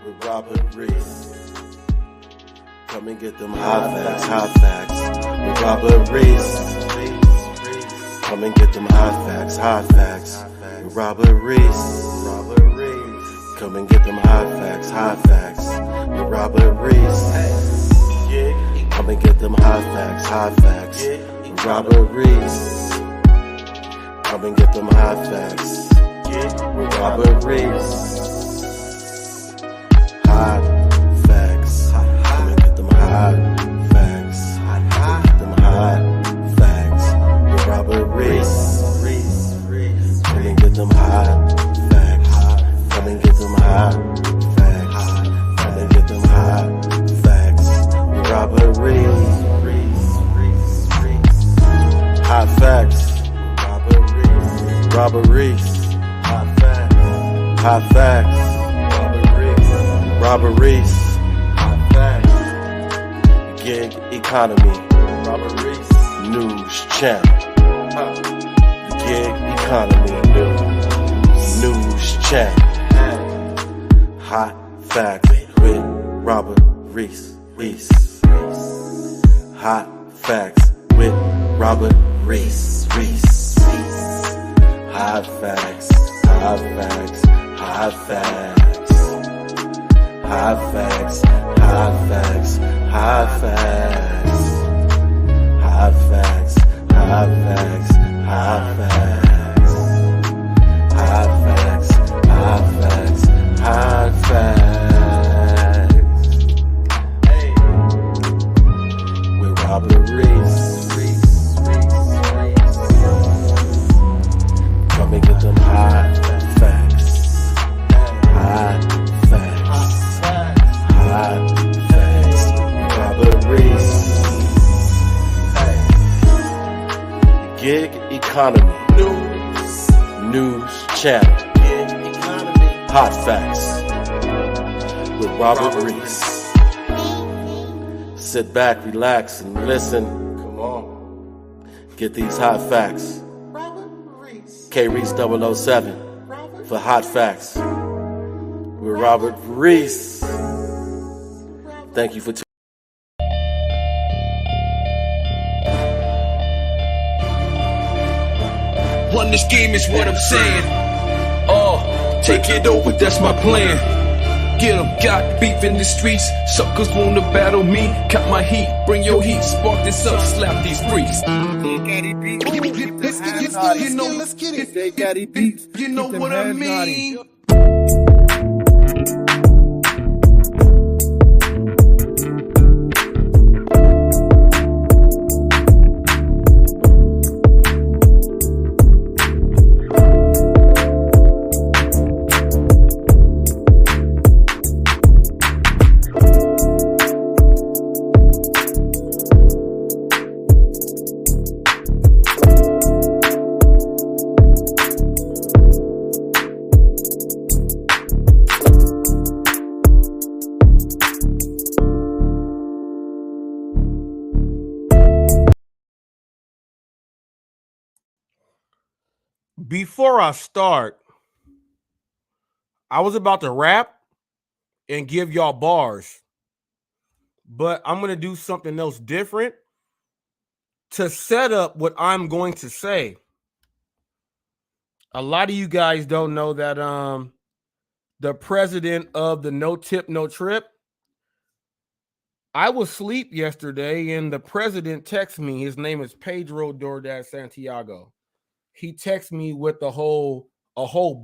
with Robert Reese. Come and get them hot facts with Robert Reese. Come and get them hot facts with Robert Reese. Come and get them hot facts with Robert Reese. Come and get them hot facts with Robert Reese. Come and get them hot facts with Robert Reese. Hot facts. Come and get them hot facts. Come and get them hot facts with Robert Reese. Come and get them hot facts. Come and get them hot facts. Come and get them hot facts with Robert Reese. Hot facts. Robert Reese. Hot facts. Hot facts. Robert Reese. Hot facts. Gig economy. Robert Reese. News channel. The gig economy. News channel. Hot facts with Robert Reese. Hot facts with Robert Reese. Hot facts, hot facts, hot facts. Hot facts, hot facts, hot facts. Hot facts, hot facts, hot facts. Hot facts, hot facts, hot facts. Hey, with Robert Reese. Come and get them hot facts. Hot facts. Hot facts. Robert Reese. Gig economy. News channel. Hot facts with Robert Reese. Sit back, relax, and listen. Come on. Get these hot facts. K-Reese 007 for Hot Facts with Robert Reese. Thank you for tuning. Run this game is what I'm saying. Take it over, that's my plan. Get 'em, got beef in the streets. Suckers wanna battle me. Cut my heat, bring your heat. Spark this up, slap these freaks. Let's get it. They got it beats. You know what I mean? Before I start, I was about to rap and give y'all bars, but I'm going to do something else different to set up what I'm going to say. A lot of you guys don't know that the president of the No Tip, No Trip, I was asleep yesterday and the president texted me. His name is Pedro Dordas Santiago. He texted me with a whole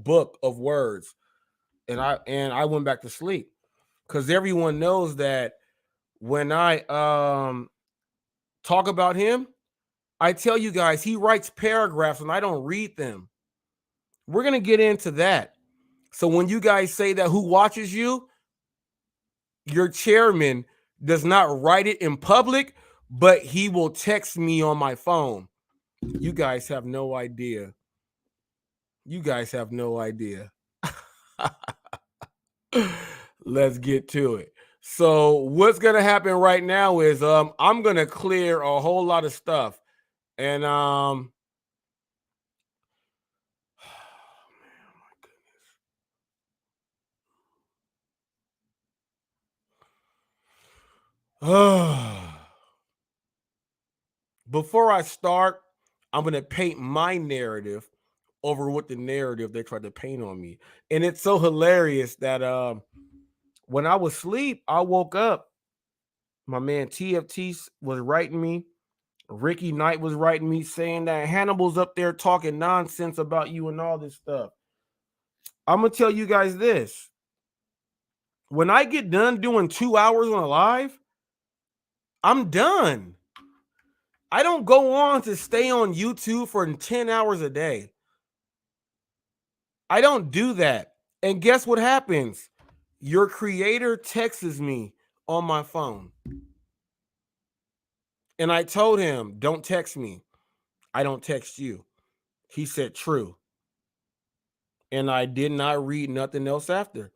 book of words, and I went back to sleep because everyone knows that when I talk about him, I tell you guys he writes paragraphs and I don't read them. We're gonna get into that. So when you guys say that who watches you, your chairman does not write it in public, but he will text me on my phone. You guys have no idea. You guys have no idea. Let's get to it. So what's going to happen right now is I'm going to clear a whole lot of stuff. And Before I start, I'm going to paint my narrative over what the narrative they tried to paint on me. And it's so hilarious that when I was asleep, I woke up. My man TFT was writing me. Ricky Knight was writing me saying that Hannibal's up there talking nonsense about you and all this stuff. I'm going to tell you guys this. When I get done doing 2 hours on a live, I'm done. I don't go on to stay on YouTube for 10 hours a day. I don't do that. And guess what happens? Your creator texts me on my phone. And I told him, don't text me. I don't text you. He said, true. And I did not read nothing else after.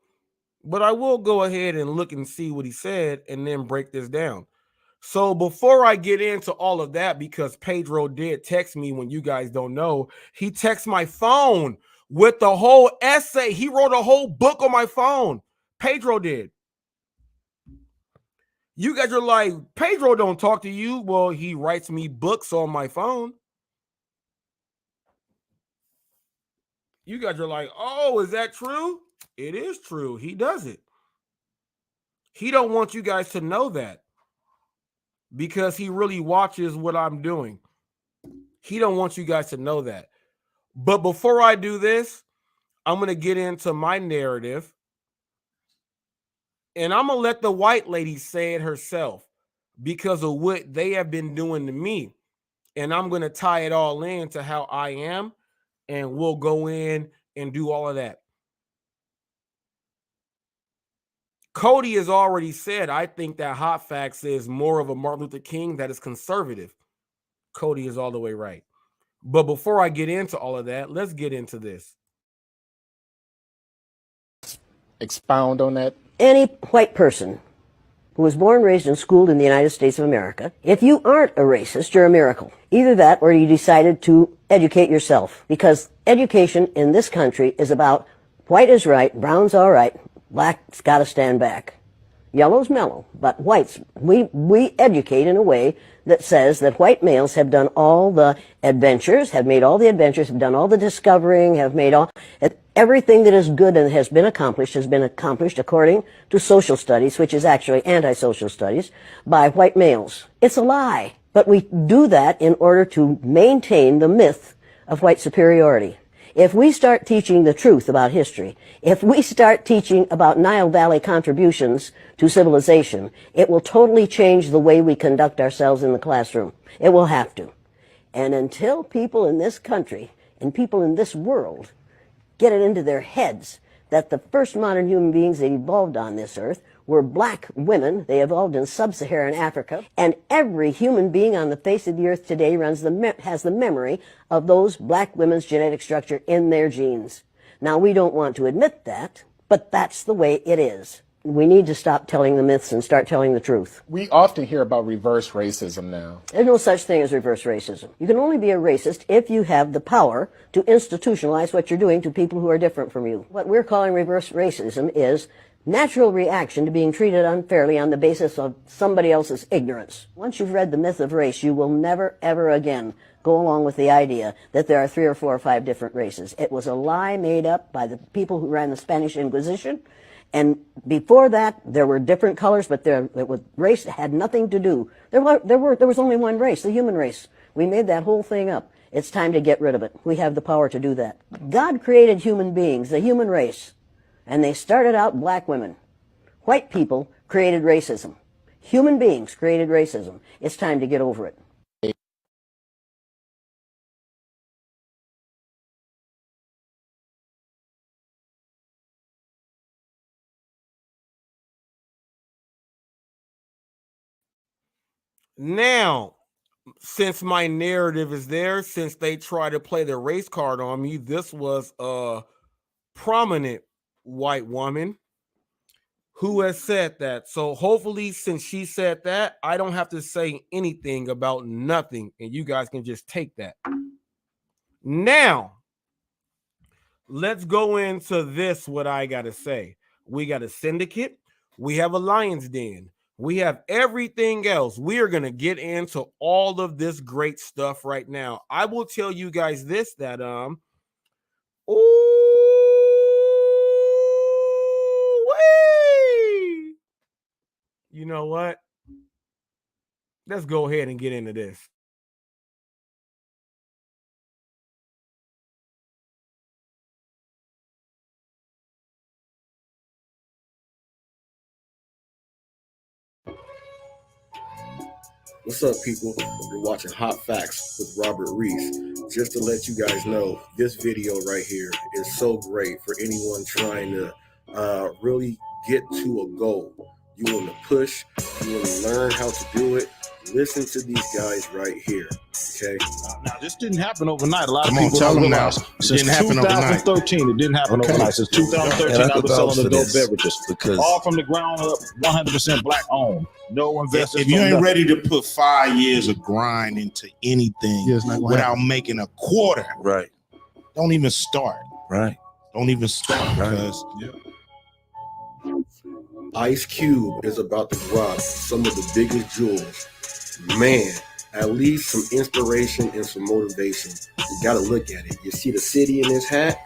But I will go ahead and look and see what he said and then break this down. So before I get into all of that, because Pedro did text me when you guys don't know, he texted my phone with the whole essay. He wrote a whole book on my phone. Pedro did. You guys are like, Pedro don't talk to you. Well, he writes me books on my phone. You guys are like, oh, is that true? It is true. He does it. He don't want you guys to know that because he really watches what I'm doing. He don't want you guys to know that. But before I do this, I'm going to get into my narrative. And I'm going to let the white lady say it herself because of what they have been doing to me. And I'm going to tie it all in to how I am. And we'll go in and do all of that. Cody has already said, I think that Hot Facts is more of a Martin Luther King that is conservative. Cody is all the way right. But before I get into all of that, let's get into this. Expound on that. Any white person who was born, raised, and schooled in the United States of America, if you aren't a racist, you're a miracle. Either that or you decided to educate yourself. Because education in this country is about white is right, brown's all right, black's got to stand back. Yellow's mellow, but whites, we educate in a way that says that white males have done all the adventures, have made all the adventures, have done all the discovering, have made all, everything that is good and has been accomplished according to social studies, which is actually anti-social studies, by white males. It's a lie. But we do that in order to maintain the myth of white superiority. If we start teaching the truth about history, if we start teaching about Nile Valley contributions to civilization, it will totally change the way we conduct ourselves in the classroom. It will have to. And until people in this country and people in this world get it into their heads that the first modern human beings that evolved on this earth were black women. They evolved in sub-Saharan Africa. And every human being on the face of the earth today has the memory of those black women's genetic structure in their genes. Now, we don't want to admit that, but that's the way it is. We need to stop telling the myths and start telling the truth. We often hear about reverse racism now. There's no such thing as reverse racism. You can only be a racist if you have the power to institutionalize what you're doing to people who are different from you. What we're calling reverse racism is natural reaction to being treated unfairly on the basis of somebody else's ignorance. Once you've read The Myth of Race, you will never, ever again go along with the idea that there are 3 or 4 or 5 different races. It was a lie made up by the people who ran the Spanish Inquisition. And before that, there were different colors, but race had nothing to do. There was only one race, the human race. We made that whole thing up. It's time to get rid of it. We have the power to do that. God created human beings, the human race, and they started out black women. White people created racism. Human beings created racism. It's time to get over it. Now, since my narrative is there, since they try to play the race card on me, this was a prominent white woman who has said that. So hopefully, since she said that, I don't have to say anything about nothing, and you guys can just take that. Now, let's go into this, what I got to say. We got a syndicate. We have a lion's den. We have everything else. We are going to get into all of this great stuff right now. I will tell you guys this, that you know what? Let's go ahead and get into this. What's up, people? You're watching Hot Facts with Robert Reese. Just to let you guys know, this video right here is so great for anyone trying to really get to a goal. You want to push, you want to learn how to do it. Listen to these guys right here, okay? Now, this didn't happen overnight. A lot Come of on, people tell don't them realize. now. It Since didn't happen overnight. 2013, it didn't happen overnight. Since 2013, I've been selling adult beverages. Because all from the ground up, 100% black owned. No investors. If you ain't ready to put 5 years of grind into anything without making a quarter, right, don't even start. Right. Don't even start. Because Ice Cube is about to drop some of the biggest jewels. Man, at least some inspiration and some motivation. You got to look at it. You see the city in his hat?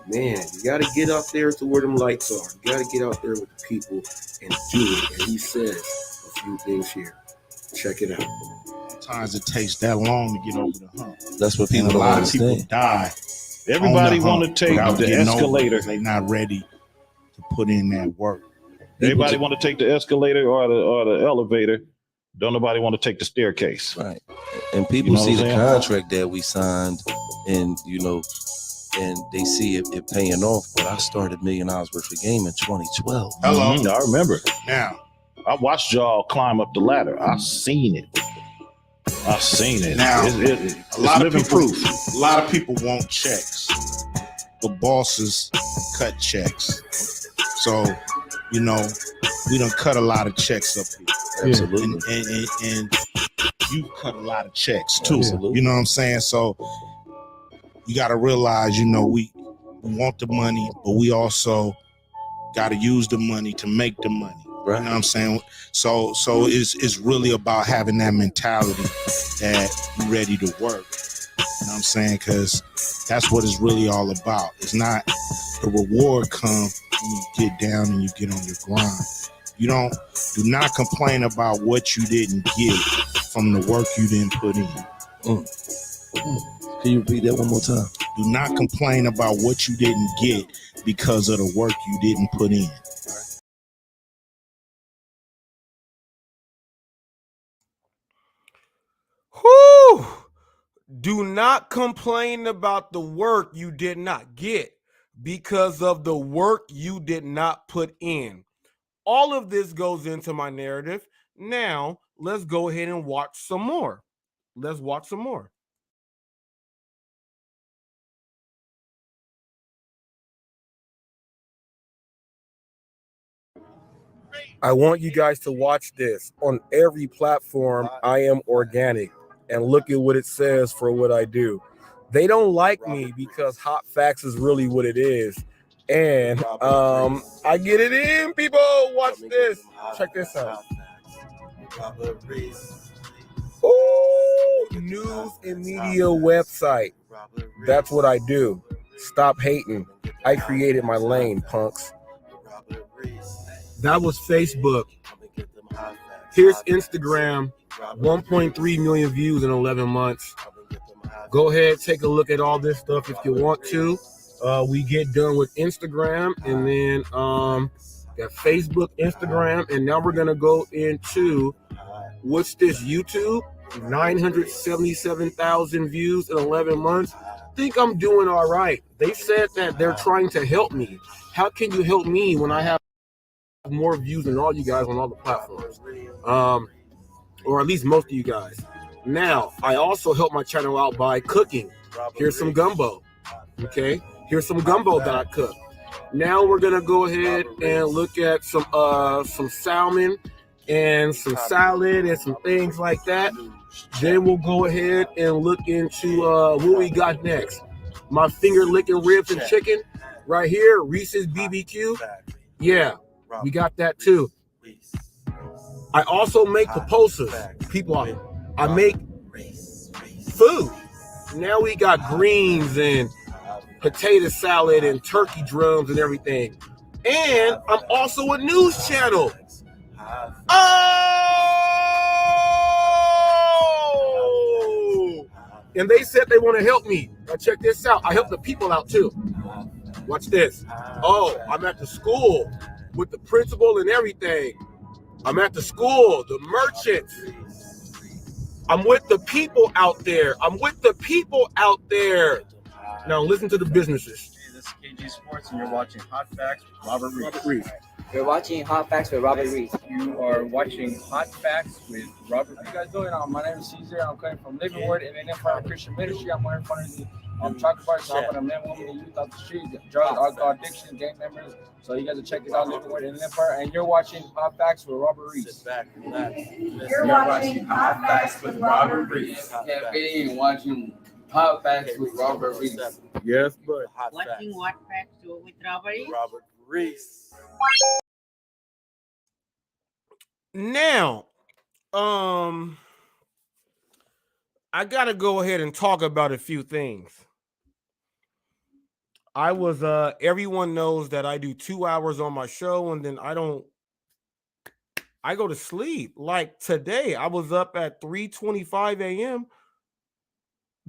Man, you got to get out there to where them lights are. You got to get out there with the people and do it. And he says a few things here. Check it out. Sometimes it takes that long to get over the hump. That's what people and a don't lot understand. of people die. Everybody want to take the escalator. They're not ready to put in that work. Everybody want to take the escalator or the elevator. Don't nobody want to take the staircase. Right. And people see the contract that we signed and, and they see it paying off. But I started $1 million worth of game in 2012. Hello. Mm-hmm. I remember. Now, I watched y'all climb up the ladder. I seen it. Now, it's a lot living of people, proof. A lot of people want checks. The bosses cut checks. So, we done cut a lot of checks up here. Absolutely. And you cut a lot of checks too. Absolutely. You know what I'm saying? So you got to realize, we want the money, but we also got to use the money to make the money. Right. You know what I'm saying? So it's really about having that mentality that you're ready to work. You know what I'm saying? Because that's what it's really all about. It's not the reward come when you get down and you get on your grind. Do not complain about what you didn't get from the work you didn't put in. Can you repeat that one more time? Do not complain about what you didn't get because of the work you didn't put in. Whew! Do not complain about the work you did not get because of the work you did not put in. All of this goes into my narrative. Now, let's go ahead and watch some more. Let's watch some more. I want you guys to watch this. On every platform, I am organic. And look at what it says for what I do. They don't like me because Hot Facts is really what it is. And I get it in, people. Watch this. Check this out. Oh, news and media website. That's what I do. Stop hating. I created my lane, punks. That was Facebook. Here's Instagram. 1.3 million views in 11 months. Go ahead, take a look at all this stuff if you want to. We get done with Instagram, and then got Facebook, Instagram, and now we're gonna go into what's this, YouTube? 977,000 views in 11 months. Think I'm doing all right. They said that they're trying to help me. How can you help me when I have more views than all you guys on all the platforms? Or at least most of you guys. Now, I also help my channel out by cooking. Here's some gumbo. Okay, here's some gumbo that I cook. Now we're gonna go ahead and look at some salmon and some salad and some things like that. Then we'll go ahead and look into what we got next. My finger licking ribs and chicken right here, Reese's BBQ. Yeah, we got that too. I also make pupusas. People, I make food. Now we got greens and potato salad and turkey drums and everything. And I'm also a news channel. Oh! And they said they want to help me. Now check this out. I help the people out too. Watch this. Oh, I'm at the school with the principal and everything. I'm at the school, the merchants. I'm with the people out there. I'm with the people out there. Now listen to the businesses. Hey, this is KG Sports, and you're watching Hot Facts with Robert Reese. You're watching Hot Facts with Robert Reese. You are watching Hot Facts with Robert. How you guys doing? My name is Caesar. I'm coming from Living Word and Empire Christian Ministry. I'm here in front of the chocolate bars, helping a men, women, and youth off the street, drug, alcohol addiction, gang members. So you guys will check this out, Living Word and Empire. And you're watching Hot Facts with Robert Reese. Sit back, relax. You're watching Hot Facts with Robert Reese. Campaign and watching Hot Facts with Robert Reese. Yes, but Watching Hot Facts with Robert Reese. Robert Reese. now, I gotta go ahead and talk about a few things. I was everyone knows that I do 2 hours on my show and then I go to sleep. Like today, I was up at 3:25 a.m.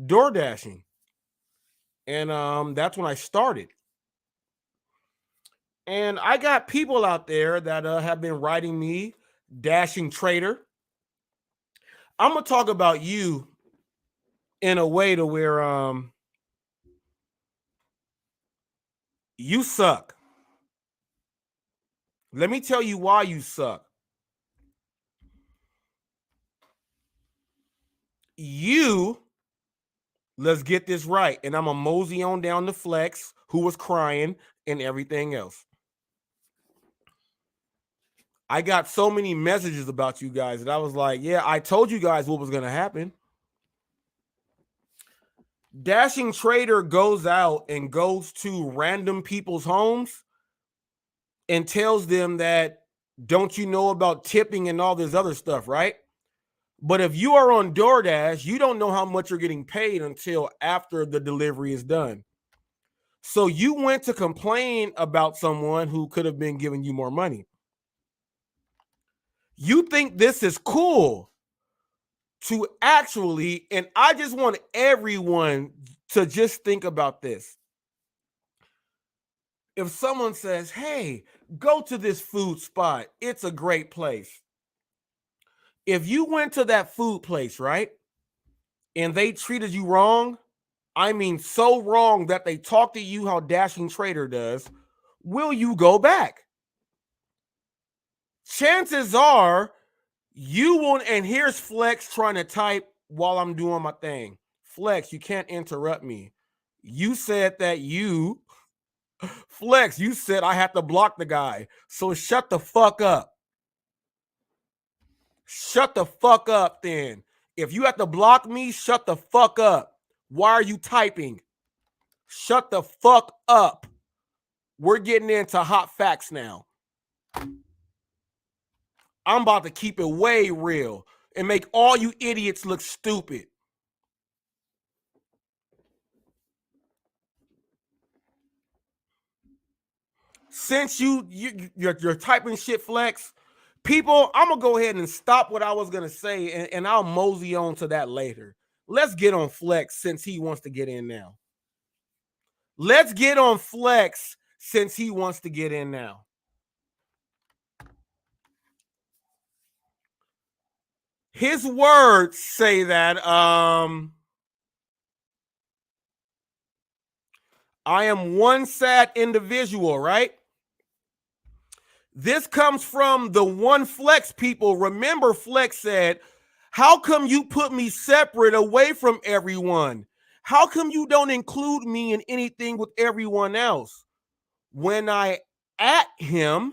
door dashing. And that's when I started. And I got people out there that have been writing me, Dashing Trader. I'm gonna talk about you in a way to where you suck. Let me tell you why you suck. Let's get this right. And I'm a mosey on down to Flex, who was crying and everything else. I got so many messages about you guys that I was like, yeah, I told you guys what was going to happen. Dashing Trader goes out and goes to random people's homes and tells them that, don't you know about tipping and all this other stuff, right? But if you are on DoorDash, you don't know how much you're getting paid until after the delivery is done. So you went to complain about someone who could have been giving you more money. You think this is cool to actually, and I just want everyone to just think about this. If someone says, hey, go to this food spot, it's a great place. If you went to that food place, right, and they treated you wrong, I mean so wrong that they talk to you how Dashing Trader does, will you go back? Chances are you won't, and here's Flex trying to type while I'm doing my thing. Flex, you can't interrupt me. You said that Flex, you said I have to block the guy. So shut the fuck up. Shut the fuck up then. If you have to block me, shut the fuck up. Why are you typing? Shut the fuck up. We're getting into hot facts now. I'm about to keep it way real and make all you idiots look stupid. Since you're typing shit, Flex, people, I'm going to go ahead and stop what I was going to say, and I'll mosey on to that later. Let's get on Flex since he wants to get in now. Let's get on Flex since he wants to get in now. His words say that I am one sad individual, right? This comes from the One Flex people. Remember, Flex said, how come you put me separate away from everyone? How come you don't include me in anything with everyone else? When I at him,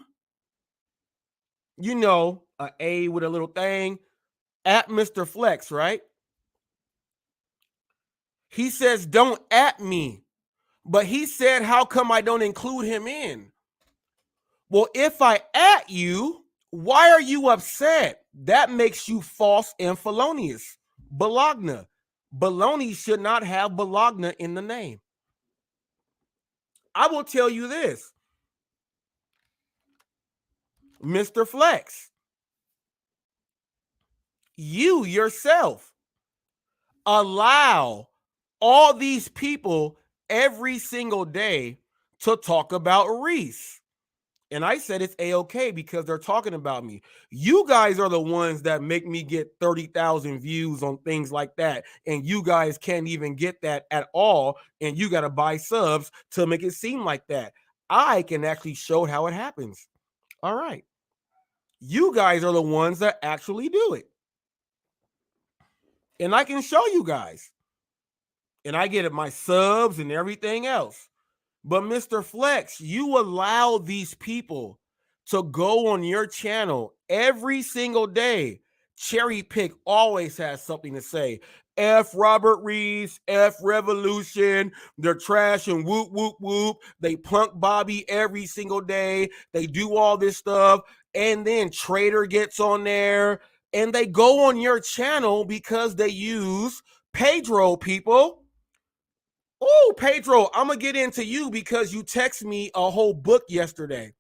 you know, an A with a little thing, at Mr. Flex, right? He says, don't at me. But he said, how come I don't include him in? Well, if I at you, why are you upset? that makes you false and felonious. Bologna. Bologna should not have Bologna in the name. I will tell you this, Mr. Flex, you yourself allow all these people every single day to talk about Reese. And I said it's A-okay because they're talking about me. You guys are the ones that make me get 30,000 views on things like that. And you guys can't even get that at all. And you got to buy subs to make it seem like that. I can actually show how it happens. All right. You guys are the ones that actually do it. And I can show you guys. And I get it, my subs and everything else. But Mr. Flex, you allow these people to go on your channel every single day. Cherry Pick always has something to say. F Robert Reese, F Revolution, they're trash and whoop, whoop, whoop. They punk Bobby every single day. They do all this stuff. And then Trader gets on there and they go on your channel because they use Pedro, people. Oh, Pedro, I'm going to get into you because you text me a whole book yesterday.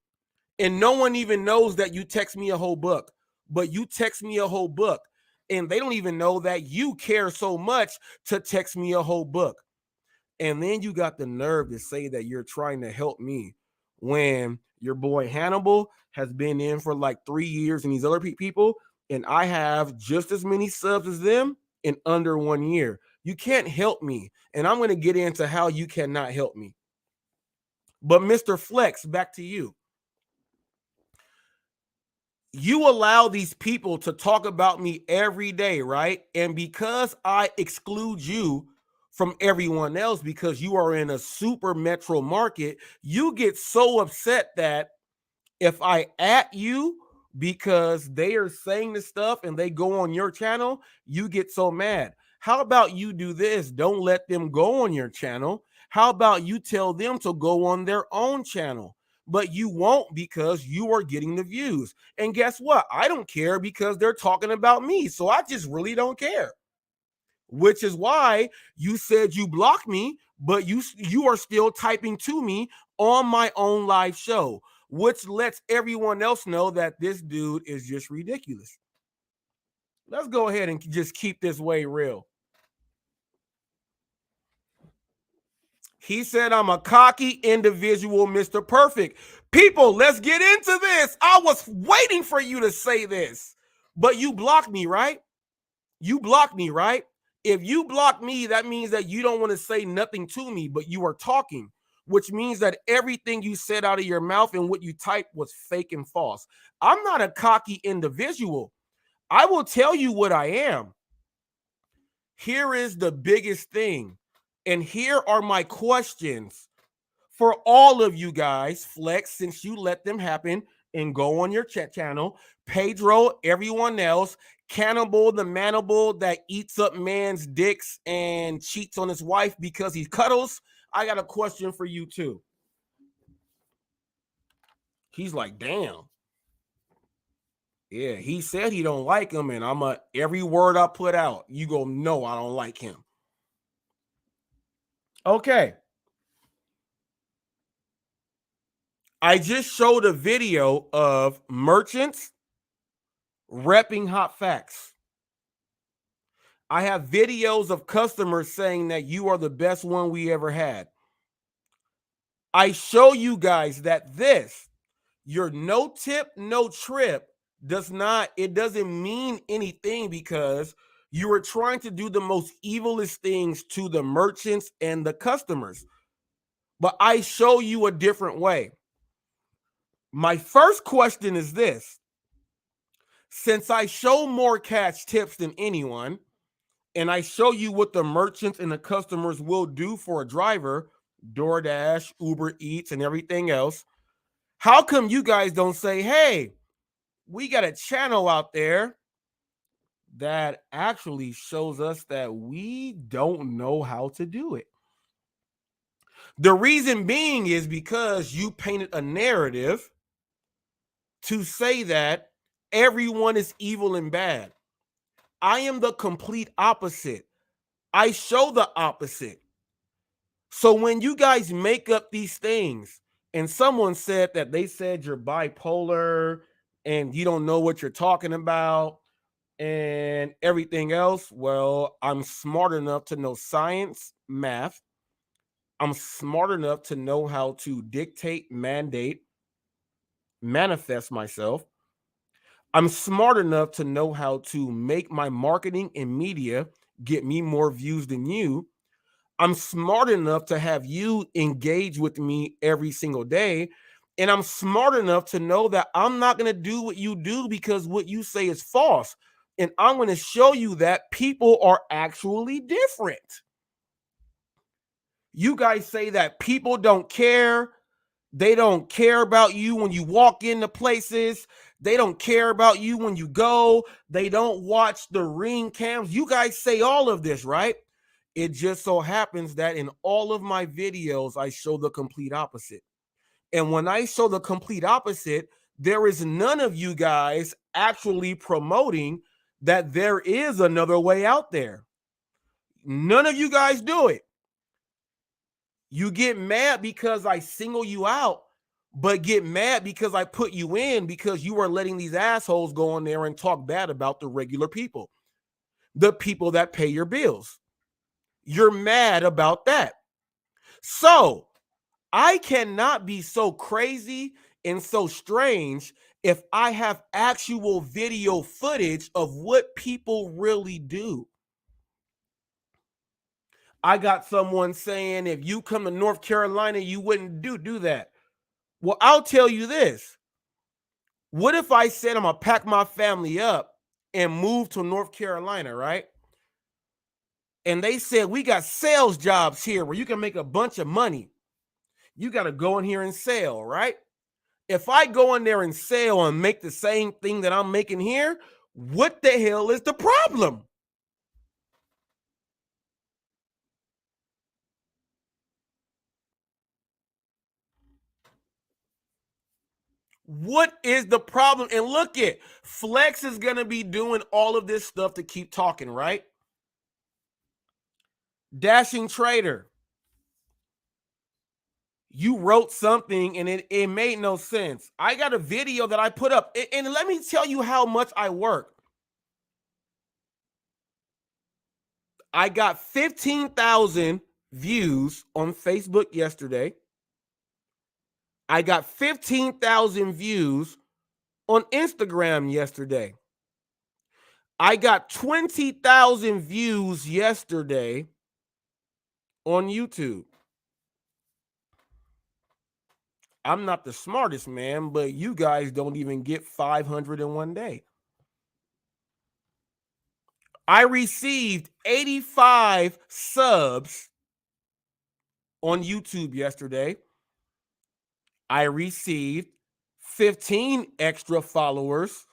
And no one even knows that you text me a whole book. But you text me a whole book. And they don't even know that you care so much to text me a whole book. And then you got the nerve to say that you're trying to help me when your boy Hannibal has been in for like 3 years and these other people. And I have just as many subs as them in under 1 year. You can't help me. And I'm going to get into how you cannot help me. But Mr. Flex, back to you. You allow these people to talk about me every day, right? And because I exclude you from everyone else because you are in a super metro market, you get so upset that if I at you because they are saying this stuff and they go on your channel, you get so mad. How about you do this? Don't let them go on your channel. How about you tell them to go on their own channel? But you won't because you are getting the views. And guess what? I don't care because they're talking about me. So I just really don't care. Which is why you said you blocked me, but you are still typing to me on my own live show, which lets everyone else know that this dude is just ridiculous. Let's go ahead and just keep this way real. He said, I'm a cocky individual, Mr. Perfect. People, let's get into this. I was waiting for you to say this, but you blocked me, right? You blocked me, right? If you block me, that means that you don't want to say nothing to me, but you are talking, which means that everything you said out of your mouth and what you typed was fake and false. I'm not a cocky individual. I will tell you what I am. Here is the biggest thing. And here are my questions for all of you guys, Flex, since you let them happen and go on your chat channel. Pedro, everyone else, Cannibal, the manable that eats up man's dicks and cheats on his wife because he cuddles. I got a question for you too. He's like, damn. Yeah, he said he don't like him, and every word I put out, you go, no, I don't like him. Okay. I just showed a video of merchants repping Hot Facts. I have videos of customers saying that you are the best one we ever had. I show you guys that your no tip, no trip doesn't mean anything because you are trying to do the most evilest things to the merchants and the customers. But I show you a different way. My first question is this. Since I show more cash tips than anyone, and I show you what the merchants and the customers will do for a driver, DoorDash, Uber Eats, and everything else, how come you guys don't say, hey, we got a channel out there that actually shows us that we don't know how to do it? The reason being is because you painted a narrative to say that everyone is evil and bad. I am the complete opposite. I show the opposite. So when you guys make up these things, and someone said that they said you're bipolar and you don't know what you're talking about and everything else, well, I'm smart enough to know science, math. I'm smart enough to know how to dictate, mandate, manifest myself. I'm smart enough to know how to make my marketing and media get me more views than you. I'm smart enough to have you engage with me every single day. And I'm smart enough to know that I'm not going to do what you do because what you say is false. And I'm going to show you that people are actually different. You guys say that people don't care. They don't care about you when you walk into places. They don't care about you when you go. They don't watch the ring cams. You guys say all of this, right? It just so happens that in all of my videos, I show the complete opposite. And when I show the complete opposite, there is none of you guys actually promoting that there is another way out there. None of you guys do it. You get mad because I single you out, but get mad because I put you in because you are letting these assholes go in there and talk bad about the regular people, the people that pay your bills. You're mad about that. So I cannot be so crazy and so strange if I have actual video footage of what people really do. I got someone saying if you come to North Carolina, you wouldn't do that. Well, I'll tell you this. What if I said I'm going to pack my family up and move to North Carolina, right? And they said, we got sales jobs here where you can make a bunch of money. You got to go in here and sell, right? If I go in there and sell and make the same thing that I'm making here, what the hell is the problem? What is the problem? And look at Flex is going to be doing all of this stuff to keep talking, right? Dashing Trader. You wrote something and it made no sense. I got a video that I put up. And let me tell you how much I work. I got 15,000 views on Facebook yesterday. I got 15,000 views on Instagram yesterday. I got 20,000 views yesterday on YouTube. I'm not the smartest man, but you guys don't even get 500 in one day. I received 85 subs on YouTube yesterday. I received 15 extra followers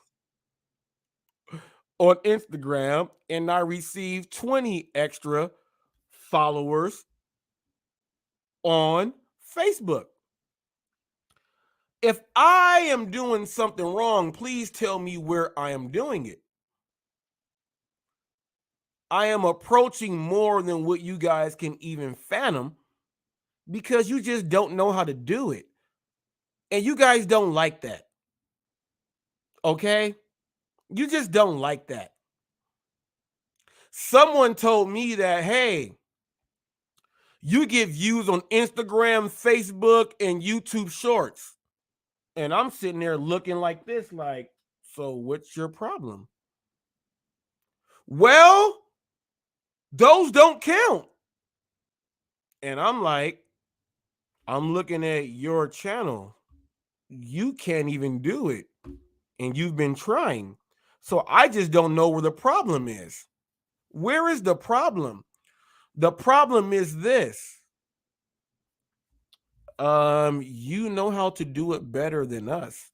on Instagram, and I received 20 extra followers on Facebook. If I am doing something wrong, please tell me where I am doing it. I am approaching more than what you guys can even fathom because you just don't know how to do it. And you guys don't like that. Okay? You just don't like that. Someone told me that, hey, you get views on Instagram, Facebook, and YouTube Shorts. And I'm sitting there looking like this, like, so what's your problem? Well, those don't count. And I'm like, I'm looking at your channel. You can't even do it. And you've been trying. So I just don't know where the problem is. Where is the problem? The problem is this. You know how to do it better than us.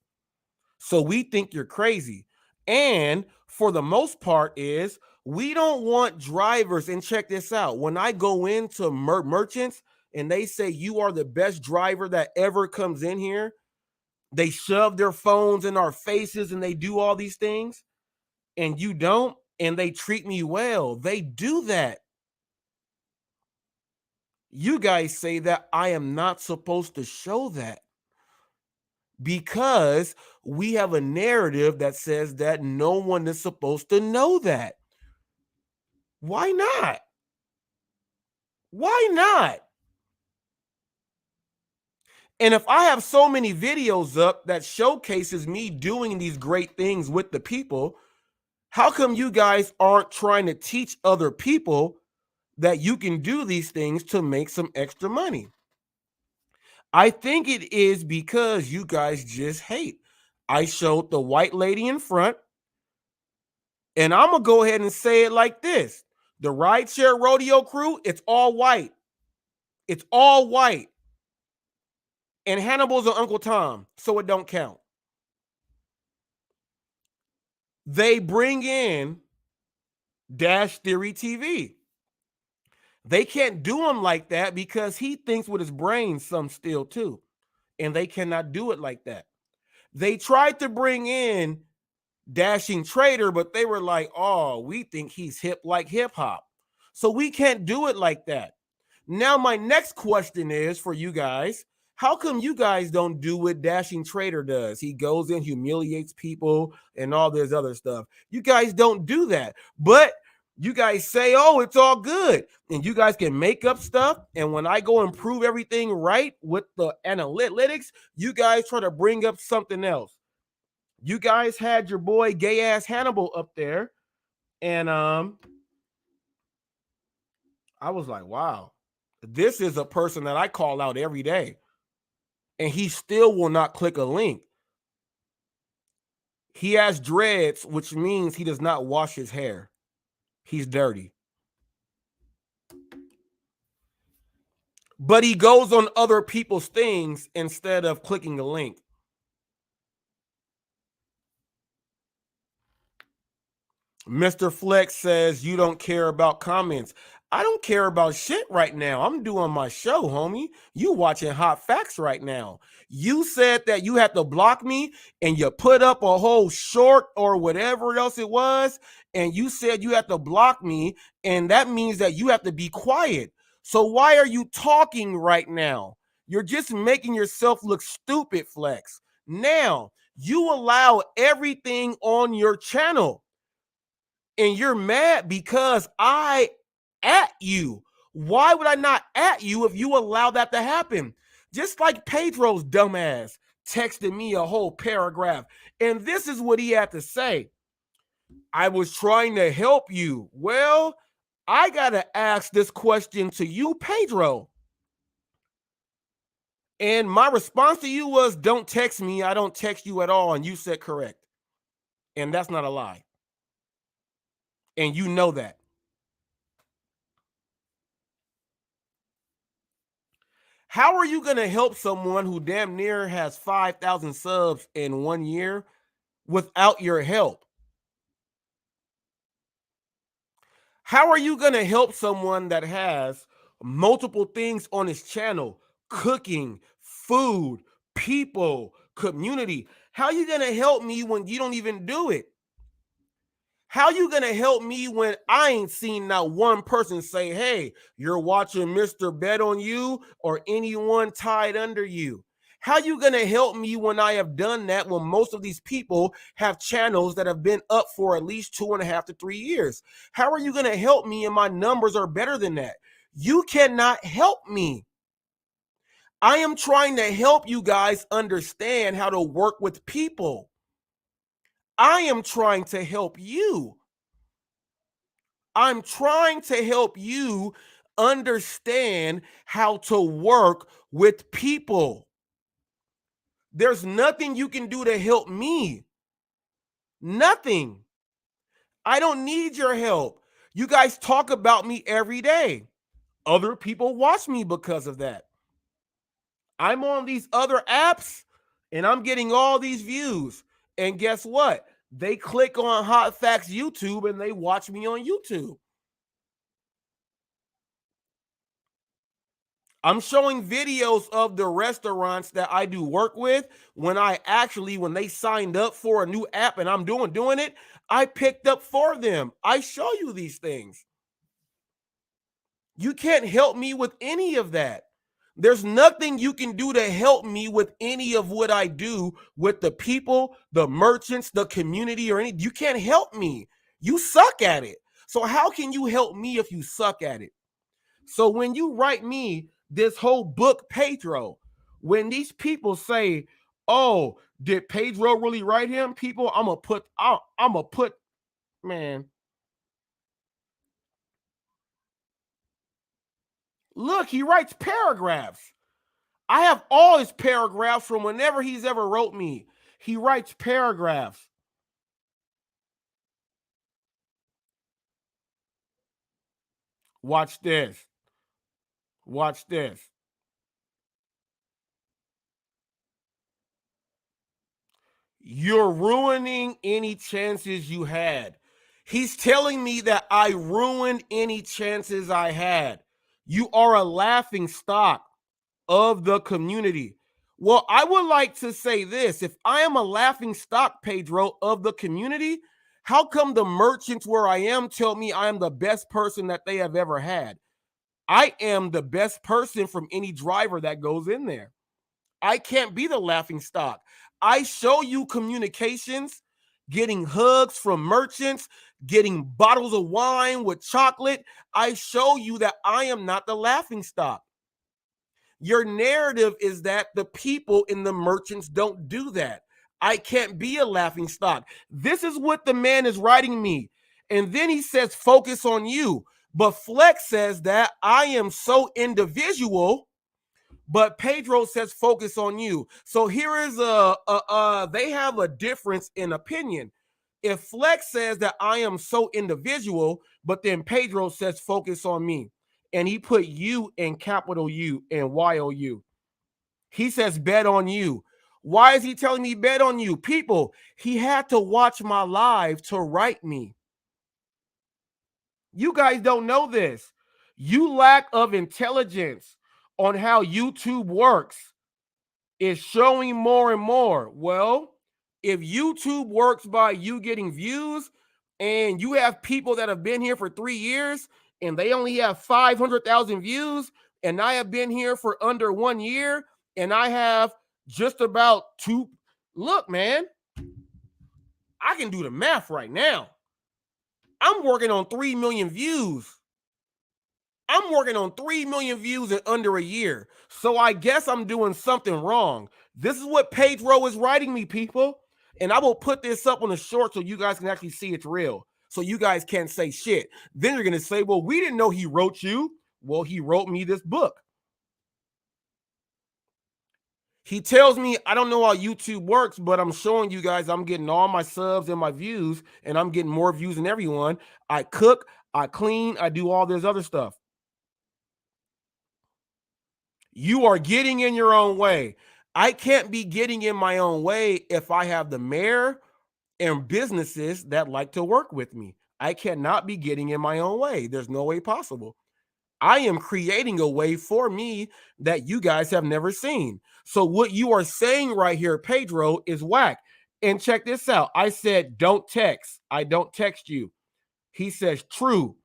So we think you're crazy. And for the most part is we don't want drivers. And check this out. When I go into merchants and they say you are the best driver that ever comes in here, They shove their phones in our faces and they do all these things, and you don't, and they treat me well. They do that. You guys say that I am not supposed to show that because we have a narrative that says that no one is supposed to know that. Why not? Why not? And if I have so many videos up that showcases me doing these great things with the people, how come you guys aren't trying to teach other people that you can do these things to make some extra money? I think it is because you guys just hate. I showed the white lady in front, and I'm going to go ahead and say it like this. The rideshare rodeo crew, it's all white. It's all white. And Hannibal's an Uncle Tom, so it don't count. They bring in Dash Theory TV. They can't do him like that because he thinks with his brain some still too. And they cannot do it like that. They tried to bring in Dashing Trader, but they were like, oh, we think he's hip like hip hop. So we can't do it like that. Now, my next question is for you guys. How come you guys don't do what Dashing Trader does? He goes in, humiliates people, and all this other stuff. You guys don't do that. But you guys say, oh, it's all good. And you guys can make up stuff. And when I go and prove everything right with the analytics, you guys try to bring up something else. You guys had your boy gay ass Hannibal up there. And I was like, wow, this is a person that I call out every day. And he still will not click a link. He has dreads, which means he does not wash his hair. He's dirty. But he goes on other people's things instead of clicking a link. Mr. Flex says you don't care about comments. I don't care about shit right now. I'm doing my show, homie. You watching Hot Facts right now. You said that you had to block me and you put up a whole short or whatever else it was. And you said you had to block me. And that means that you have to be quiet. So why are you talking right now? You're just making yourself look stupid, Flex. Now, you allow everything on your channel. And you're mad because I at you. Why would I not at you if you allow that to happen? Just like Pedro's dumbass texted me a whole paragraph. And this is what he had to say. I was trying to help you. Well, I got to ask this question to you, Pedro. And my response to you was, don't text me. I don't text you at all. And you said correct. And that's not a lie. And you know that. How are you going to help someone who damn near has 5,000 subs in 1 year without your help? How are you going to help someone that has multiple things on his channel? Cooking, food, people, community. How are you going to help me when you don't even do it? How you going to help me when I ain't seen not one person say, hey, you're watching Mr. Bet on You or anyone tied under you? How you going to help me when I have done that when most of these people have channels that have been up for at least 2.5 to 3 years? How are you going to help me and my numbers are better than that? You cannot help me. I am trying to help you guys understand how to work with people. I am trying to help you. I'm trying to help you understand how to work with people. There's nothing you can do to help me. Nothing. I don't need your help. You guys talk about me every day. Other people watch me because of that. I'm on these other apps and I'm getting all these views. And guess what? They click on Hot Facts YouTube and they watch me on YouTube. I'm showing videos of the restaurants that I do work with. When they signed up for a new app and I'm doing it, I picked up for them. I show you these things. You can't help me with any of that. There's nothing you can do to help me with any of what I do with the people, the merchants, the community, or anything. You can't help me. You suck at it. So how can you help me if you suck at it? So when you write me this whole book, Pedro, when these people say, "Oh, did Pedro really write him?" People, I'm gonna put, man. Look, he writes paragraphs. I have all his paragraphs from whenever he's ever wrote me. He writes paragraphs. Watch this. Watch this. You're ruining any chances you had. He's telling me that I ruined any chances I had. You are a laughing stock of the community. Well, I would like to say this. If I am a laughing stock, Pedro, of the community, how come the merchants where I am tell me I am the best person that they have ever had? I am the best person from any driver that goes in there. I can't be the laughing stock. I show you communications, getting hugs from merchants, getting bottles of wine with chocolate. I show you that I am not the laughing stock. Your narrative is that the people in the merchants don't do that. I can't be a laughing stock. This is what the man is writing me. And then he says, focus on you. But Flex says that I am so individual, but Pedro says focus on you. So here is they have a difference in opinion. If Flex says that I am so individual, but then Pedro says focus on me, and he put you in capital U and YOU. He says bet on you. Why is he telling me bet on you? People, he had to watch my live to write me. You guys don't know this. You lack of intelligence on how YouTube works is showing more and more. Well, if YouTube works by you getting views and you have people that have been here for 3 years and they only have 500,000 views, and I have been here for under 1 year and I have just about 2. Look, man, I can do the math right now. I'm working on 3 million views. I'm working on 3 million views in under a year. So I guess I'm doing something wrong. This is what Pedro is writing me, people. And I will put this up on the short so you guys can actually see it's real. So you guys can't say shit. Then you're going to say, well, we didn't know he wrote you. Well, he wrote me this book. He tells me, I don't know how YouTube works, but I'm showing you guys I'm getting all my subs and my views, and I'm getting more views than everyone. I cook, I clean, I do all this other stuff. You are getting in your own way. I can't be getting in my own way if I have the mayor and businesses that like to work with me. I cannot be getting in my own way. There's no way possible. I am creating a way for me that you guys have never seen. So what you are saying right here, Pedro, is whack. And check this out. I said, don't text. I don't text you. He says, true.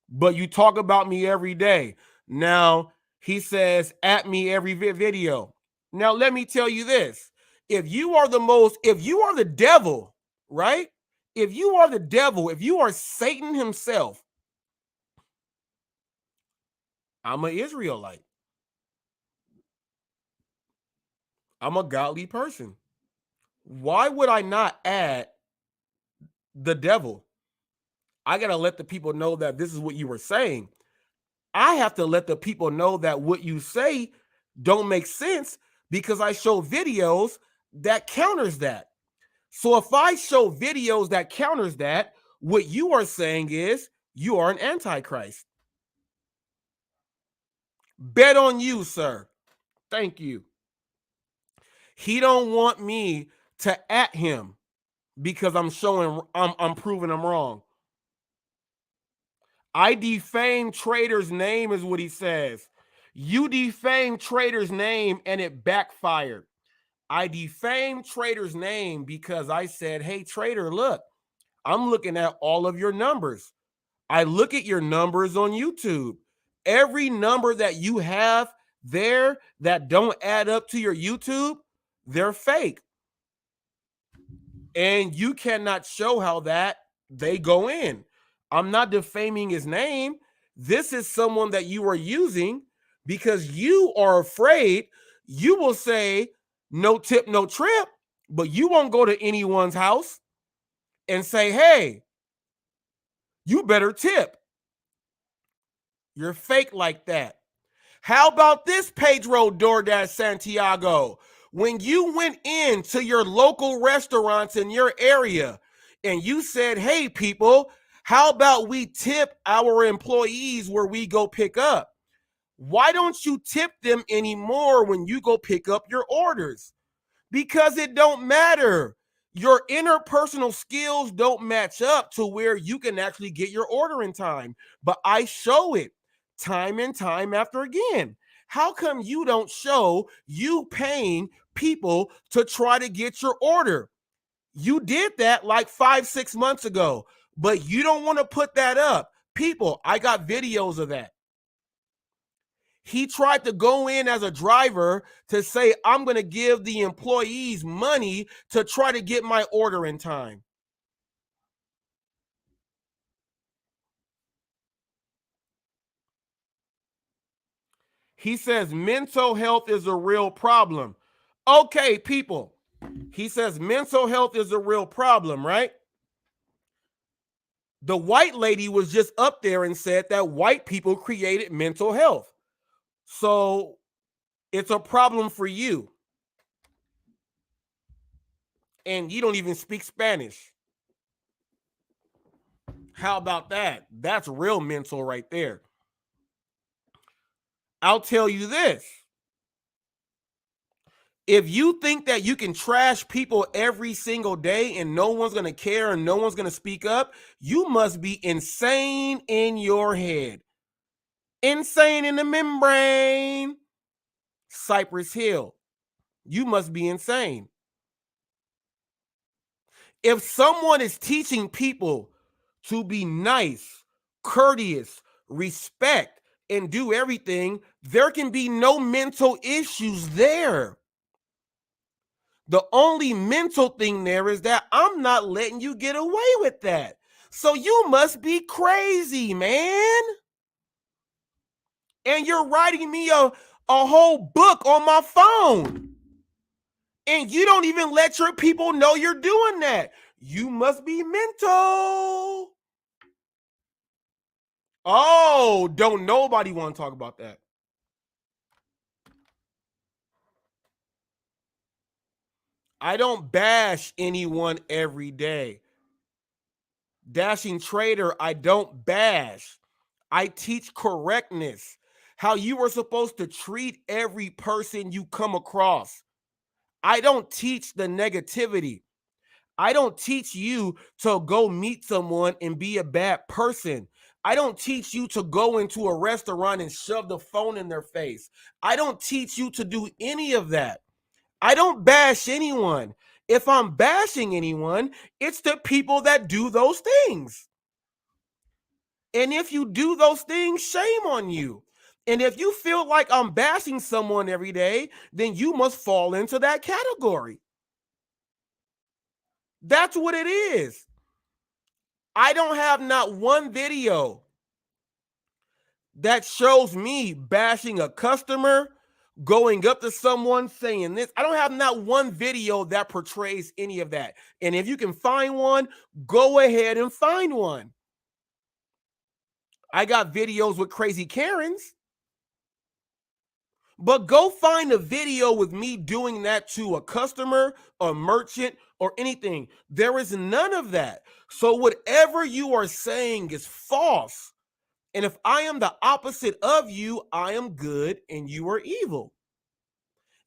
But you talk about me every day. Now, he says, at me every video. Now, let me tell you this. If you are the devil, right? If you are the devil, if you are Satan himself, I'm an Israelite. I'm a godly person. Why would I not add the devil? I got to let the people know that this is what you were saying. I have to let the people know that what you say don't make sense because I show videos that counters that. So if I show videos that counters that, what you are saying is you are an antichrist. Bet on you, sir. Thank you. He don't want me to at him because I'm proving him wrong. I defame trader's name is what he says. You defamed Trader's name and it backfired. I defamed Trader's name because I said, hey, Trader, look, I'm looking at all of your numbers. I look at your numbers on YouTube. Every number that you have there that don't add up to your YouTube, they're fake. And you cannot show how that they go in. I'm not defaming his name. This is someone that you are using because you are afraid. You will say no tip, no trip, but you won't go to anyone's house and say, hey, you better tip. You're fake like that. How about this, Pedro DoorDash Santiago? When you went into your local restaurants in your area and you said, hey, people, how about we tip our employees where we go pick up? Why don't you tip them anymore when you go pick up your orders? Because it don't matter. Your interpersonal skills don't match up to where you can actually get your order in time. But I show it time and time after again. How come you don't show you paying people to try to get your order? You did that like 5-6 months ago, but you don't want to put that up. People, I got videos of that. He tried to go in as a driver to say, I'm going to give the employees money to try to get my order in time. He says mental health is a real problem. Okay, people. He says mental health is a real problem, right? The white lady was just up there and said that white people created mental health. So it's a problem for you. And you don't even speak Spanish. How about that? That's real mental right there. I'll tell you this. If you think that you can trash people every single day and no one's going to care and no one's going to speak up, you must be insane in your head. Insane in the membrane. Cypress Hill. You must be insane. If someone is teaching people to be nice, courteous, respect, and do everything, there can be no mental issues there. The only mental thing there is that I'm not letting you get away with that. So you must be crazy, man. And you're writing me a whole book on my phone. And you don't even let your people know you're doing that. You must be mental. Oh, don't nobody want to talk about that. I don't bash anyone every day. Dashing Trader, I don't bash. I teach correctness. How you are supposed to treat every person you come across. I don't teach the negativity. I don't teach you to go meet someone and be a bad person. I don't teach you to go into a restaurant and shove the phone in their face. I don't teach you to do any of that. I don't bash anyone. If I'm bashing anyone, it's the people that do those things. And if you do those things, shame on you. And if you feel like I'm bashing someone every day, then you must fall into that category. That's what it is. I don't have not one video that shows me bashing a customer, going up to someone saying this. I don't have not one video that portrays any of that. And if you can find one, go ahead and find one. I got videos with crazy Karens. But go find a video with me doing that to a customer, a merchant, or anything. There is none of that. So whatever you are saying is false. And if I am the opposite of you, I am good and you are evil.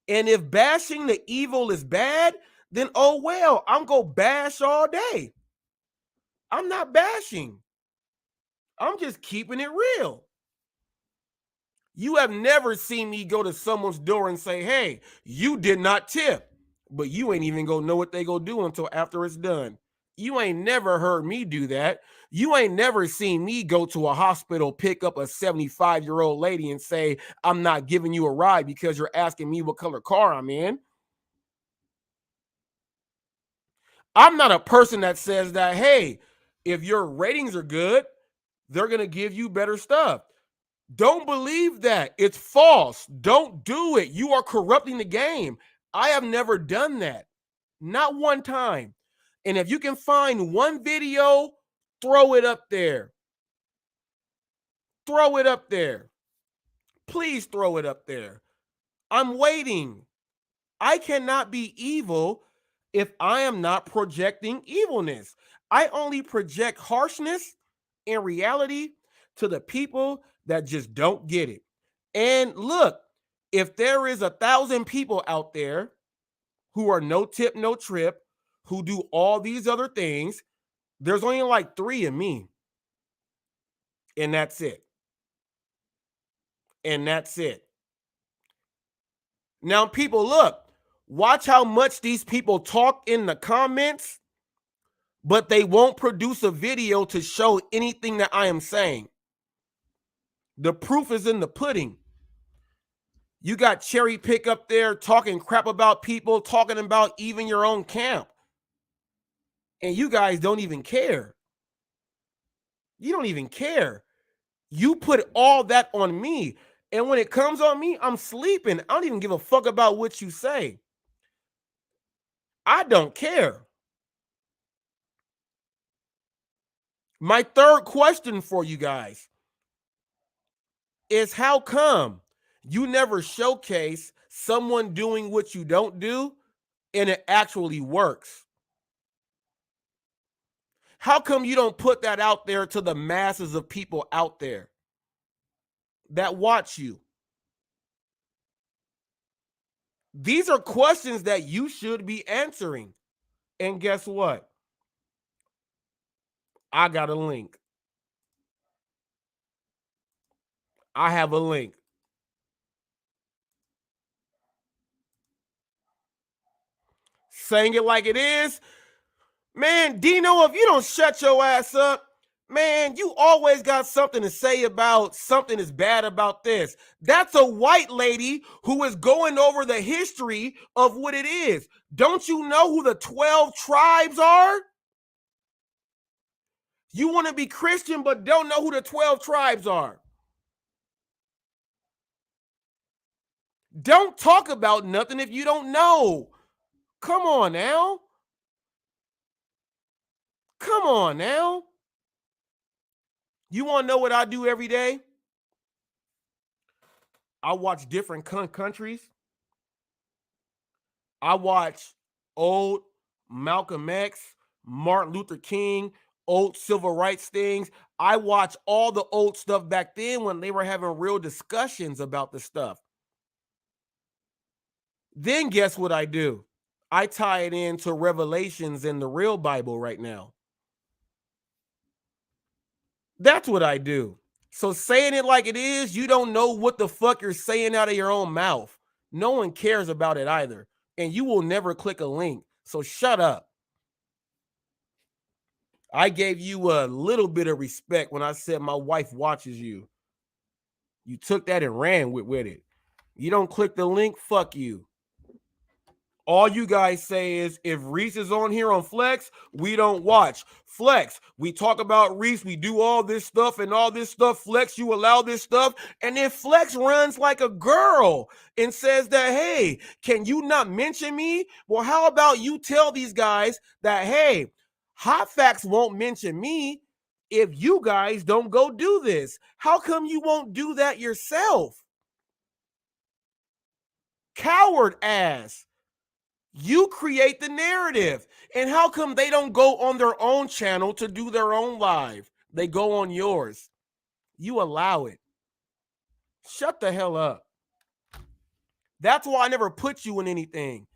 And if bashing the evil is bad, then oh well, I'm going to bash all day. I'm not bashing. I'm just keeping it real. You have never seen me go to someone's door and say, hey, you did not tip, but you ain't even gonna know what they gonna do until after it's done. You ain't never heard me do that. You ain't never seen me go to a hospital, pick up a 75-year-old lady and say, I'm not giving you a ride because you're asking me what color car I'm in. I'm not a person that says that, hey, if your ratings are good, they're going to give you better stuff. Don't believe that. It's false. Don't do it. You are corrupting the game. I have never done that. Not one time. And if you can find one video, throw it up there. Throw it up there. Please throw it up there. I'm waiting. I cannot be evil if I am not projecting evilness. I only project harshness and reality to the people that just don't get it. And look, if there is 1,000 people out there who are no tip, no trip, who do all these other things, there's only like 3 of me. And that's it. And that's it. Now, people, look, watch how much these people talk in the comments, but they won't produce a video to show anything that I am saying. The proof is in the pudding. You got Cherry Pick up there talking crap about people, talking about even your own camp. And you guys don't even care. You don't even care. You put all that on me. And when it comes on me, I'm sleeping. I don't even give a fuck about what you say. I don't care. My third question for you guys is, how come you never showcase someone doing what you don't do and it actually works? How come you don't put that out there to the masses of people out there that watch you? These are questions that you should be answering. And guess what? I got a link. I have a link. Saying it like it is. Man, Dino, if you don't shut your ass up, man, you always got something to say about something is bad about this. That's a white lady who is going over the history of what it is. Don't you know who the 12 tribes are? You want to be Christian, but don't know who the 12 tribes are. Don't talk about nothing if you don't know. Come on now. Come on now. You want to know what I do every day? I watch different countries. I watch old Malcolm X, Martin Luther King, old civil rights things. I watch all the old stuff back then when they were having real discussions about the stuff. Then guess what I do? I tie it into Revelations in the real Bible right now. That's what I do. So saying it like it is, you don't know what the fuck you're saying out of your own mouth. No one cares about it either. And you will never click a link. So shut up. I gave you a little bit of respect when I said my wife watches you. You took that and ran with it. You don't click the link, fuck you. All you guys say is, if Reese is on here on Flex, we don't watch. Flex, we talk about Reese, we do all this stuff and all this stuff. Flex, you allow this stuff. And then Flex runs like a girl and says that, hey, can you not mention me? Well, how about you tell these guys that, hey, HotFacts won't mention me if you guys don't go do this. How come you won't do that yourself? Coward ass. You create the narrative. And how come they don't go on their own channel to do their own live? They go on yours. You allow it. Shut the hell up. That's why I never put you in anything.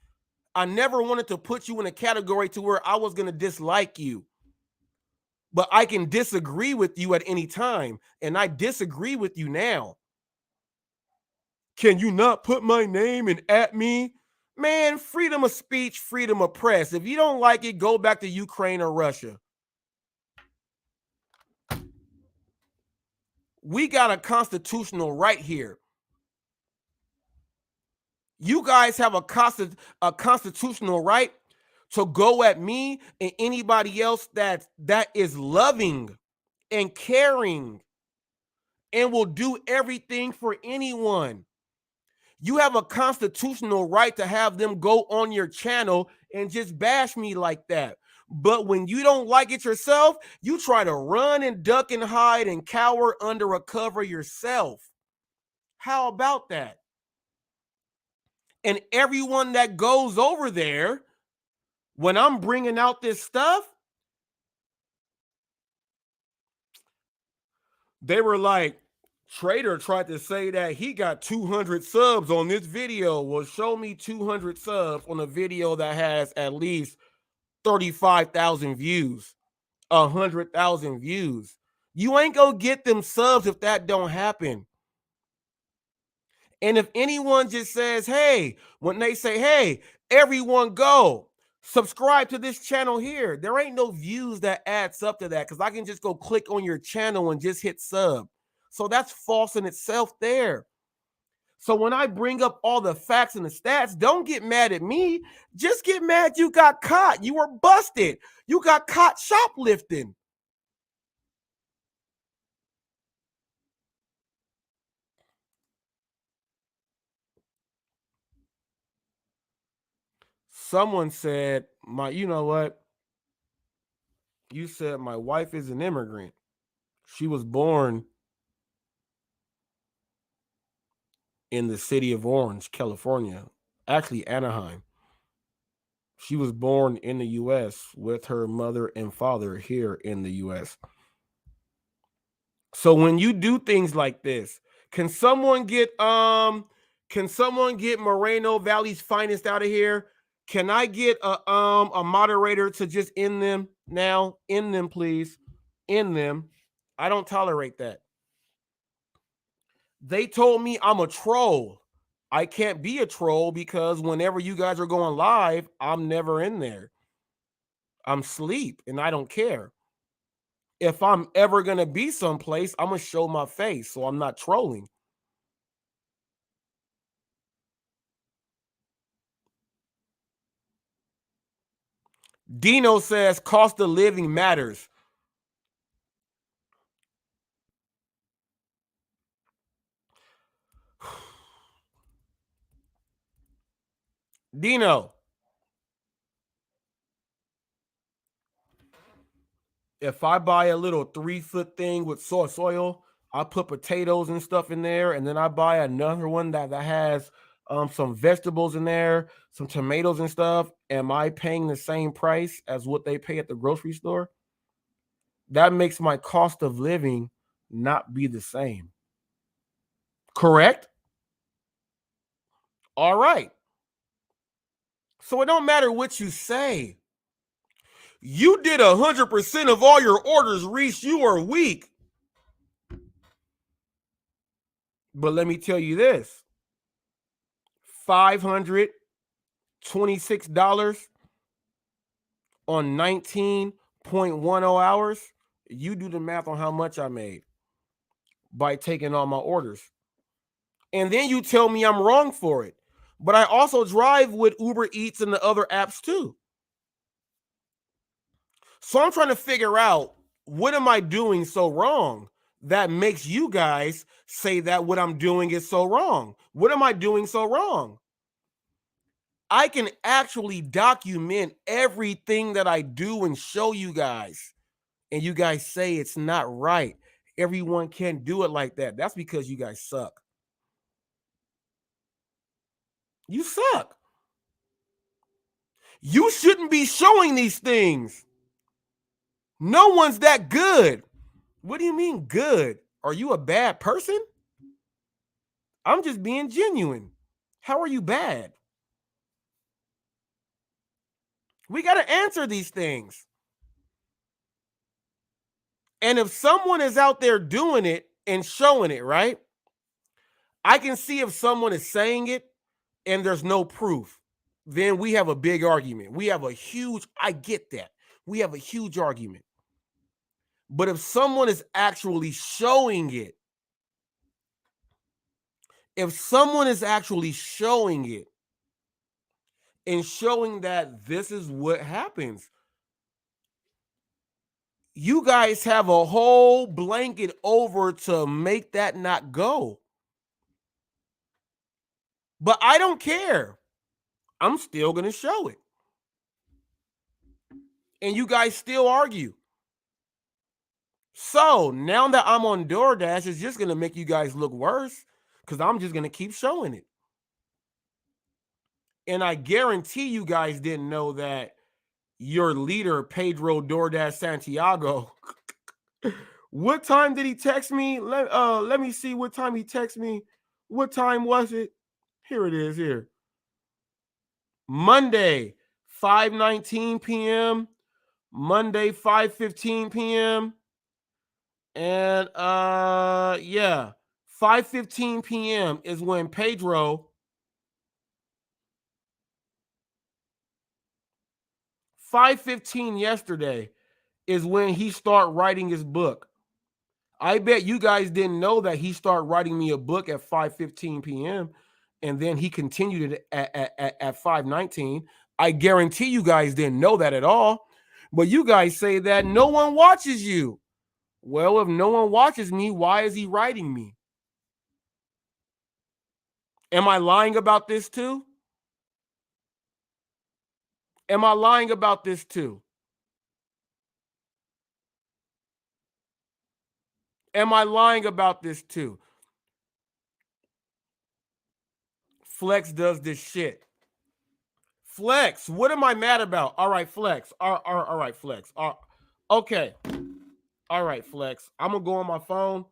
I never wanted to put you in a category to where I was going to dislike you. But I can disagree with you at any time. And I disagree with you now. Can you not put my name and at me? Man, freedom of speech, freedom of press. If you don't like it, go back to Ukraine or Russia. We got a constitutional right here. You guys have a constitutional right to go at me and anybody else that is loving and caring and will do everything for anyone. You have a constitutional right to have them go on your channel and just bash me like that. But when you don't like it yourself, you try to run and duck and hide and cower under a cover yourself. How about that? And everyone that goes over there, when I'm bringing out this stuff, they were like, Trader tried to say that he got 200 subs on this video. Well, show me 200 subs on a video that has at least 35,000 views, 100,000 views. You ain't gonna get them subs if that don't happen. And if anyone just says, hey, when they say, hey, everyone go, subscribe to this channel here, there ain't no views that adds up to that because I can just go click on your channel and just hit sub. So that's false in itself there. So when I bring up all the facts and the stats, don't get mad at me. Just get mad you got caught. You were busted. You got caught shoplifting. Someone said, you know what? You said my wife is an immigrant. She was born in the city of Orange, California, actually Anaheim. She was born in the U.S. with her mother and father here in the U.S. So when you do things like this, can someone get Moreno Valley's finest out of here? Can I get a moderator to just end them now? End them, please. End them. I don't tolerate that. They told me I'm a troll. I can't be a troll because whenever you guys are going live, I'm never in there. I'm asleep and I don't care. If I'm ever going to be someplace, I'm going to show my face, so I'm not trolling. Dino says cost of living matters. Dino, if I buy a little 3-foot thing with soil, I put potatoes and stuff in there, and then I buy another one that has some vegetables in there, some tomatoes and stuff. Am I paying the same price as what they pay at the grocery store? That makes my cost of living not be the same. Correct? All right. So it don't matter what you say. You did 100% of all your orders, Reese. You are weak. But let me tell you this. $526 on 19.10 hours. You do the math on how much I made by taking all my orders. And then you tell me I'm wrong for it. But I also drive with Uber Eats and the other apps too. So I'm trying to figure out, what am I doing so wrong that makes you guys say that what I'm doing is so wrong? What am I doing so wrong? I can actually document everything that I do and show you guys. And you guys say it's not right. Everyone can't do it like that. That's because you guys suck. You suck. You shouldn't be showing these things. No one's that good. What do you mean good? Are you a bad person? I'm just being genuine. How are you bad? We got to answer these things. And if someone is out there doing it and showing it, right? I can see if someone is saying it and there's no proof, then we have a big argument. We have a huge, I get that. We have a huge argument. But if someone is actually showing it, and showing that this is what happens, you guys have a whole blanket over to make that not go. But I don't care. I'm still going to show it. And you guys still argue. So now that I'm on DoorDash, it's just going to make you guys look worse because I'm just going to keep showing it. And I guarantee you guys didn't know that your leader, Pedro DoorDash Santiago, what time did he text me? Let me see what time he texted me. What time was it? Here it is here. Monday, 5:19 p.m. Monday, 5:15 p.m. And 5:15 p.m. is when Pedro 5:15 yesterday is when he started writing his book. I bet you guys didn't know that he started writing me a book at 5:15 p.m. and then he continued it at 5:19. I guarantee you guys didn't know that at all. But you guys say that no one watches you. Well, if no one watches me, why is he writing me? Am I lying about this too? Am I lying about this too? Am I lying about this too? Flex does this shit. Flex, what am I mad about? All right, Flex. All right, Flex. Okay. All right, Flex. I'm going to go on my phone.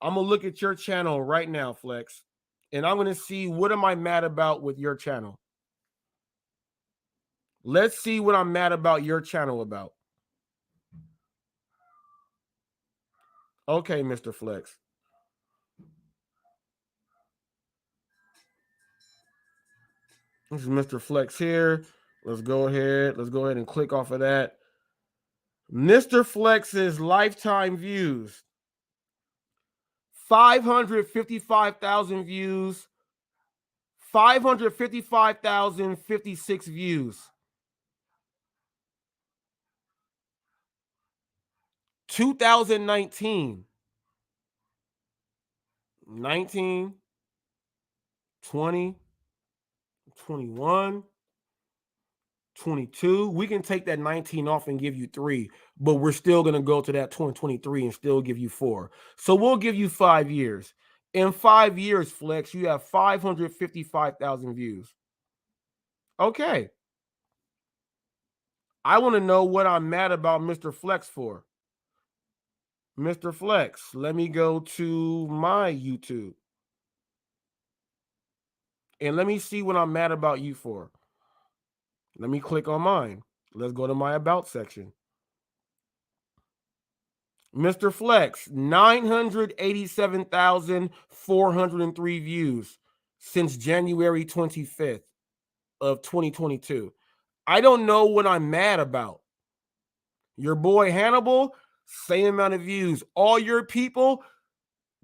I'm going to look at your channel right now, Flex. And I'm going to see what am I mad about with your channel. Let's see what I'm mad about your channel about. Okay, Mr. Flex. This is Mr. Flex here. Let's go ahead and click off of that. Mr. Flex's lifetime views. 555,000 views. 555,056 views. 2019. 19, 20, 21, 22. We can take that 19 off and give you 3, but we're still going to go to that 2023 and still give you 4. So we'll give you 5 years. In 5 years, Flex, you have 555,000 views. Okay. I want to know what I'm mad about Mr. Flex for. Mr. Flex, let me go to my YouTube. And let me see what I'm mad about you for. Let me click on mine. Let's go to my About section. Mr. Flex, 987,403 views since January 25th of 2022. I don't know what I'm mad about. Your boy Hannibal, same amount of views. All your people,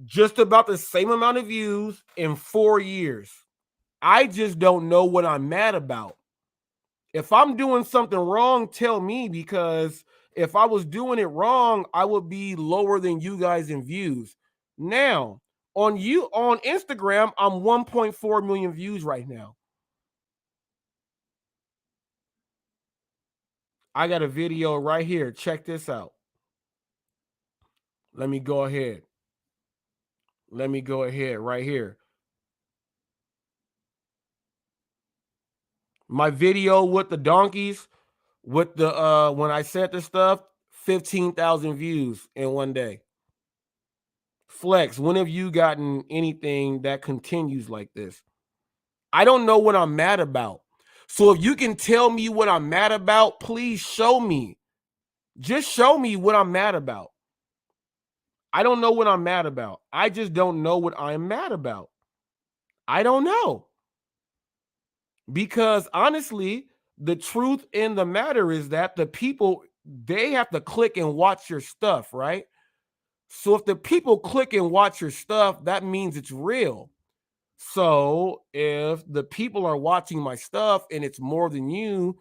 just about the same amount of views in 4 years. I just don't know what I'm mad about. If I'm doing something wrong, tell me, because if I was doing it wrong, I would be lower than you guys in views. Now, on Instagram, I'm 1.4 million views right now. I got a video right here. Check this out. Let me go ahead. Right here. My video with the donkeys, with the when I said the stuff, 15,000 views in one day. Flex, when have you gotten anything that continues like this? I don't know what I'm mad about. So if you can tell me what I'm mad about, please show me. Just show me what I'm mad about. I don't know what I'm mad about. I just don't know what I'm mad about. I don't know. Because honestly, the truth in the matter is that the people, they have to click and watch your stuff, right? So if the people click and watch your stuff, that means it's real. So if the people are watching my stuff and it's more than you,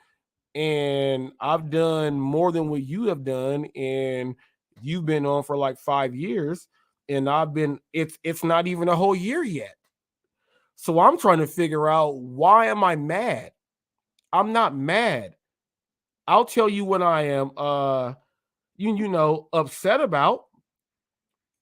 and I've done more than what you have done, and you've been on for like 5 years, and it's not even a whole year yet. So I'm trying to figure out, why am I mad? I'm not mad. I'll tell you what I am upset about.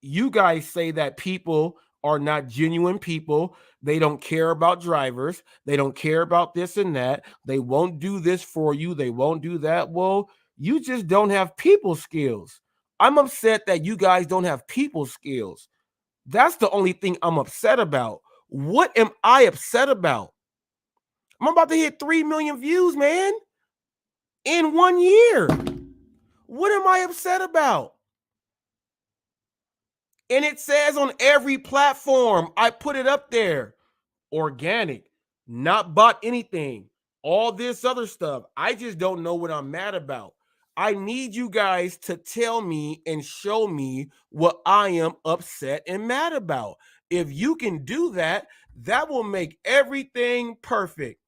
You guys say that people are not genuine people. They don't care about drivers. They don't care about this and that. They won't do this for you. They won't do that. Well, you just don't have people skills. I'm upset that you guys don't have people skills. That's the only thing I'm upset about. What am I upset about? I'm about to hit 3 million views, man, in 1 year. What am I upset about? And it says on every platform, I put it up there. Organic, not bought anything, all this other stuff. I just don't know what I'm mad about. I need you guys to tell me and show me what I am upset and mad about. If you can do that, that will make everything perfect.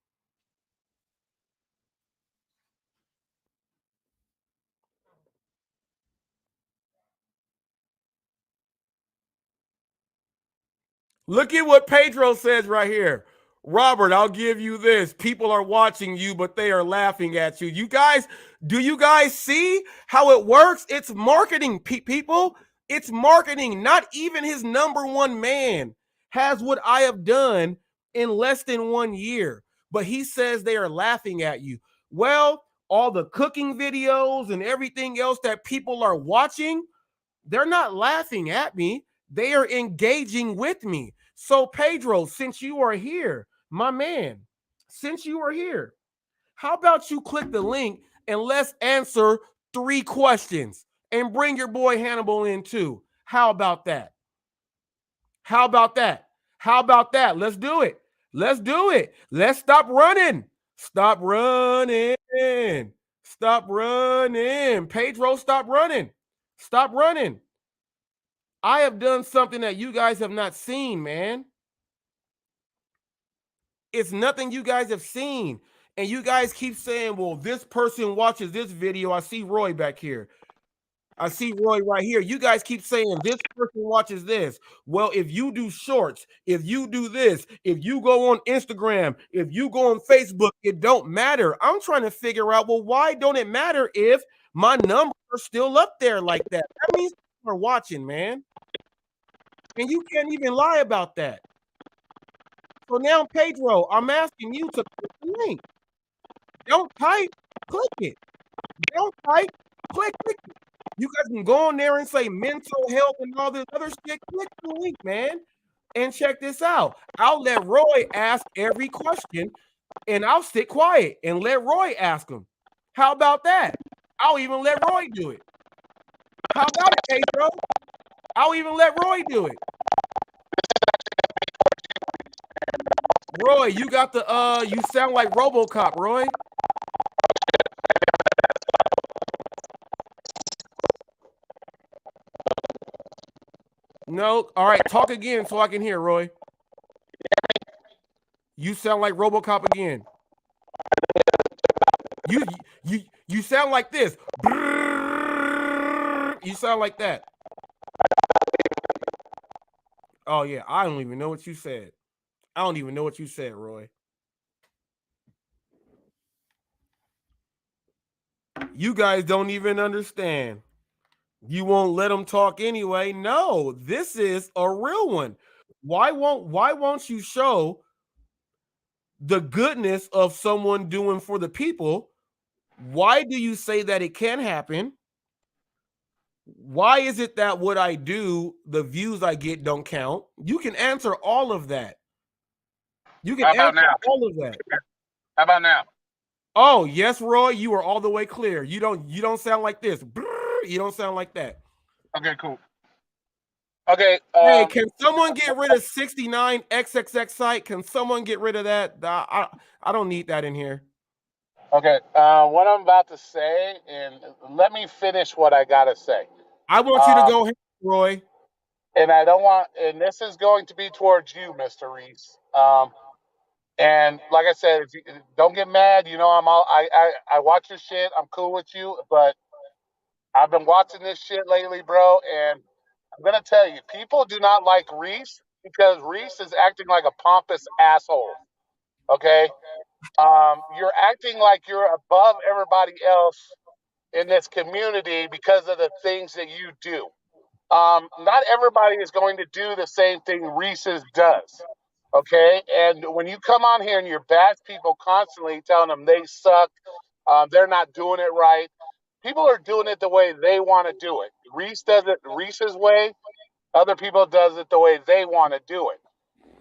Look at what Pedro says right here. Robert, I'll give you this. People are watching you, but they are laughing at you. Do you guys see how it works? It's marketing, people. It's marketing. Not even his number one man has what I have done in less than 1 year, but he says they are laughing at you. Well, all the cooking videos and everything else that people are watching, they're not laughing at me. They are engaging with me. So, Pedro, since you are here, my man, since you are here, how about you click the link and let's answer 3 questions and bring your boy Hannibal in too? How about that? How about that? How about that? Let's do it. Let's do it. Let's stop running. Stop running. Stop running. Pedro, stop running. Stop running. I have done something that you guys have not seen, man. It's nothing you guys have seen. And you guys keep saying, well, this person watches this video. I see Roy back here. I see Roy right here. You guys keep saying this person watches this. Well, if you do shorts, if you do this, if you go on Instagram, if you go on Facebook, it don't matter. I'm trying to figure out, well, why don't it matter if my numbers are still up there like that? That means people are watching, man. And you can't even lie about that. So now, Pedro, I'm asking you to click the link. Don't type, click it. Don't type, click it. You guys can go on there and say mental health and all this other shit. Click the link, man. And check this out. I'll let Roy ask every question, and I'll sit quiet and let Roy ask them. How about that? I'll even let Roy do it. How about it, Pedro? I'll even let Roy do it. Roy, you got the you sound like RoboCop, Roy. No, all right, talk again so I can hear, Roy. You sound like RoboCop again. You sound like this. You sound like that. Oh yeah, I don't even know what you said. I don't even know what you said, Roy. You guys don't even understand. You won't let them talk anyway. No, this is a real one. Why won't you show the goodness of someone doing for the people? Why do you say that it can happen? Why is it that what I do, the views I get don't count? You can answer all of that. You can answer all of that. How about now? Oh, yes, Roy, you are all the way clear. You don't sound like this. You don't sound like that. Okay, cool. Okay. Hey, can someone get rid of 69 XXX site? Can someone get rid of that? I don't need that in here. Okay. What I'm about to say, and let me finish what I gotta say. I want you to go ahead, Roy. And I don't want, and this is going to be towards you, Mr. Reese. And like I said, if you don't get mad, you know I watch your shit. I'm cool with you, but I've been watching this shit lately, bro, and I'm gonna tell you, people do not like Reese because Reese is acting like a pompous asshole. Okay, you're acting like you're above everybody else in this community because of the things that you do. Not everybody is going to do the same thing Reese's does. Okay, and when you come on here and you're bash people constantly, telling them they suck, they're not doing it right. People are doing it the way they want to do it. Reese does it Reese's way. Other people does it the way they want to do it.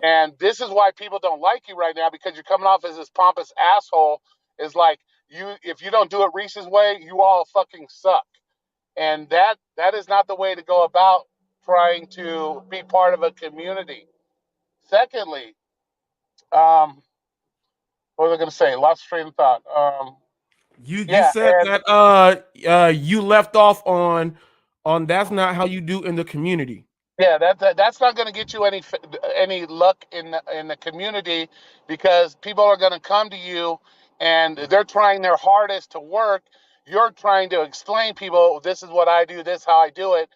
And this is why people don't like you right now, because you're coming off as this pompous asshole. Is like, if you don't do it Reese's way, you all fucking suck. And that is not the way to go about trying to be part of a community. Secondly, what was I going to say? Lost train of thought. You said that you left off on that's not how you do in the community. Yeah, that's not going to get you any luck in the community, because people are going to come to you and they're trying their hardest to work. You're trying to explain people, this is what I do, this is how I do it,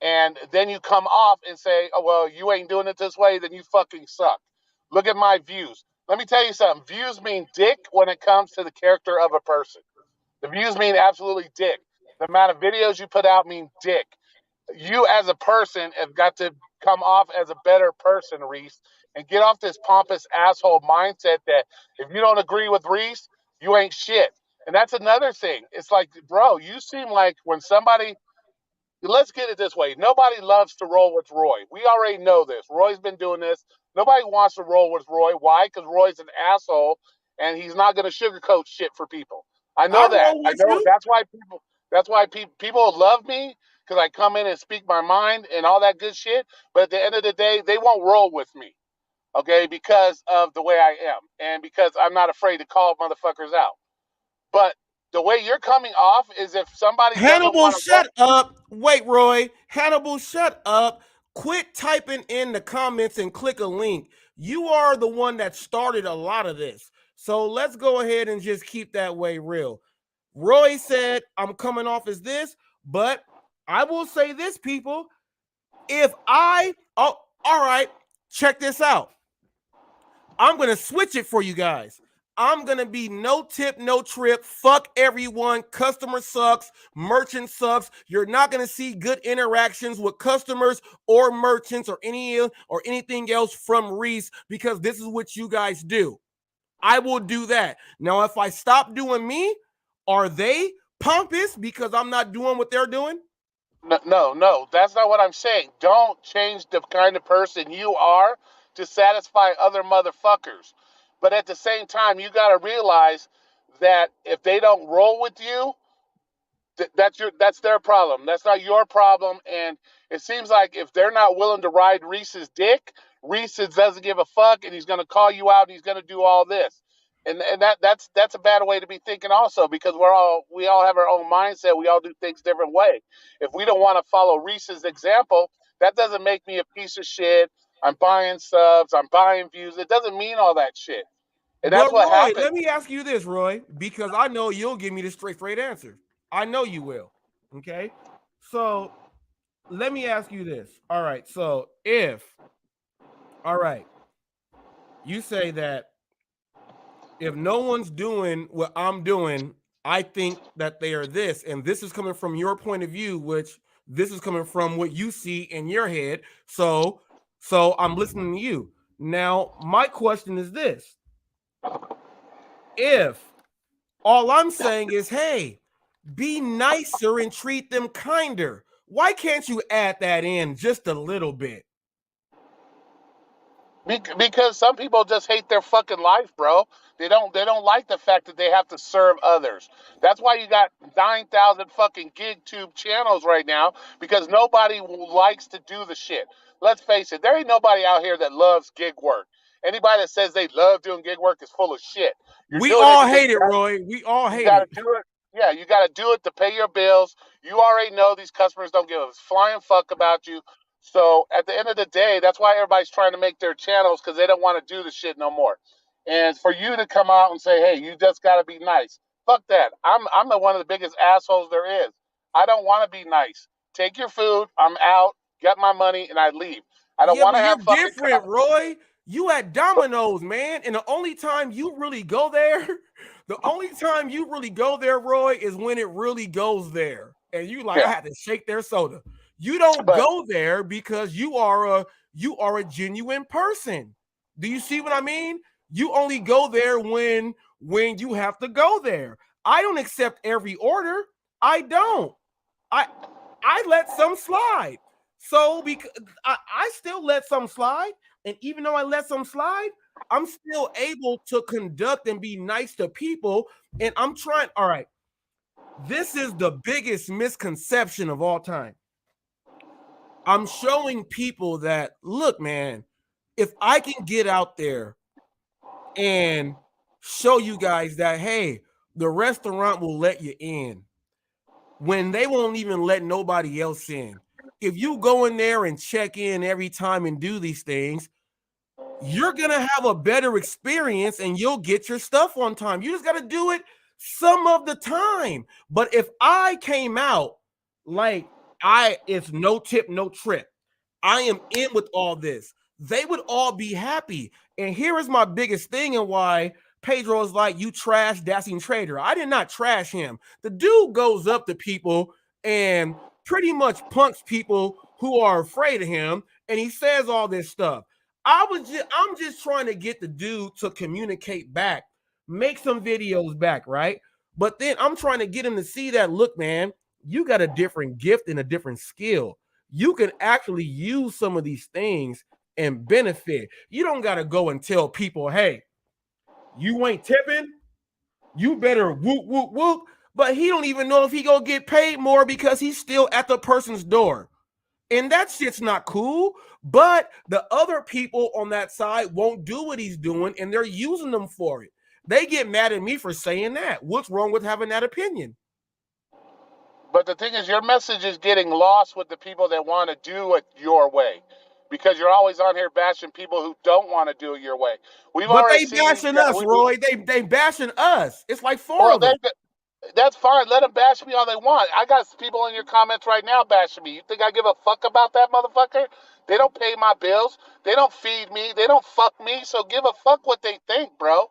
and then you come off and say, oh well, you ain't doing it this way, then you fucking suck. Look at my views. Let me tell you something. Views mean dick when it comes to the character of a person. The views mean absolutely dick. The amount of videos you put out mean dick. You as a person have got to come off as a better person, Reese, and get off this pompous asshole mindset that if you don't agree with Reese, you ain't shit. And that's another thing. It's like, bro, you seem like when somebody, let's get it this way. Nobody loves to roll with Roy. We already know this. Roy's been doing this. Nobody wants to roll with Roy. Why? Because Roy's an asshole and he's not going to sugarcoat shit for people. I know that. I know that's why people love me, because I come in and speak my mind and all that good shit. But at the end of the day, they won't roll with me, okay, because of the way I am and because I'm not afraid to call motherfuckers out. But the way you're coming off is if somebody Hannibal, shut up. Wait, Roy. Hannibal, shut up. Quit typing in the comments and click a link. You are the one that started a lot of this. So let's go ahead and just keep that way real. Roy said, I'm coming off as this, but I will say this, people. All right, check this out. I'm going to switch it for you guys. I'm going to be no tip, no trip. Fuck everyone. Customer sucks. Merchant sucks. You're not going to see good interactions with customers or merchants or anything else from Reese, because this is what you guys do. I will do that. Now, if I stop doing me, are they pompous because I'm not doing what they're doing? No, that's not what I'm saying. Don't change the kind of person you are to satisfy other motherfuckers. But at the same time, you got to realize that if they don't roll with you, that's their problem. That's not your problem. And it seems like if they're not willing to ride Reese's dick, Reese doesn't give a fuck, and he's going to call you out, and he's going to do all this. And that's a bad way to be thinking also, because we all have our own mindset. We all do things different way. If we don't want to follow Reese's example, that doesn't make me a piece of shit. I'm buying subs, I'm buying views. It doesn't mean all that shit. And that's what Roy, happens. let me ask you this, Roy, because I know you'll give me the straight answer. I know you will. Okay. So let me ask you this. All right. So you say that if no one's doing what I'm doing, I think that they are this, and this is coming from your point of view, which this is coming from what you see in your head. So I'm listening to you. Now, my question is this. If all I'm saying is, hey, be nicer and treat them kinder, why can't you add that in just a little bit? Because some people just hate their fucking life, bro. They don't like the fact that they have to serve others. That's why you got 9,000 fucking gig tube channels right now, because nobody likes to do the shit. Let's face it, there ain't nobody out here that loves gig work. Anybody that says they love doing gig work is full of shit. You're We doing all because hate it, Roy. We all you hate got to it. do it. Yeah, you got to do it to pay your bills. You already know these customers don't give a flying fuck about you. So at the end of the day, that's why everybody's trying to make their channels, because they don't want to do the shit no more. And for you to come out and say, "Hey, you just got to be nice," fuck that. I'm the one of the biggest assholes there is. I don't want to be nice. Take your food. I'm out. Get my money, and I leave. I don't Yeah, want but to you're have fucking. different, Roy. You at Domino's, man. And the only time you really go there, Roy, is when it really goes there. And you like, I had to shake their soda. You don't go there because you are a genuine person. Do you see what I mean? You only go there when you have to go there. I don't accept every order. I don't. I let some slide. So because I still let some slide, and even though I let some slide, I'm still able to conduct and be nice to people. And I'm trying. All right, this is the biggest misconception of all time. I'm showing people that, look, man, if I can get out there and show you guys that, hey, the restaurant will let you in when they won't even let nobody else in. If you go in there and check in every time and do these things, you're going to have a better experience and you'll get your stuff on time. You just got to do it some of the time. But if I came out like it's no tip, no trip, I am in with all this, they would all be happy. And here is my biggest thing and why Pedro is like, you trash Dashing Trader. I did not trash him. The dude goes up to people and pretty much punks people who are afraid of him. And he says all this stuff. I'm just trying to get the dude to communicate back, make some videos back, right? But then I'm trying to get him to see that, look, man, you got a different gift and a different skill. You can actually use some of these things and benefit. You don't got to go and tell people, hey, you ain't tipping, you better whoop, whoop, whoop. But he don't even know if he gonna get paid more because he's still at the person's door. And that shit's not cool. But the other people on that side won't do what he's doing, and they're using them for it. They get mad at me for saying that. What's wrong with having that opinion? But the thing is, your message is getting lost with the people that want to do it your way, because you're always on here bashing people who don't want to do it your way. But they bashing us, Roy. They bashing us. It's like four of us. That's fine. Let them bash me all they want. I got people in your comments right now bashing me. You think I give a fuck about that motherfucker? They don't pay my bills. They don't feed me. They don't fuck me. So give a fuck what they think, bro.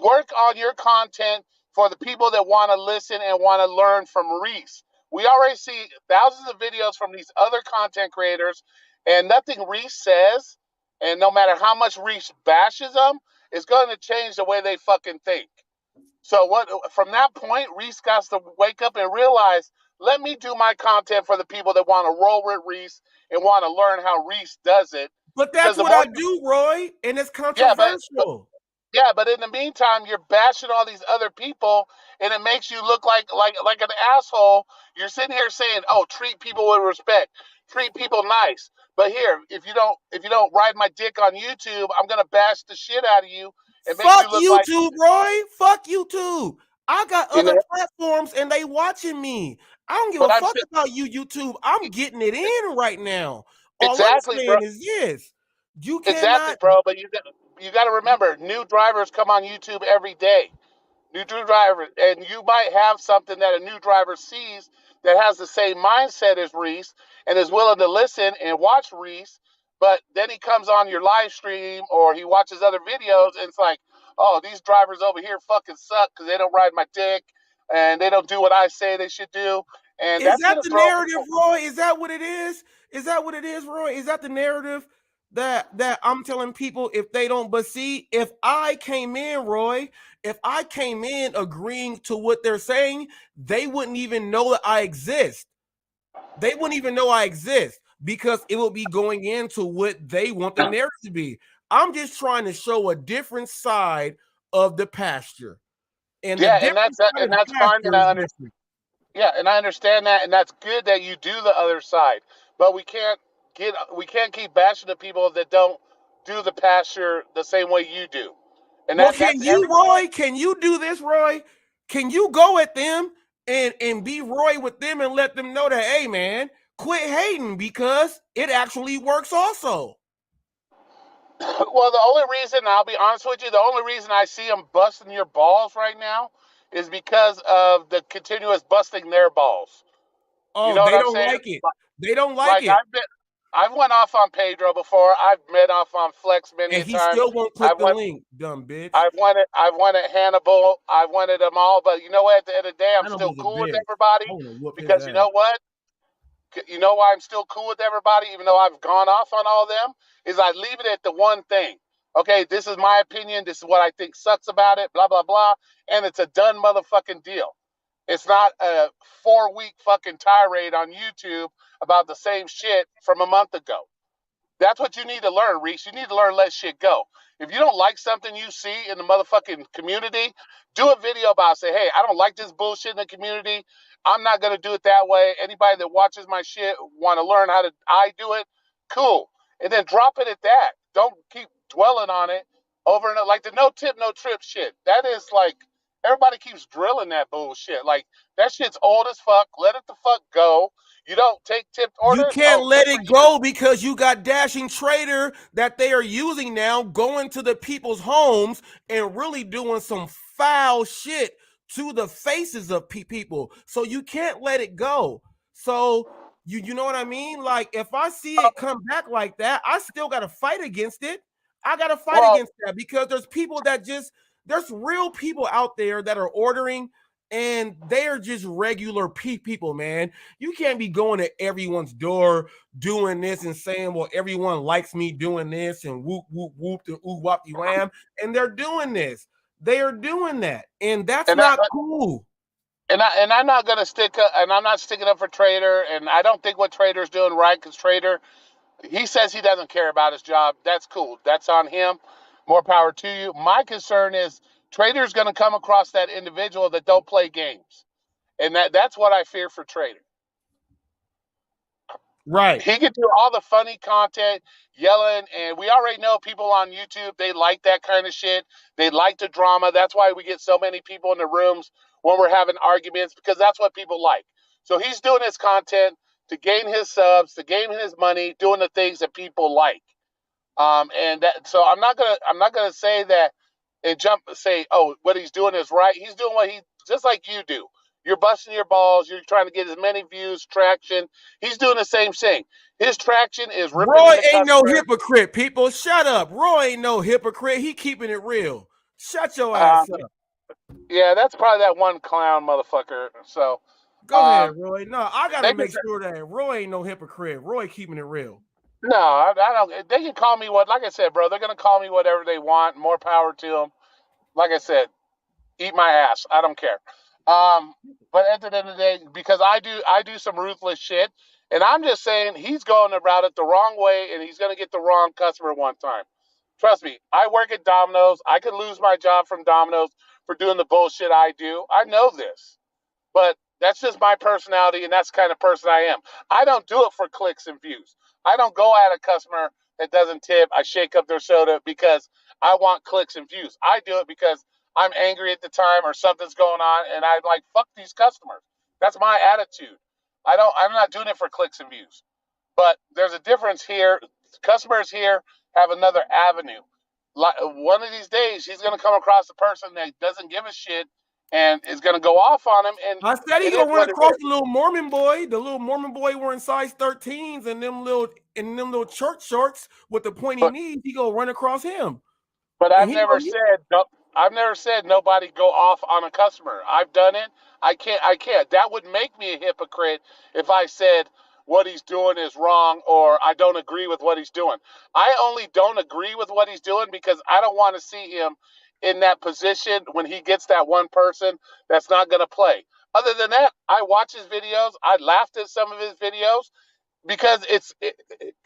Work on your content for the people that want to listen and want to learn from Reese. We already see thousands of videos from these other content creators, and nothing Reese says, and no matter how much Reese bashes them, is going to change the way they fucking think. So from that point, Reese got to wake up and realize, let me do my content for the people that want to roll with Reese and want to learn how Reese does it. But that's what I do, Roy, and it's controversial. But in the meantime, you're bashing all these other people, and it makes you look like an asshole. You're sitting here saying, "Oh, treat people with respect, treat people nice." But here, if you don't ride my dick on YouTube, I'm gonna bash the shit out of you. Fuck YouTube, Roy. Fuck YouTube. I got other platforms and they watching me. I don't give a fuck about you, YouTube. I'm getting it in right now. All I'm saying is yes. You cannot. Exactly, bro. But you got to remember, new drivers come on YouTube every day. New driver, and you might have something that a new driver sees that has the same mindset as Reese and is willing to listen and watch Reese, but then he comes on your live stream or he watches other videos and it's like, oh, these drivers over here fucking suck because they don't ride my dick and they don't do what I say they should do. And is that the narrative, Roy? Is that what it is? Is that what it is, Roy? Is that the narrative that I'm telling people if they don't? But see, if I came in, Roy, if I came in agreeing to what they're saying, they wouldn't even know that I exist. They wouldn't even know I exist because it will be going into what they want the narrative to be. I'm just trying to show a different side of the pasture. And the Yeah, and different side of the that's fine, and pasture is different. yeah, and I understand that, and that's good that you do the other side. But we can't keep bashing the people that don't do the pasture the same way you do. And Well, can that's you, every Roy? Can you do this, Roy? Can you go at them and be Roy with them and let them know that, hey, man, quit hating because it actually works also. well, the only reason, I'll be honest with you, the only reason I see them busting your balls right now is because of the continuous busting their balls. You Oh, know what they I'm don't saying? like it. They don't like Like it. I've went off on Pedro before. I've met off on Flex many And a he time. still won't click I've the went link, dumb bitch. I've wanted Hannibal. I've wanted them all. But you know what? At the end of the day, I'm still Hannibal's a cool with bitch. everybody I want to whoop his because you ass. know what? You know why I'm still cool with everybody, even though I've gone off on all of them, is I leave it at the one thing. Okay, this is my opinion. This is what I think sucks about it, blah, blah, blah. And it's a done motherfucking deal. It's not a 4-week fucking tirade on YouTube about the same shit from a month ago. That's what you need to learn, Reese. You need to learn to let shit go. If you don't like something you see in the motherfucking community, do a video about it. Say, hey, I don't like this bullshit in the community. I'm not gonna do it that way. Anybody that watches my shit want to learn how to I do it, cool. And then drop it at that. Don't keep dwelling on it over and over. Like the no tip, no trip shit. That is like everybody keeps drilling that bullshit. Like that shit's old as fuck. Let it the fuck go. You don't take tipped You orders? can't Oh, good let for it you. go because you got Dashing Trader that they are using now, going to the people's homes and really doing some foul shit to the faces of people. So you can't let it go. So you know what I mean? Like if I see it come back like that, I still got to fight against it. I got to fight Well, against that because there's people that there's real people out there that are ordering and they're just regular people, man. You can't be going to everyone's door doing this and saying, well, everyone likes me doing this and whoop, whoop, whoop, and ooh, wop, you wham. And they're doing this. They are doing that. And that's and I, not cool. and I'm not gonna stick up, and I'm not sticking up for Trader, and I don't think what Trader's doing right because Trader, he says he doesn't care about his job. That's cool. That's on him. More power to you. My concern is Trader's gonna come across that individual that don't play games, and that's what I fear for Trader. Right. He can do all the funny content, yelling, and we already know people on YouTube, they like that kind of shit. They like the drama. That's why we get so many people in the rooms when we're having arguments, because that's what people like. So he's doing his content to gain his subs, to gain his money, doing the things that people like. And that, so I'm not gonna say that and say, oh, what he's doing is right. He's doing what he, just like you do. You're busting your balls. You're trying to get as many views, traction. He's doing the same thing. His traction is ripping Roy into ain't no customers. hypocrite, people. Shut up. Roy ain't no hypocrite. He keeping it real. Shut your ass up. Yeah, that's probably that one clown motherfucker. So, Go ahead, Roy. No, I gotta they can make sure that Roy ain't no hypocrite. Roy keeping it real. no, I don't. They can call me what, like I said, bro. They're gonna call me whatever they want. More power to them. Like I said, eat my ass. I don't care. But at the end of the day, because I do some ruthless shit, and I'm just saying he's going about it the wrong way, and he's gonna get the wrong customer one time. Trust me, I work at Domino's. I could lose my job from Domino's for doing the bullshit I do. I know this. But that's just my personality, and that's the kind of person I am. I don't do it for clicks and views. I don't go at a customer that doesn't tip. I shake up their soda because I want clicks and views. I do it because I'm angry at the time or something's going on, and I'm like, fuck these customers. That's my attitude. I'm not doing it for clicks and views. But there's a difference here. Customers here have another avenue. One of these days, he's going to come across a person that doesn't give a shit and is going to go off on him. And I said he it is gonna run what it across is. the little Mormon boy. The little Mormon boy wearing size 13s and them little church shorts with the pointy But knees. He gonna run across him. but And he gonna I've never said nobody go off on a customer. I've done it. I can't. That would make me a hypocrite if I said what he's doing is wrong or I don't agree with what he's doing. I only don't agree with what he's doing because I don't want to see him in that position when he gets that one person that's not going to play. Other than that, I watch his videos. I laughed at some of his videos because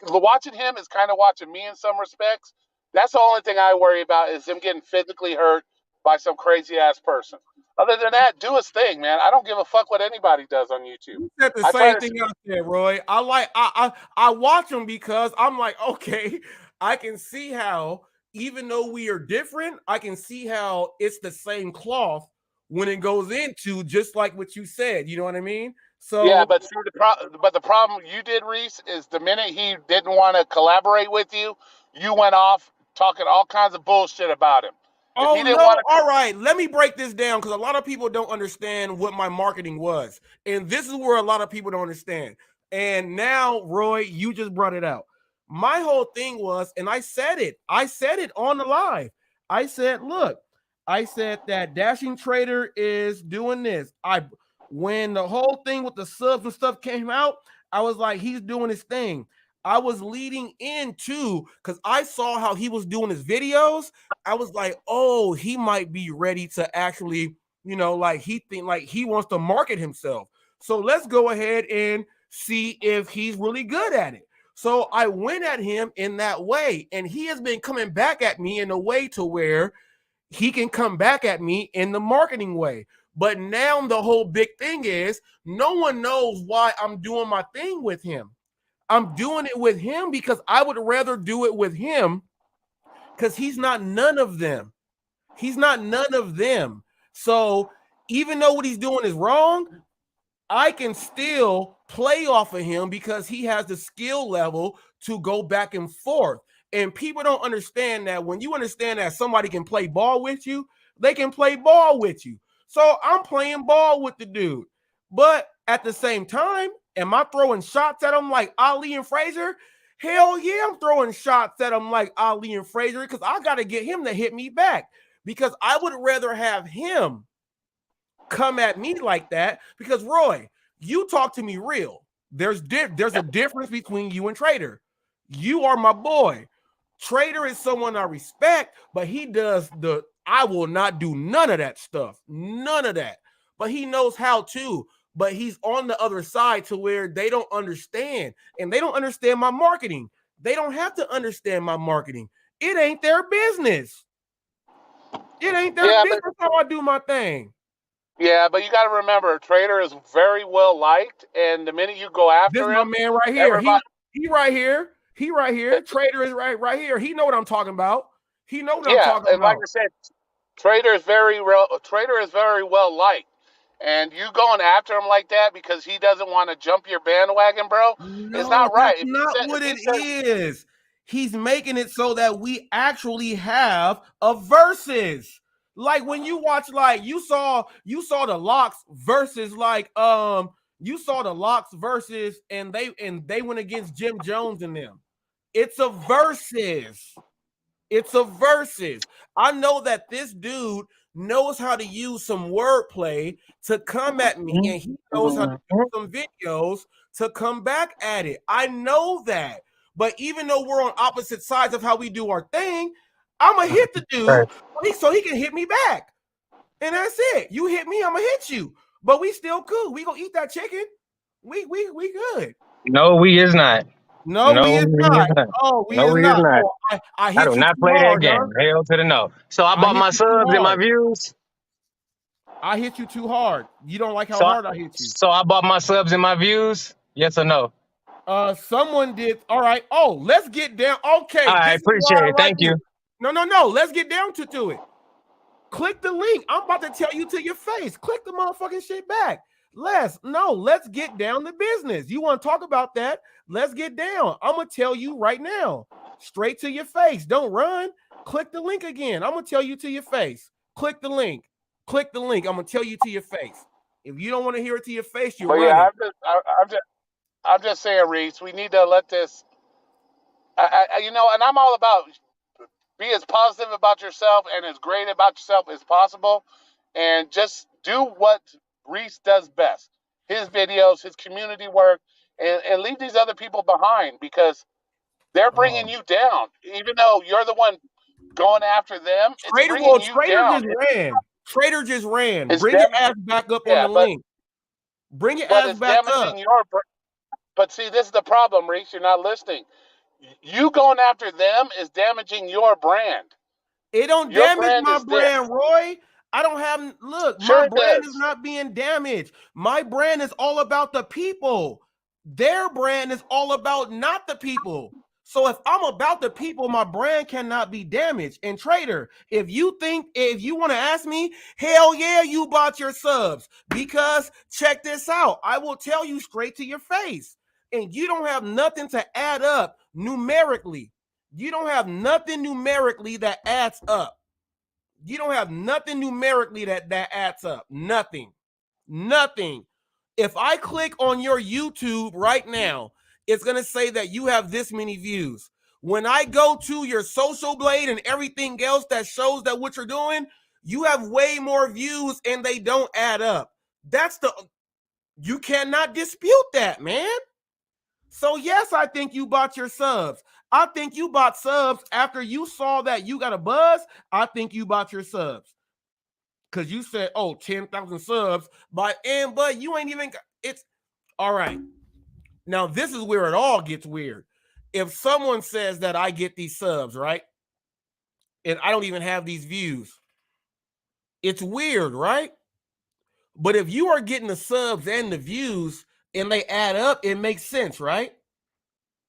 watching him is kind of watching me in some respects. That's the only thing I worry about is him getting physically hurt by some crazy ass person. Other than that, do his thing, man. I don't give a fuck what anybody does on YouTube. You said the I try same to. thing I said, Roy. I watch them because I'm like, okay, I can see how even though we are different, I can see how it's the same cloth when it goes into just like what you said. You know what I mean? Yeah, So but see the problem you did, Reese, is the minute he didn't want to collaborate with you, you went off talking all kinds of bullshit about him. If oh he didn't no, want to, all right. Let me break this down because a lot of people don't understand what my marketing was. And this is where a lot of people don't understand. And now, Roy, you just brought it out. My whole thing was, and I said it on the live. I said, look, I said that Dashing Trader is doing this. When the whole thing with the subs and stuff came out, I was like, he's doing his thing. I was leading into because I saw how he was doing his videos. I was like, oh, he might be ready to actually, like he wants to market himself. So let's go ahead and see if he's really good at it. So I went at him in that way, and he has been coming back at me in a way to where he can come back at me in the marketing way. But now the whole big thing is no one knows why I'm doing my thing with him. I'm doing it with him because I would rather do it with him because he's not none of them. He's not none of them. So even though what he's doing is wrong, I can still play off of him because he has the skill level to go back and forth. And people don't understand that when you understand that somebody can play ball with you, they can play ball with you. So I'm playing ball with the dude. But at the same time, am I throwing shots at him like Ali and Frazier? Hell yeah, I'm throwing shots at him like Ali and Frazier because I got to get him to hit me back because I would rather have him come at me like that because Roy, you talk to me real. There's a difference between you and Trader. You are my boy. Trader is someone I respect, but he does I will not do none of that stuff. None of that. But he knows how to. But he's on the other side to where they don't understand. And they don't understand my marketing. They don't have to understand my marketing. It ain't their business. It ain't their business how I do my thing. Yeah, but you got to remember, Trader is very well liked, and the minute you go after this him, my man right here. He right here. He right here. Trader is right here. He know what I'm talking about. He know what I'm talking about. Like I said, Trader is very well liked. And you going after him like that because he doesn't want to jump your bandwagon, bro, it's not right. That's not what it is. He's making it so that we actually have a versus. Like when you watch, like you saw the Locks versus you saw the Locks versus and they went against Jim Jones and them. It's a versus. It's a versus. I know that this dude knows how to use some wordplay to come at me, and he knows how to do some videos to come back at it. I know that. But even though we're on opposite sides of how we do our thing, I'm going to hit the dude so he can hit me back. And that's it. You hit me, I'm going to hit you. But we still cool. We going to eat that chicken. We good. No, we is not. No, we is not. Oh, we is not. Oh, I hit do you not too play hard, that game. huh? Hell to the no. So I bought my subs and my views. I hit you too hard. You don't like how hard I hit you. So I bought my subs and my views. Yes or no? Someone did. All right. Oh, let's get down. Okay. I appreciate it. Thank you. No. Let's get down to it. Click the link. I'm about to tell you to your face. Click the motherfucking shit back. Let's get down to business. You want to talk about that? Let's get down. I'm going to tell you right now. Straight to your face. Don't run. Click the link again. I'm going to tell you to your face. Click the link. Click the link. I'm going to tell you to your face. If you don't want to hear it to your face, you're running. Yeah, I'm just saying, Reese, we need to let this, and I'm all about be as positive about yourself and as great about yourself as possible, and just do what Reese does best. His videos, his community work, and leave these other people behind because they're bringing you down. Even though you're the one going after them, it's bringing you down. Trader just ran. Bring your ass back up on the link. Bring your ass back up. But see, this is the problem, Reese. You're not listening. You going after them is damaging your brand. It don't Your damage brand my is dead. brand, Roy. I don't have, look, Sure my it brand is does. not being damaged. My brand is all about the people. Their brand is all about not the people. So if I'm about the people, my brand cannot be damaged. And Trader, if you want to ask me, hell yeah, you bought your subs. Because check this out. I will tell you straight to your face. And you don't have nothing to add up numerically. You don't have nothing numerically that adds up. You don't have nothing numerically that adds up. Nothing. If I click on your YouTube right now, it's going to say that you have this many views. When I go to your Social Blade and everything else that shows that what you're doing, you have way more views and they don't add up. You cannot dispute that, man. So yes, I think you bought your subs. I think you bought subs after you saw that you got a buzz. I think you bought your subs. Because you said, 10,000 subs. But you ain't even, it's, all right. Now, this is where it all gets weird. If someone says that I get these subs, right? And I don't even have these views. It's weird, right? But if you are getting the subs and the views and they add up, it makes sense, right?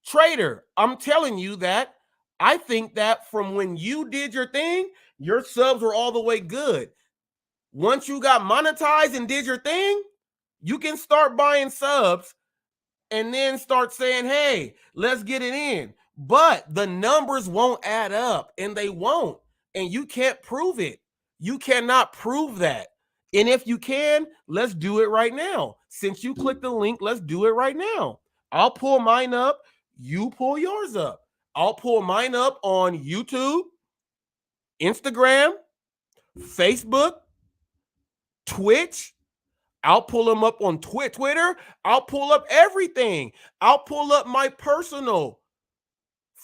Trader, I'm telling you that I think that from when you did your thing, your subs were all the way good. Once you got monetized and did your thing, you can start buying subs and then start saying, hey, let's get it in. But the numbers won't add up, and they won't. And you can't prove it. You cannot prove that. And if you can, let's do it right now. Since you clicked the link, let's do it right now. I'll pull mine up. You pull yours up. I'll pull mine up on YouTube, Instagram, Facebook, Twitch. I'll pull them up on Twitter. I'll pull up everything. I'll pull up my personal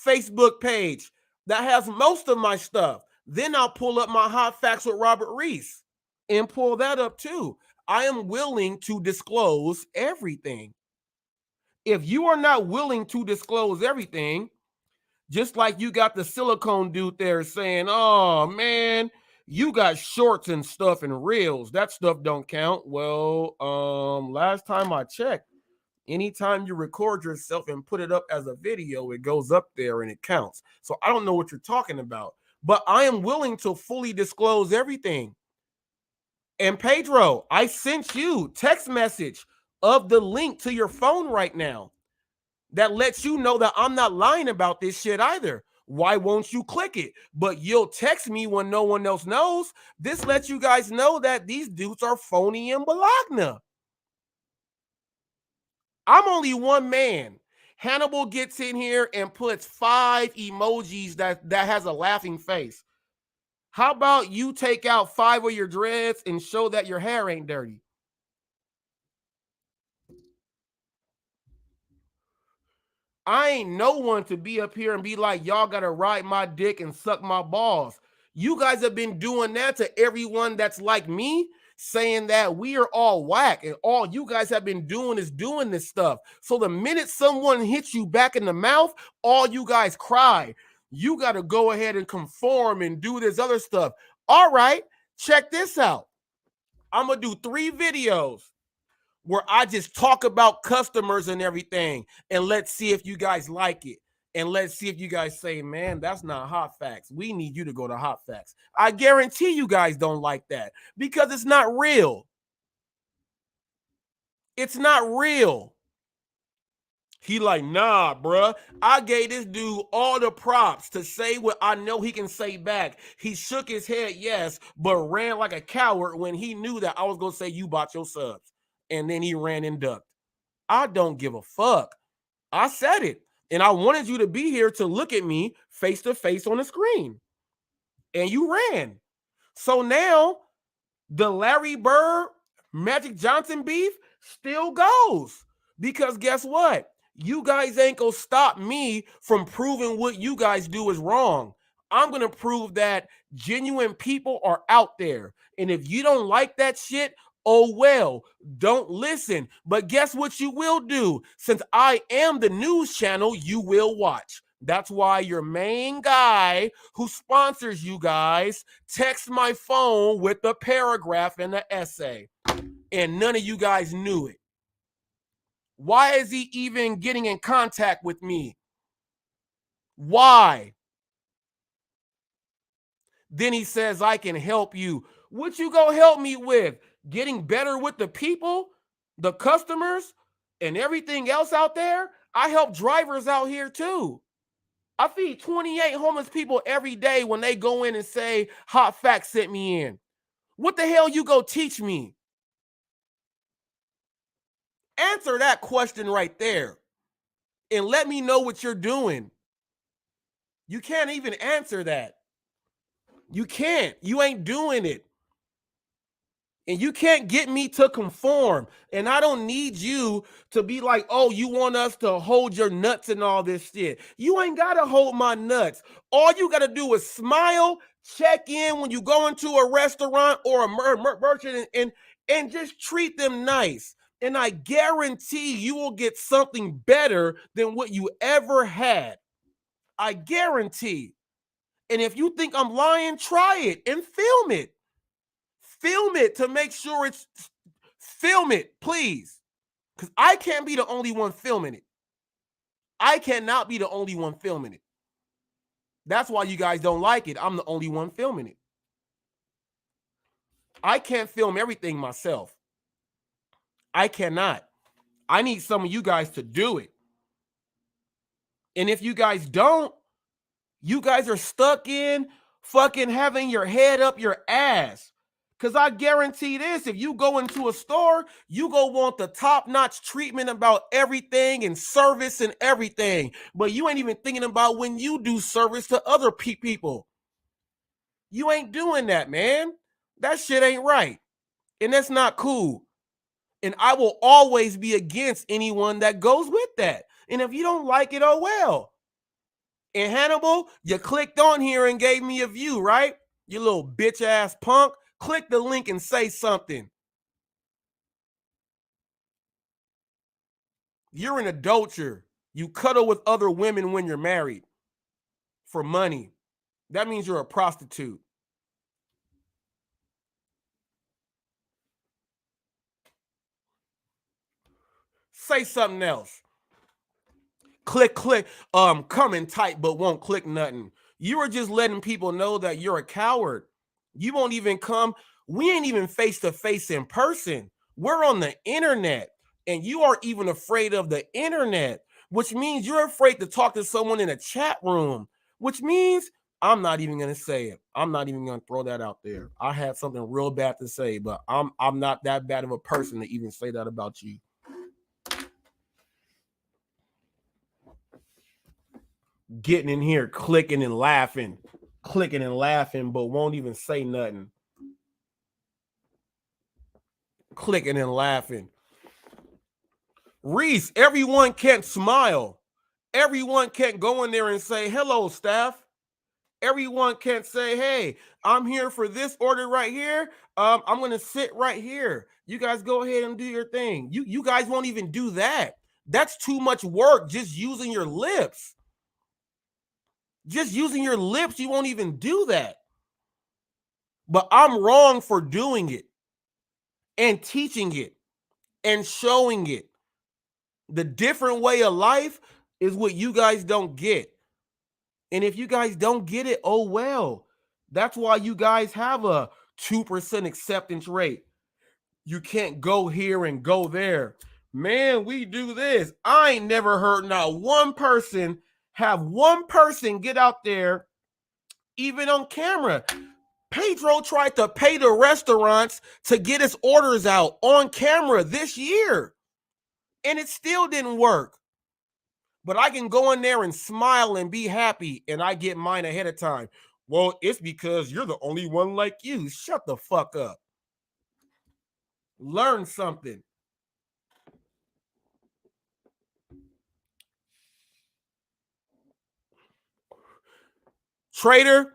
Facebook page that has most of my stuff. Then I'll pull up my Hot Facts with Robert Reese and pull that up too. I am willing to disclose everything. If you are not willing to disclose everything, just like you got the silicone dude there saying, oh man, you got shorts and stuff and reels. That stuff don't count. Well, last time I checked, anytime you record yourself and put it up as a video, it goes up there and it counts. So I don't know what you're talking about, but I am willing to fully disclose everything. And Pedro, I sent you text message of the link to your phone right now that lets you know that I'm not lying about this shit either. Why won't you click it? But you'll text me when no one else knows. This lets you guys know that these dudes are phony and Bologna. I'm only one man. Hannibal gets in here and puts 5 emojis that has a laughing face. How about you take out 5 of your dreads and show that your hair ain't dirty? I ain't no one to be up here and be like, y'all got to ride my dick and suck my balls. You guys have been doing that to everyone that's like me, saying that we are all whack and all you guys have been doing is doing this stuff. So the minute someone hits you back in the mouth, all you guys cry. You got to go ahead and conform and do this other stuff. All right, check this out. I'm going to do 3 videos where I just talk about customers and everything, and let's see if you guys like it. And let's see if you guys say, man, that's not Hot Facts. We need you to go to Hot Facts. I guarantee you guys don't like that because it's not real. It's not real. He like, nah, bruh. I gave this dude all the props to say what I know he can say back. He shook his head, yes, but ran like a coward when he knew that I was going to say you bought your subs. And then he ran and ducked. I don't give a fuck. I said it. And I wanted you to be here to look at me face to face on the screen. And you ran. So now the Larry Bird, Magic Johnson beef still goes. Because guess what? You guys ain't gonna stop me from proving what you guys do is wrong. I'm gonna prove that genuine people are out there. And if you don't like that shit, oh well, don't listen. But guess what you will do? Since I am the news channel, you will watch. That's why your main guy who sponsors you guys texts my phone with the paragraph and the essay, and none of you guys knew it. Why is he even getting in contact with me? Why? Then he says, I can help you. What you gonna help me with? Getting better with the people, the customers, and everything else out there? I help drivers out here too. I feed 28 homeless people every day when they go in and say, Hot Facts sent me in. What the hell you go teach me? Answer that question right there and let me know what you're doing. You can't even answer that. You can't. You ain't doing it. And you can't get me to conform. And I don't need you to be like, oh, you want us to hold your nuts and all this shit. You ain't got to hold my nuts. All you got to do is smile, check in when you go into a restaurant or a merchant and just treat them nice. And I guarantee you will get something better than what you ever had. I guarantee. And if you think I'm lying, try it and film it. Film it to make sure it's, film it, please. Because I can't be the only one filming it. I cannot be the only one filming it. That's why you guys don't like it. I'm the only one filming it. I can't film everything myself. I cannot. I need some of you guys to do it. And if you guys don't, you guys are stuck in fucking having your head up your ass. Because I guarantee this, if you go into a store, you go want the top-notch treatment about everything and service and everything. But you ain't even thinking about when you do service to other people. You ain't doing that, man. That shit ain't right. And that's not cool. And I will always be against anyone that goes with that. And if you don't like it, oh well. And Hannibal, you clicked on here and gave me a view, right? You little bitch ass punk. Click the link and say something. You're an adulterer. You cuddle with other women when you're married for money. That means you're a prostitute. Say something else. Click, come and type, but won't click nothing. You are just letting people know that you're a coward. You won't even come. We ain't even face to face in person. We're on the internet, and you are even afraid of the internet, which means you're afraid to talk to someone in a chat room, which means I'm not even going to say it. I'm not even going to throw that out there. I had something real bad to say, but I'm not that bad of a person to even say that about you. Getting in here, clicking and laughing, but won't even say nothing. Clicking and laughing. Reese, everyone can't smile. Everyone can't go in there and say, hello, staff. Everyone can't say, hey, I'm here for this order right here. I'm going to sit right here. You guys go ahead and do your thing. You guys won't even do that. That's too much work just using your lips. Just using your lips, you won't even do that. But I'm wrong for doing it and teaching it and showing it. The different way of life is what you guys don't get. And if you guys don't get it, oh well. That's why you guys have a 2% acceptance rate. You can't go here and go there. Man, we do this. I ain't never heard not one person have one person get out there, even on camera. Pedro tried to pay the restaurants to get his orders out on camera this year, and it still didn't work. But I can go in there and smile and be happy, and I get mine ahead of time. Well, it's because you're the only one like you. Shut the fuck up. Learn something. Trader,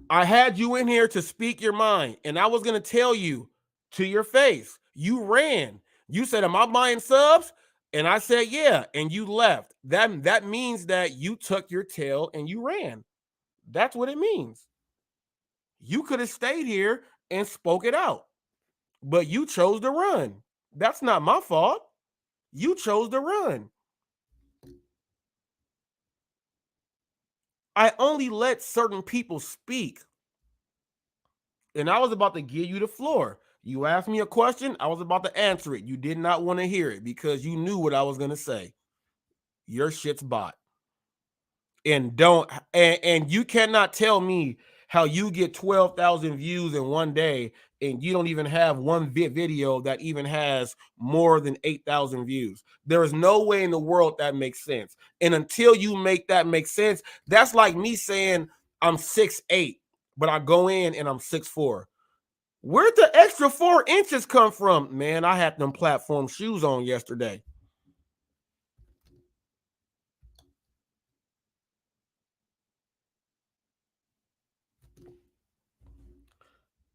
I had you in here to speak your mind, and I was going to tell you to your face. You ran. You said, am I buying subs? And I said, yeah, and you left. That means that you took your tail and you ran. That's what it means. You could have stayed here and spoke it out, but you chose to run. That's not my fault. You chose to run. I only let certain people speak. And I was about to give you the floor. You asked me a question, I was about to answer it. You did not want to hear it because you knew what I was going to say. Your shit's bot. And you cannot tell me how you get 12,000 views in one day and you don't even have one video that even has more than 8,000 views. There is no way in the world that makes sense. And until you make that make sense, that's like me saying I'm 6'8", but I go in and I'm 6'4". Where'd the extra 4 inches come from? Man, I had them platform shoes on yesterday.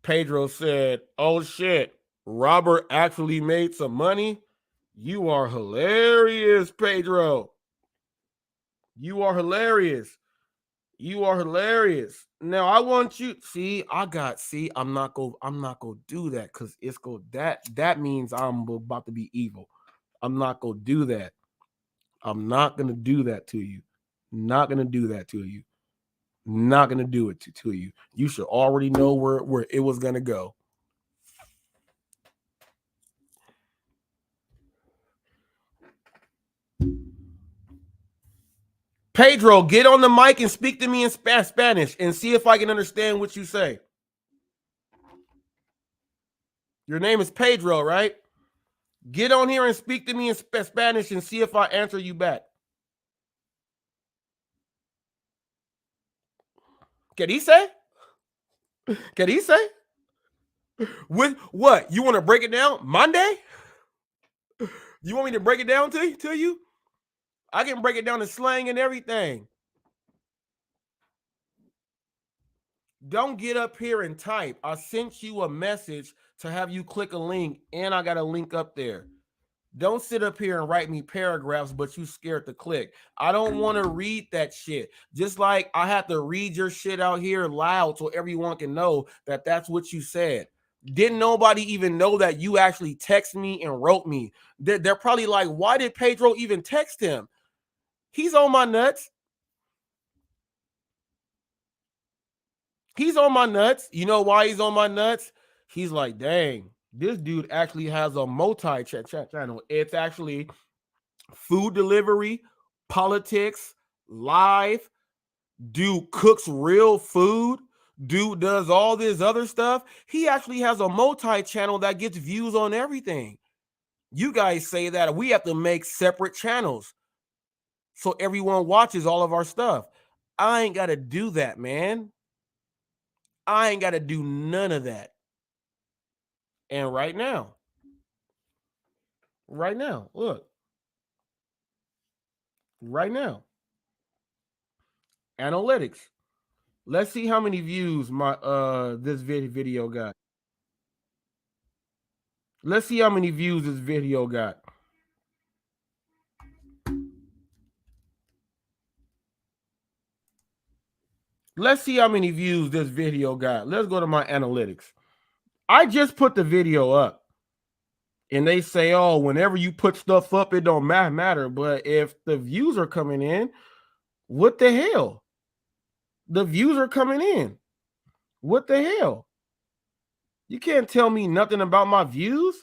Pedro said, oh shit, Robert actually made some money. You are hilarious, Pedro. You are hilarious. You are hilarious. Now I want you, I'm not gonna do that because it's that means I'm about to be evil. I'm not gonna do that. I'm not gonna do that to you. Not gonna do that to you. Not gonna do it to you. You should already know where it was gonna go. Pedro, get on the mic and speak to me in Spanish and see if I can understand what you say. Your name is Pedro, right? Get on here and speak to me in Spanish and see if I answer you back. ¿Qué dice? ¿Qué dice? With what? You want to break it down Monday? You want me to break it down to you? I can break it down in slang and everything. Don't get up here and type. I sent you a message to have you click a link, and I got a link up there. Don't sit up here and write me paragraphs, but you scared to click. I don't want to read that shit. Just like I have to read your shit out here loud so everyone can know that that's what you said. Didn't nobody even know that you actually text me and wrote me? They're probably like, why did Pedro even text him? He's on my nuts. He's on my nuts. You know why he's on my nuts? He's like, dang, this dude actually has a multi-channel. It's actually food delivery, politics, live. Dude cooks real food. Dude does all this other stuff. He actually has a multi-channel that gets views on everything. You guys say that we have to make separate channels so everyone watches all of our stuff. I ain't got to do that, man. I ain't got to do none of that. And right now, look. Right now. Analytics. Let's see how many views my this video got. Let's see how many views this video got. Let's see how many views this video got. Let's go to my analytics. I just put the video up. And they say, oh, whenever you put stuff up, it don't matter. But if the views are coming in, what the hell? The views are coming in. What the hell? You can't tell me nothing about my views.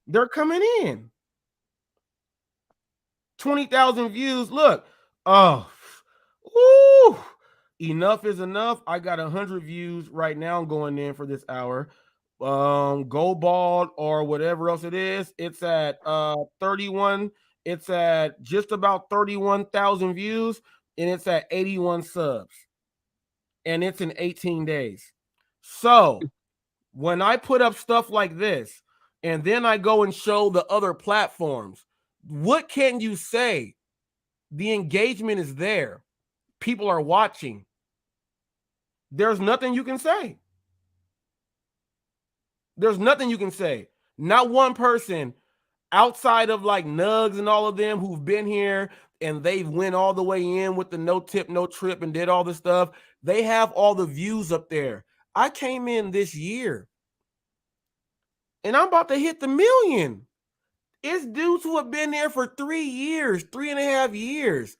They're coming in. 20,000 views. Look. Oh. Ooh. Enough is enough. I got 100 views right now going in for this hour. Go bald or whatever else it is. It's at 31. It's at just about 31,000 views, and it's at 81 subs. And it's in 18 days. So when I put up stuff like this, and then I go and show the other platforms, what can you say? The engagement is there. People are watching. There's nothing you can say. There's nothing you can say. Not one person. outside of like Nugs and all of them who've been here and they've went all the way in with the no tip, no trip and did all this stuff, they have all the views up there. I came in this year and I'm about to hit the million. It's dudes who have been there for 3 years, 3.5 years.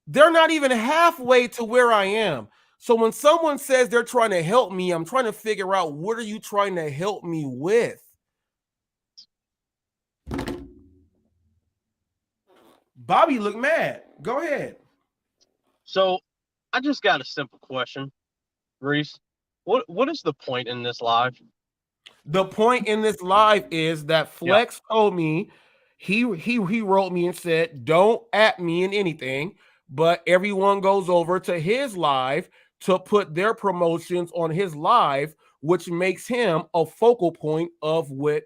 They're not even halfway to where I am. So when someone says they're trying to help me, I'm trying to figure out, what are you trying to help me with? Bobby looked mad. Go ahead. So I just got a simple question, Reese. What is the point in this live? The point in this live is that Flex told me, he wrote me and said, don't at me in anything, but everyone goes over to his live to put their promotions on his live, which makes him a focal point of what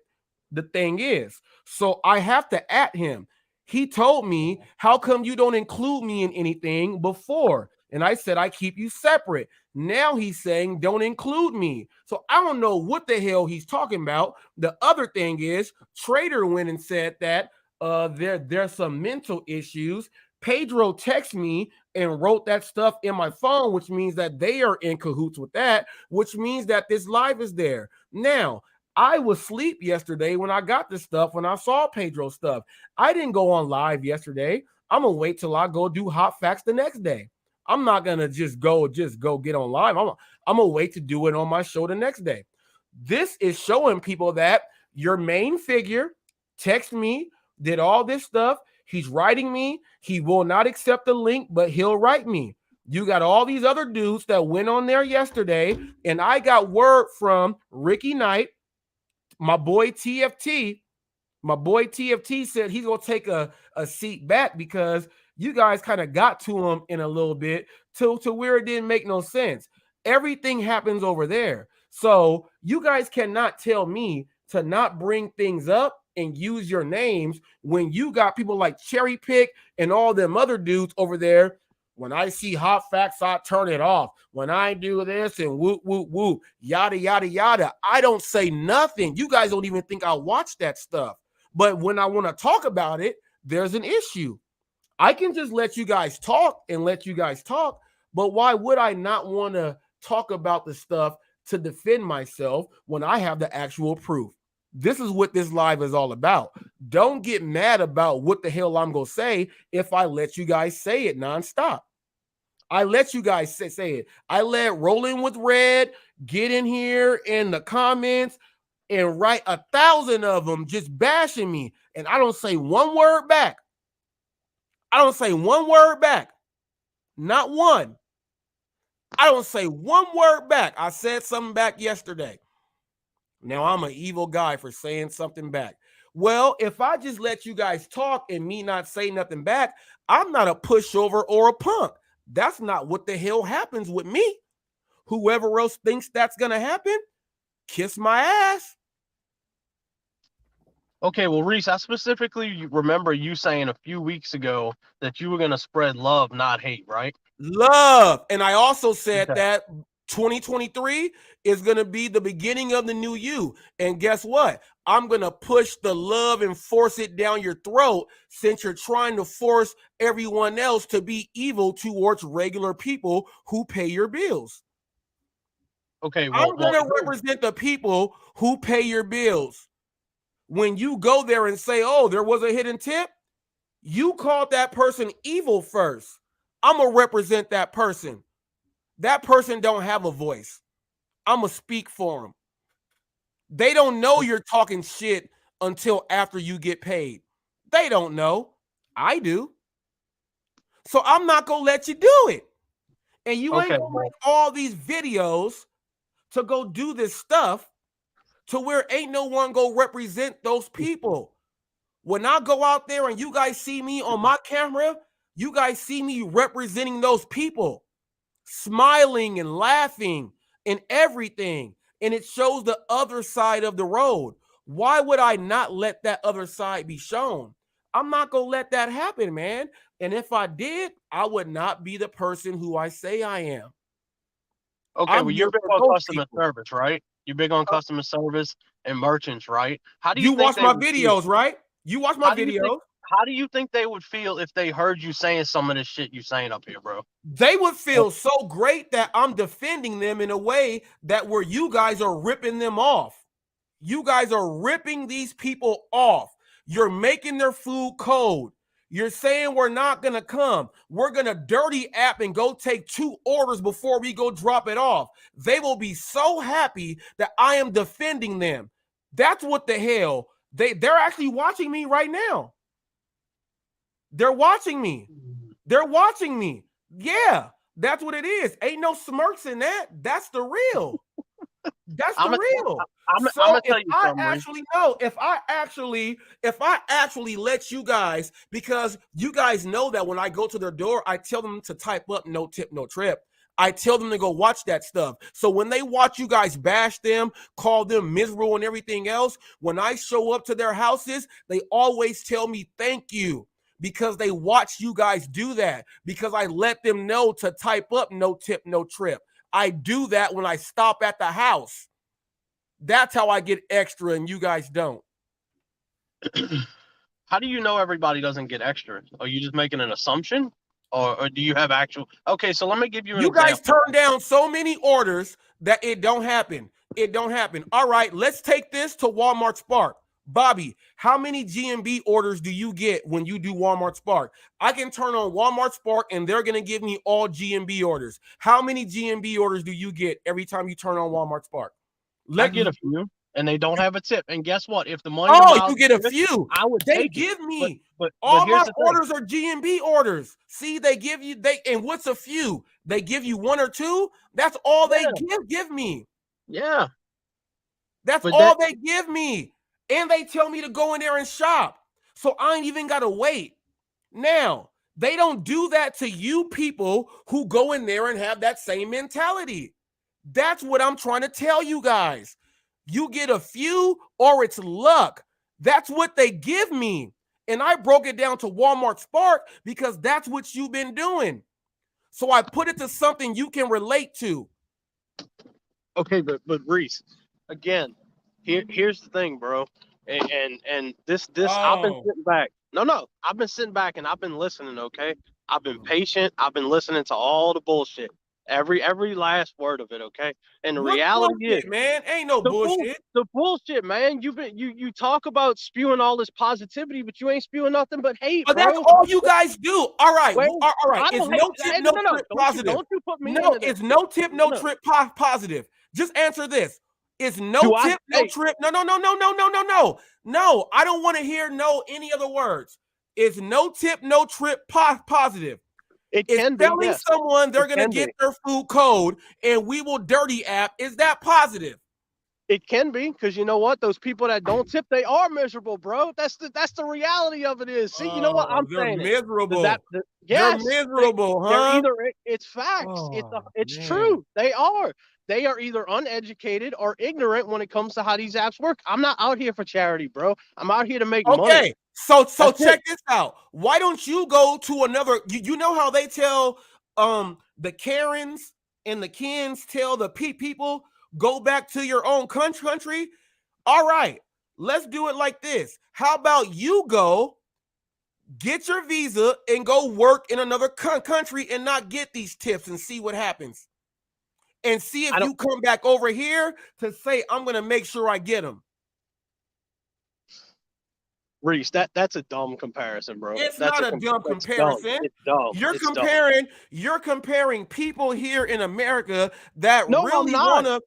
the thing is. So I have to at him. He told me, how come you don't include me in anything before? And I said, I keep you separate. Now he's saying, don't include me. So I don't know what the hell he's talking about. The other thing is, Trader went and said that there's some mental issues. Pedro texted me and wrote that stuff in my phone, which means that they are in cahoots with that, which means that this live is there. Now, I was asleep yesterday when I got this stuff, when I saw Pedro's stuff. I didn't go on live yesterday. I'm going to wait till I go do hot facts the next day. I'm not going to just go get on live. I'm going to wait to do it on my show the next day. This is showing people that your main figure text me, did all this stuff. He's writing me. He will not accept the link, but he'll write me. You got all these other dudes that went on there yesterday, and I got word from Ricky Knight, my boy TFT. My boy TFT said he's going to take a seat back because you guys kind of got to him in a little bit to where it didn't make no sense. Everything happens over there. So you guys cannot tell me to not bring things up and use your names when you got people like Cherry Pick and all them other dudes over there. When I see hot facts, I turn it off. When I do this and whoop, whoop, whoop, yada, yada, yada, I don't say nothing. You guys don't even think I watch that stuff. But when I want to talk about it, there's an issue. I can just let you guys talk and let you guys talk, but why would I not want to talk about the stuff to defend myself when I have the actual proof? This is what this live is all about. Don't get mad about what the hell I'm going to say if I let you guys say it nonstop. I let you guys say it. I let Rolling with Red get in here in the comments and write 1,000 of them just bashing me, and I don't say one word back. I don't say one word back. Not one. I don't say one word back. I said something back yesterday. Now I'm an evil guy for saying something back. Well, if I just let you guys talk and me not say nothing back, I'm not a pushover or a punk. That's not what the hell happens with me. Whoever else thinks that's going to happen, kiss my ass. Okay, well, Reese, I specifically remember you saying a few weeks ago that you were going to spread love, not hate, right? Love. And I also said that 2023 is going to be the beginning of the new you. And guess what? I'm going to push the love and force it down your throat since you're trying to force everyone else to be evil towards regular people who pay your bills. Okay, well, I'm going to represent the people who pay your bills. When you go there and say, oh, there was a hidden tip, you called that person evil first. I'm going to represent that person. That person don't have a voice. I'm going to speak for them. They don't know you're talking shit until after you get paid. They don't know. I do. So I'm not going to let you do it. And you ain't going to make all these videos to go do this stuff to where ain't no one go represent those people. When I go out there and you guys see me on my camera, you guys see me representing those people, smiling and laughing and everything. And it shows the other side of the road. Why would I not let that other side be shown? I'm not going to let that happen, man. And if I did, I would not be the person who I say I am. Okay, well, you're big on customer service, right? You're big on customer service and merchants, right? How do you You think watch they my would feel? videos, right? You watch my How do you think? videos. How do you think they would feel if they heard you saying some of this shit you saying up here, bro? They would feel so great that I'm defending them in a way that where you guys are ripping them off. You guys are ripping these people off. You're making their food cold. You're saying we're not going to come. We're going to dirty app and go take 2 orders before we go drop it off. They will be so happy that I am defending them. That's what the hell. They're actually watching me right now. They're watching me. They're watching me. Yeah, that's what it is. Ain't no smirks in that. That's the real. That's the real. I'm So gonna if tell you I something, Reese. actually know, if I actually let you guys, because you guys know that when I go to their door, I tell them to type up no tip, no trip. I tell them to go watch that stuff. So when they watch you guys bash them, call them miserable and everything else, when I show up to their houses, they always tell me thank you. Because they watch you guys do that. Because I let them know to type up no tip, no trip. I do that when I stop at the house. That's how I get extra and you guys don't. How do you know everybody doesn't get extra? Are you just making an assumption? Or do you have actual... Okay, so let me give you an example. You guys turn down so many orders that it don't happen. It don't happen. All right, let's take this to Walmart Spark. Bobby, how many GMB orders do you get when you do Walmart Spark? I can turn on Walmart Spark and they're going to give me all GMB orders. How many GMB orders do you get every time you turn on Walmart Spark? I get a few, and they don't have a tip. And guess what? If the money... Oh, you get a few. I would They take give it. me... But all here's my the thing. orders are GMB orders. See, they give you... And what's a few? They give you 1 or 2? That's all they give me. Yeah. That's all they give me. And they tell me to go in there and shop. So I ain't even got to wait. Now, they don't do that to you people who go in there and have that same mentality. That's what I'm trying to tell you guys. You get a few or it's luck. That's what they give me. And I broke it down to Walmart Spark because that's what you've been doing. So I put it to something you can relate to. Okay, but Reese, again, here's the thing, bro. And this I've been sitting back. No, I've been sitting back and I've been listening, okay? I've been patient. I've been listening to all the bullshit. Every last word of it, okay? And the reality is, man, ain't no bullshit. The bullshit, man. You talk about spewing all this positivity, but you ain't spewing nothing but hate, But bro. that's all you guys do. All right, Well, all right. It's no tip, no trip positive. Don't you put me no, into it's this. no tip, no trip positive. Just answer this. It's no tip, no trip. No. No, I don't want to hear any other words. It's no tip, no trip positive. It can be, telling yes. someone they're going to get their food cold and we will dirty app. Is that positive? It can be, because you know what? Those people that don't tip, they are miserable, bro. That's the reality of it is. See, you know what? I'm saying miserable. Yes, they're miserable, huh? They're either, it's facts. It's true. They are. They are either uneducated or ignorant when it comes to how these apps work. I'm not out here for charity, bro. I'm out here to make money. Okay, so check this out. Why don't you go to another? You know how they tell the Karens and the Kens tell the people go back to your own country? All right, let's do it like this. How about you go get your visa and go work in another country and not get these tips and see what happens? And see if you come back over here to say, I'm going to make sure I get them. Reese, that's a dumb comparison, bro. It's that's not a dumb comparison. It's dumb. You're comparing people here in America that really want to.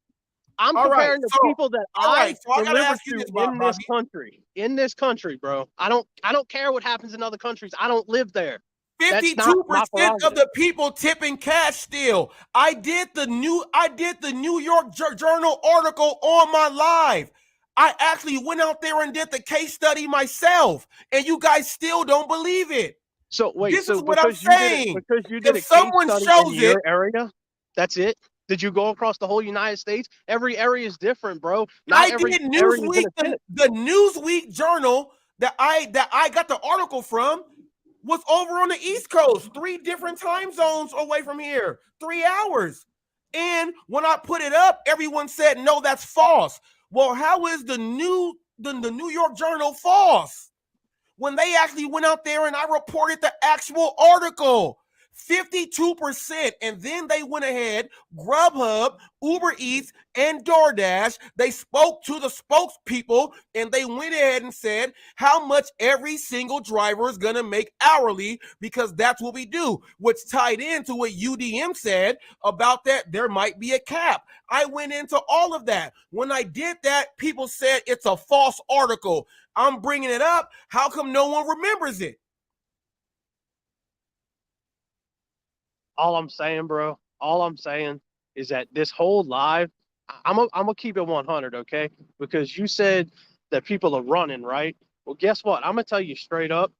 I'm comparing the people that I gotta ask you this, in this country. In this country, bro. I don't care what happens in other countries. I don't live there. 52% of the people tipping cash still. I did the New York Journal article on my live. I actually went out there and did the case study myself, and you guys still don't believe it. So wait, this is what I'm saying. Because you did if someone shows in your area, that's it. Did you go across the whole United States? Every area is different, bro. I did Newsweek, the Newsweek journal that I got the article from was over on the East Coast, 3 different time zones away from here, 3 hours. And when I put it up, everyone said, no, that's false. Well, how is the New York Journal false? When they actually went out there and I reported the actual article, 52%. And then they went ahead, Grubhub, Uber Eats, and DoorDash, they spoke to the spokespeople and they went ahead and said how much every single driver is going to make hourly, because that's what we do, which tied into what UDM said about that there might be a cap. I went into all of that. When I did that, people said it's a false article. I'm bringing it up. How come no one remembers it? All I'm saying, bro, all I'm saying is that this whole live, I'm gonna keep it 100, okay? Because you said that people are running, right? Well, guess what? I'm gonna tell you straight up,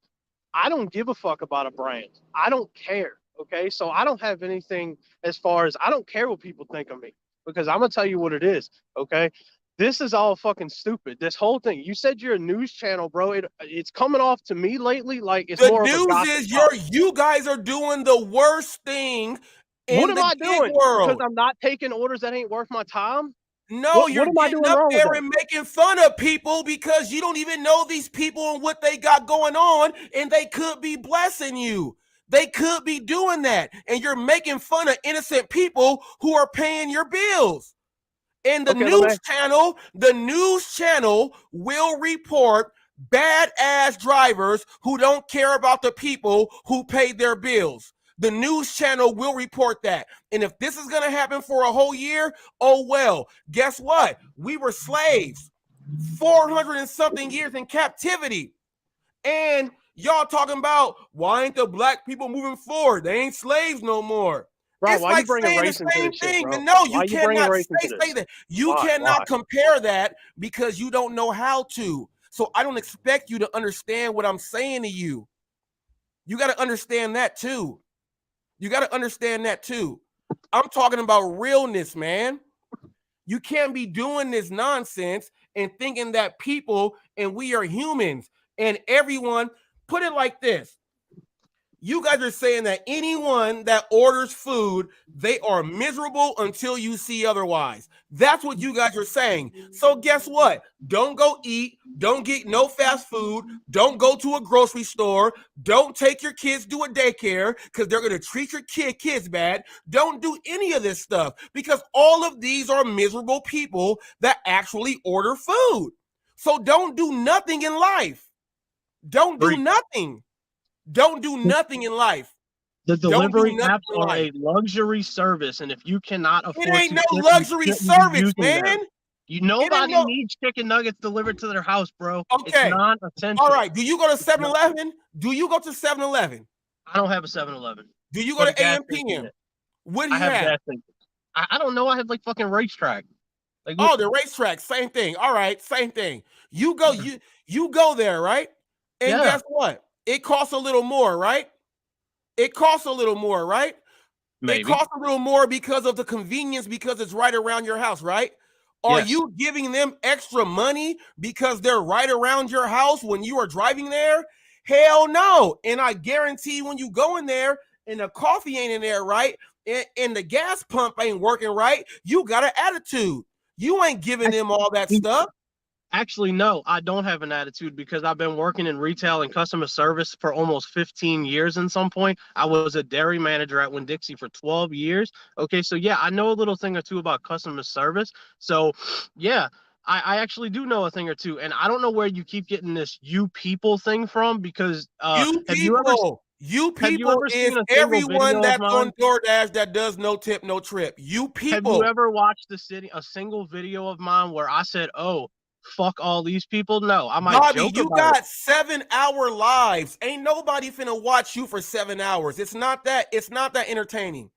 I don't give a fuck about a brand. I don't care, okay? So I don't have anything as far as I don't care what people think of me, because I'm gonna tell you what it is, okay? This is all fucking stupid. This whole thing. You said you're a news channel, bro. It's coming off to me lately like it's The more of a news is you guys are doing the worst thing in What am the I gig doing? Because world. I'm not taking orders that ain't worth my time? No, you're What am I getting doing up wrong with there that? and making fun of people because you don't even know these people and what they got going on, and they could be blessing you. They could be doing that, and you're making fun of innocent people who are paying your bills. And the news channel will report badass drivers who don't care about the people who pay their bills. The news channel will report that. And if this is going to happen for a whole year, oh well. Guess what? We were slaves 400 and something years in captivity. And y'all talking about why ain't the black people moving forward? They ain't slaves no more. Bro, It's why like you bringing saying the race into same this shit, thing, bro? but no, Why you you bringing cannot race into say this? that. You Why? cannot compare that because you don't know how to. So I don't expect you to understand what I'm saying to you. You got to understand that too. You got to understand that too. I'm talking about realness, man. You can't be doing this nonsense and thinking that people and we are humans and everyone. Put it like this. You guys are saying that anyone that orders food, they are miserable until you see otherwise. That's what you guys are saying. So guess what? Don't go eat. Don't get no fast food. Don't go to a grocery store. Don't take your kids to a daycare because they're going to treat your kids bad. Don't do any of this stuff because all of these are miserable people that actually order food. So don't do nothing in life. Don't do nothing. Don't do nothing in life. The Don't do delivery nothing apps in are life. a luxury service, and if you cannot It afford ain't to no tip, luxury you shouldn't be service, using man. them. Nobody needs chicken nuggets delivered to their house, bro. It's Okay. non-essential. All right. Do you go to 7-Eleven? Do you go to 7-Eleven? I don't have a 7-Eleven. Do you go to AM PM? What do you have? I don't know. I have like fucking racetrack. Like the racetrack. Same thing. All right. Same thing. You go. You go there, right? And guess what? It costs a little more, right? It costs a little more, right? Maybe. It costs a little more because of the convenience, because it's right around your house, right? Are you giving them extra money because they're right around your house when you are driving there? Hell no. And I guarantee when you go in there and the coffee ain't in there right, and the gas pump ain't working right, you got an attitude. You ain't giving them all that stuff. Actually, no, I don't have an attitude because I've been working in retail and customer service for almost 15 years in some point. I was a dairy manager at Winn-Dixie for 12 years. Okay, so yeah, I know a little thing or two about customer service. So yeah, I actually do know a thing or two. And I don't know where you keep getting this you people thing from because You people is everyone that's on DoorDash that does no tip, no trip. You people. Have you ever watched a single video of mine where I said, oh, fuck all these people? No, I might Bobby, joke you about got it. 7-hour lives. Ain't nobody finna watch you for 7 hours. It's not that entertaining.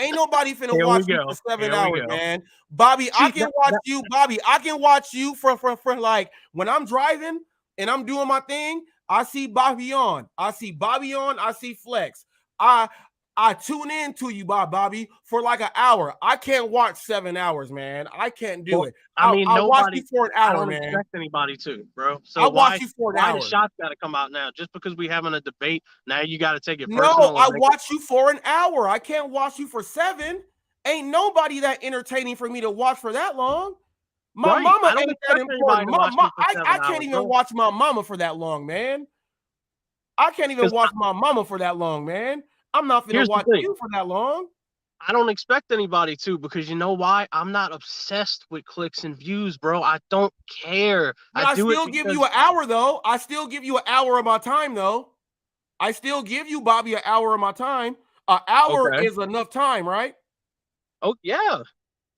Ain't nobody finna watch you for 7 hours, man. Bobby, I can watch you. Bobby, I can watch you for like when I'm driving and I'm doing my thing. I see Bobby on. I see Bobby on. I see Flex. I tune in to you, Bobby, for like an hour. I can't watch 7 hours, man. I can't do it. I mean, I'll watch nobody. you for an hour, I don't man. expect anybody to, bro. So I'll why watch you for an why hour. the shots got to come out now? Just because we having a debate, now you got to take it No, personal. I watch you for an hour. I can't watch you for 7. Ain't nobody that entertaining for me to watch for that long. My Right. mama I don't ain't that expect anybody important. to watch me for 7 I can't hours, even bro. watch my mama for that long, man. I can't even watch my mama for that long, man. I'm not finna Here's the watch thing. you for that long. I don't expect anybody to, because you know why? I'm not obsessed with clicks and views, bro. I don't care. But I I do it still give because you an hour, though. I still give you an hour of my time, though. I still give you, Bobby, an hour of my time. An hour Okay. is enough time, right? Oh yeah.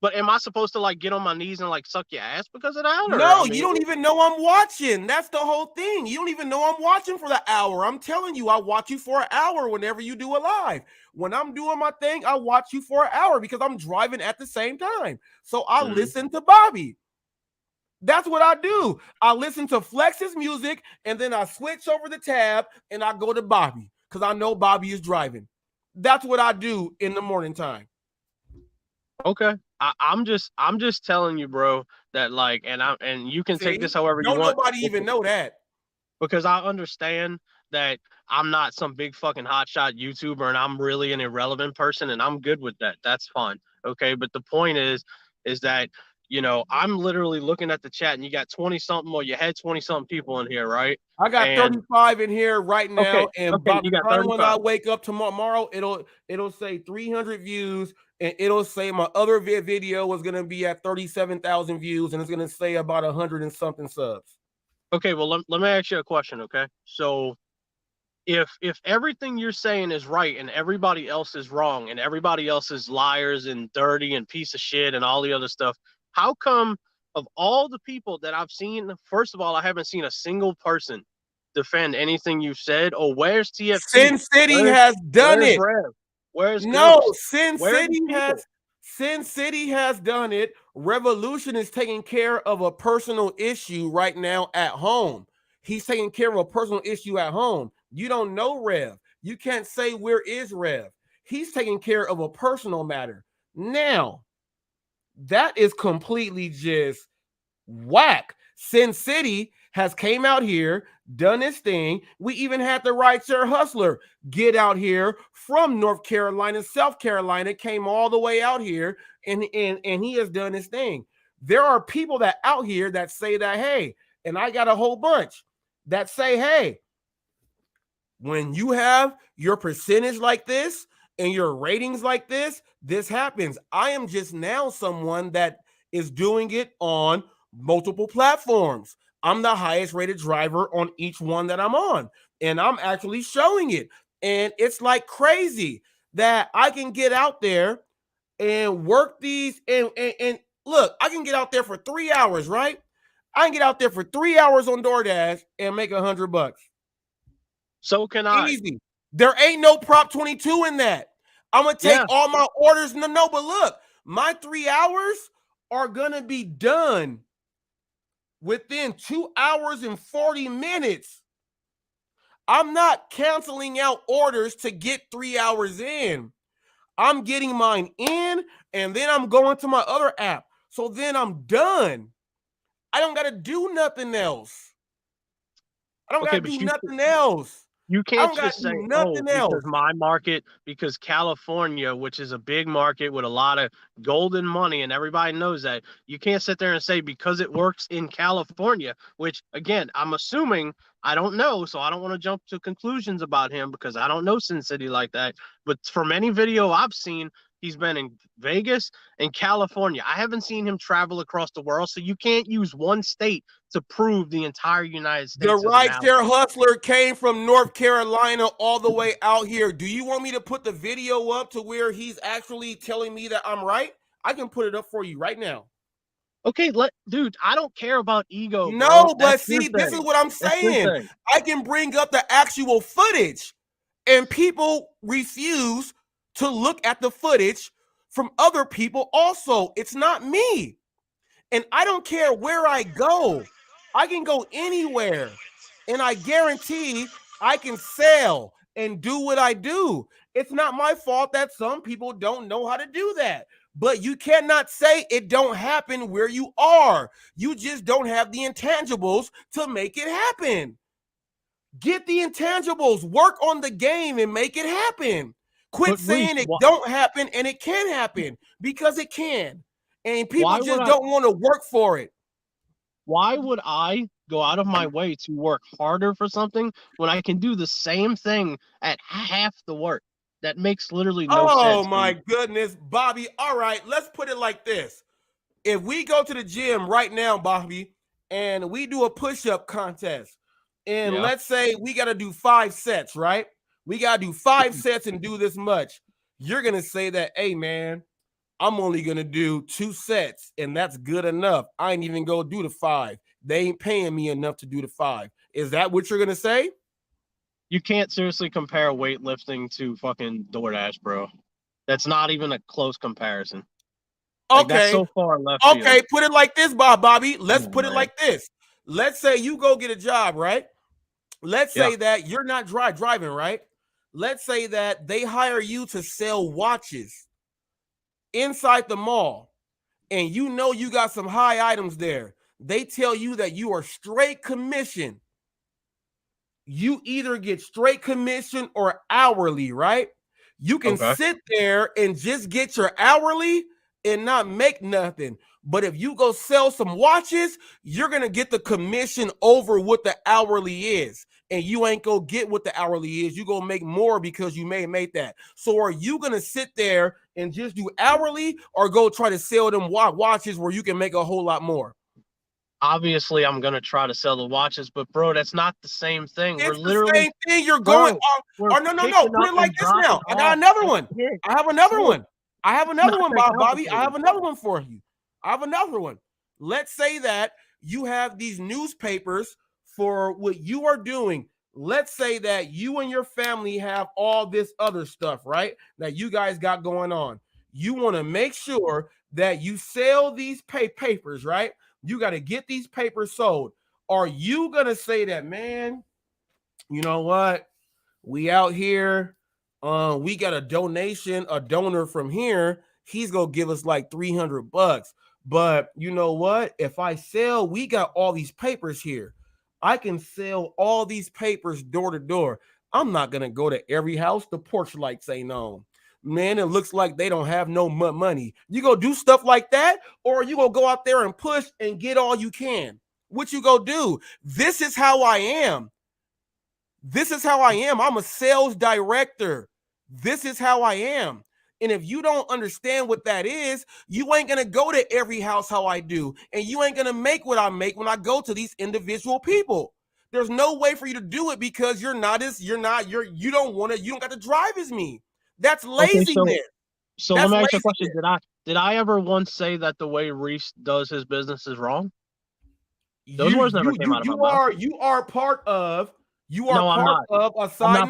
But am I supposed to like get on my knees and like suck your ass because of that? Or No, I you mean, don't even know I'm watching. That's the whole thing. You don't even know I'm watching for the hour. I'm telling you, I watch you for an hour whenever you do a live. When I'm doing my thing, I watch you for an hour because I'm driving at the same time. So I listen to Bobby. That's what I do. I listen to Flex's music and then I switch over the tab and I go to Bobby because I know Bobby is driving. That's what I do in the morning time. Okay. I'm just telling you, bro, that like, and you can take See? this however you Don't want. nobody even know that. Because I understand that I'm not some big fucking hotshot YouTuber and I'm really an irrelevant person, and I'm good with that. That's fine. Okay. But the point is that, you know, I'm literally looking at the chat and you got 20 something, or you had 20 something people in here, right? I got And 35 in here right now, and okay, by you the got time when 35. I wake up tomorrow, it'll say 300 views, and it'll say my other video was gonna be at 37,000 views, and it's gonna say about 100 and something subs. Okay, well let me ask you a question, okay? So if everything you're saying is right and everybody else is wrong and everybody else is liars and dirty and piece of shit and all the other stuff, how come of all the people that I've seen, first of all, I haven't seen a single person defend anything you said? Or where's TFT? Sin City has done Where's it. Rev? Where's No, Ghost? Sin Where are these City has done it. Revolution is taking care of a personal issue right now at home. He's taking care of a personal issue at home. You don't know Rev. You can't say where is Rev. He's taking care of a personal matter. Now, that is completely just whack. Sin City has came out here, done his thing. We even had the Right Share Hustler get out here from North Carolina, South Carolina, came all the way out here, and he has done his thing. There are people that out here that say that, hey, and I got a whole bunch that say, hey, when you have your percentage like this and your ratings like this happens. I am just now someone that is doing it on multiple platforms. I'm the highest rated driver on each one that I'm on, and I'm actually showing it. And it's like crazy that I can get out there and work these and look, I can get out there for 3 hours, right? I can get out there for 3 hours on DoorDash and make $100. So can I. Easy. There ain't no Prop 22 in that. I'm gonna take all my orders. No, but look, my 3 hours are gonna be done within 2 hours and 40 minutes. I'm not canceling out orders to get 3 hours in. I'm getting mine in, and then I'm going to my other app. So then I'm done. I don't gotta do nothing else. I don't gotta do nothing else. You I can't don't gotta just do say, nothing else. because my market, because California, which is a big market with a lot of golden money, and everybody knows that. You can't sit there and say because it works in California, which again, I'm assuming, I don't know, so I don't want to jump to conclusions about him because I don't know Sin City like that. But from any video I've seen, he's been in Vegas and California. I haven't seen him travel across the world, so you can't use one state to prove the entire United States. The Right Share Hustler came from North Carolina all the way out here. Do you want me to put the video up to where he's actually telling me that I'm right? I can put it up for you right now. Okay, dude, I don't care about ego. No, bro. but see, this is what I'm saying. I can bring up the actual footage, and people refuse to look at the footage from other people also. It's not me. And I don't care where I go. I can go anywhere. And I guarantee I can sell and do what I do. It's not my fault that some people don't know how to do that. But you cannot say it don't happen where you are. You just don't have the intangibles to make it happen. Get the intangibles, work on the game and make it happen. Quit saying it don't happen and it can happen, because it can. And people just don't want to work for it. Why would I go out of my way to work harder for something when I can do the same thing at half the work? That makes literally no sense. Oh my goodness, Bobby. All right, let's put it like this. If we go to the gym right now, Bobby, and we do a push-up contest, and let's say we got to do 5 sets, right? We got to do 5 sets and do this much. You're going to say that, hey, man, I'm only going to do 2 sets, and that's good enough. I ain't even going to do the 5. They ain't paying me enough to do the 5. Is that what you're going to say? You can't seriously compare weightlifting to fucking DoorDash, bro. That's not even a close comparison. Like, Okay. that's so far left field. Put it like this, Bobby. Let's put it like this. Let's say you go get a job, right? Let's say that you're not driving, right? Let's say that they hire you to sell watches inside the mall, and you know you got some high items there. They tell you that you are straight commission. You either get straight commission or hourly, right? You can sit there and just get your hourly and not make nothing. But if you go sell some watches, you're going to get the commission over what the hourly is. And you ain't going to get what the hourly is. You're going to make more because you may make that. So are you going to sit there and just do hourly, or go try to sell them watches where you can make a whole lot more? Obviously, I'm gonna try to sell the watches, but bro, that's not the same thing. It's the same thing. You're going on. No. Put it like this now. I got another one. I have another one, Bobby. I have another one for you. I have another one. Let's say that you have these newspapers for what you are doing. Let's say that you and your family have all this other stuff, right? That you guys got going on. You want to make sure that you sell these papers, right? You got to get these papers sold. Are you going to say that, man, you know what? We out here. We got a donor from here. He's going to give us like $300. But you know what? If I sell, we got all these papers here. I can sell all these papers door to door. I'm not going to go to every house. The porch lights ain't on. Man, it looks like they don't have no money. You go do stuff like that, or you gonna go out there and push and get all you can? What you go do? This is how I am. This is how I am. I'm a sales director. This is how I am. And if you don't understand what that is, you ain't gonna go to every house how I do, and you ain't gonna make what I make when I go to these individual people. There's no way for you to do it because you don't got the drive as me. That's laziness. Okay, so let me ask you a question. Did I ever once say that the way Reese does his business is wrong? Those words never came out of my mouth. You are part of a side.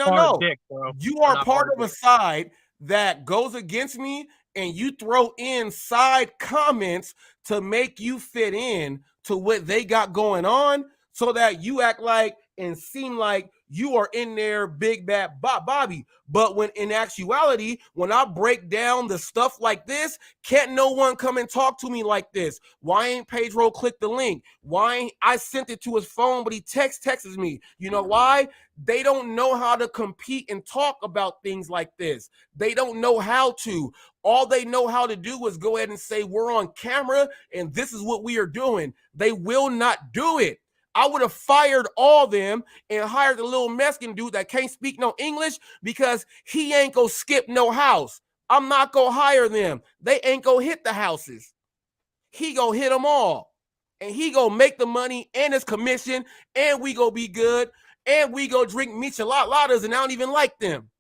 You are part of a side that goes against me, and you throw in side comments to make you fit in to what they got going on, so that you act like and seem like you are in there, big bad Bobby. But when in actuality, when I break down the stuff like this, can't no one come and talk to me like this? Why ain't Pedro click the link? Why ain't I sent it to his phone, but he texts me? You know why? They don't know how to compete and talk about things like this. They don't know how to. All they know how to do is go ahead and say, we're on camera and this is what we are doing. They will not do it. I would have fired all them and hired the little Mexican dude that can't speak no English, because he ain't gonna skip no house. I'm not gonna hire them. They ain't gonna hit the houses. He gonna hit them all. And he gonna make the money and his commission, and we gonna be good, and we go drink micheladas, and I don't even like them.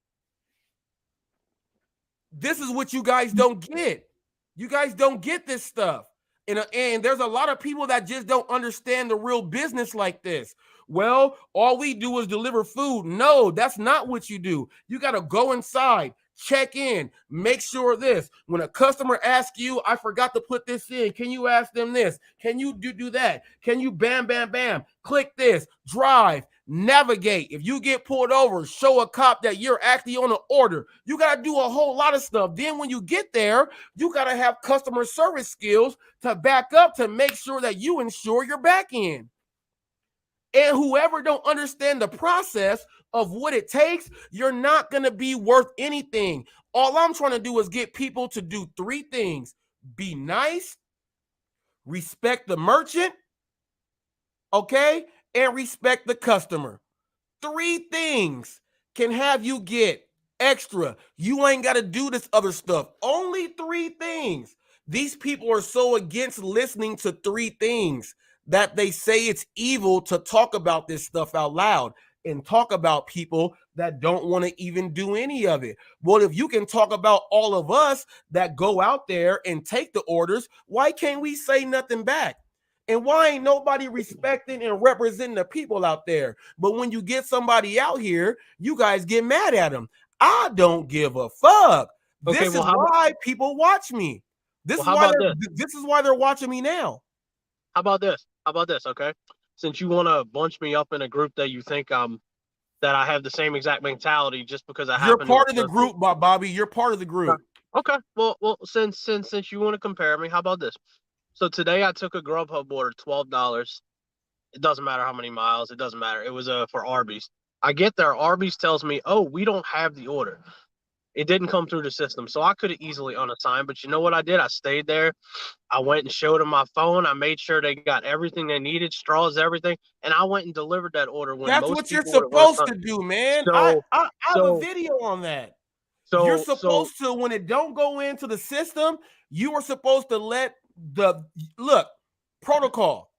This is what you guys don't get. You guys don't get this stuff. And there's a lot of people that just don't understand the real business like this. Well, all we do is deliver food. No, that's not what you do. You got to go inside, check in, make sure this. When a customer asks you, I forgot to put this in, can you ask them this? Can you do that? Can you bam, click this, drive, navigate. If you get pulled over, show a cop that you're actually on an order. You got to do a whole lot of stuff. Then when you get there, you got to have customer service skills to back up to make sure that you ensure your back end. And whoever don't understand the process of what it takes, you're not going to be worth anything. All I'm trying to do is get people to do 3 things: be nice, respect the merchant, okay, and respect the customer. 3 things can have you get extra. You ain't got to do this other stuff. Only 3 things. These people are so against listening to 3 things that they say it's evil to talk about this stuff out loud and talk about people that don't want to even do any of it. Well, if you can talk about all of us that go out there and take the orders, why can't we say nothing back? And why ain't nobody respecting and representing the people out there? But when you get somebody out here, you guys get mad at them. I don't give a fuck. Okay, This is why people watch me. This is why they're watching me now. How about this? Okay, since you want to bunch me up in a group that you think that I have the same exact mentality, just because I You're happen part to of the group, Bobby. You're part of the group. Okay. Well, since you want to compare me, how about this? So today I took a Grubhub order, $12. It doesn't matter how many miles. It doesn't matter. It was for Arby's. I get there. Arby's tells me, oh, we don't have the order. It didn't come through the system. So I could have easily unassigned. But you know what I did? I stayed there. I went and showed them my phone. I made sure they got everything they needed, straws, everything. And I went and delivered that order when That's most what you're people supposed to do, man. I have a video on that. You're supposed to, when it don't go into the system, you are supposed to let protocol.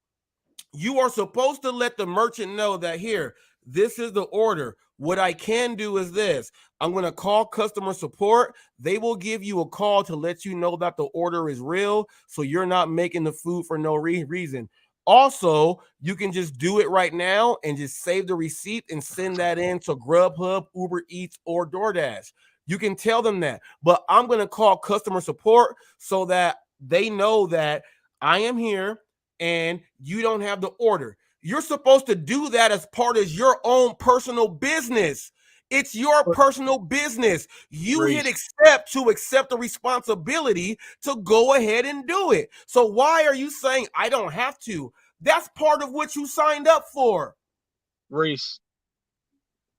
You are supposed to let the merchant know that here, this is the order. What I can do is this. I'm going to call customer support. They will give you a call to let you know that the order is real, so you're not making the food for no reason. Also, you can just do it right now and just save the receipt and send that in to Grubhub, Uber Eats, or DoorDash. You can tell them that. But I'm going to call customer support so that they know that I am here and you don't have the order. You're supposed to do that as part of your own personal business. It's your personal business. You hit accept to accept the responsibility to go ahead and do it. So why are you saying I don't have to? That's part of what you signed up for. Reese,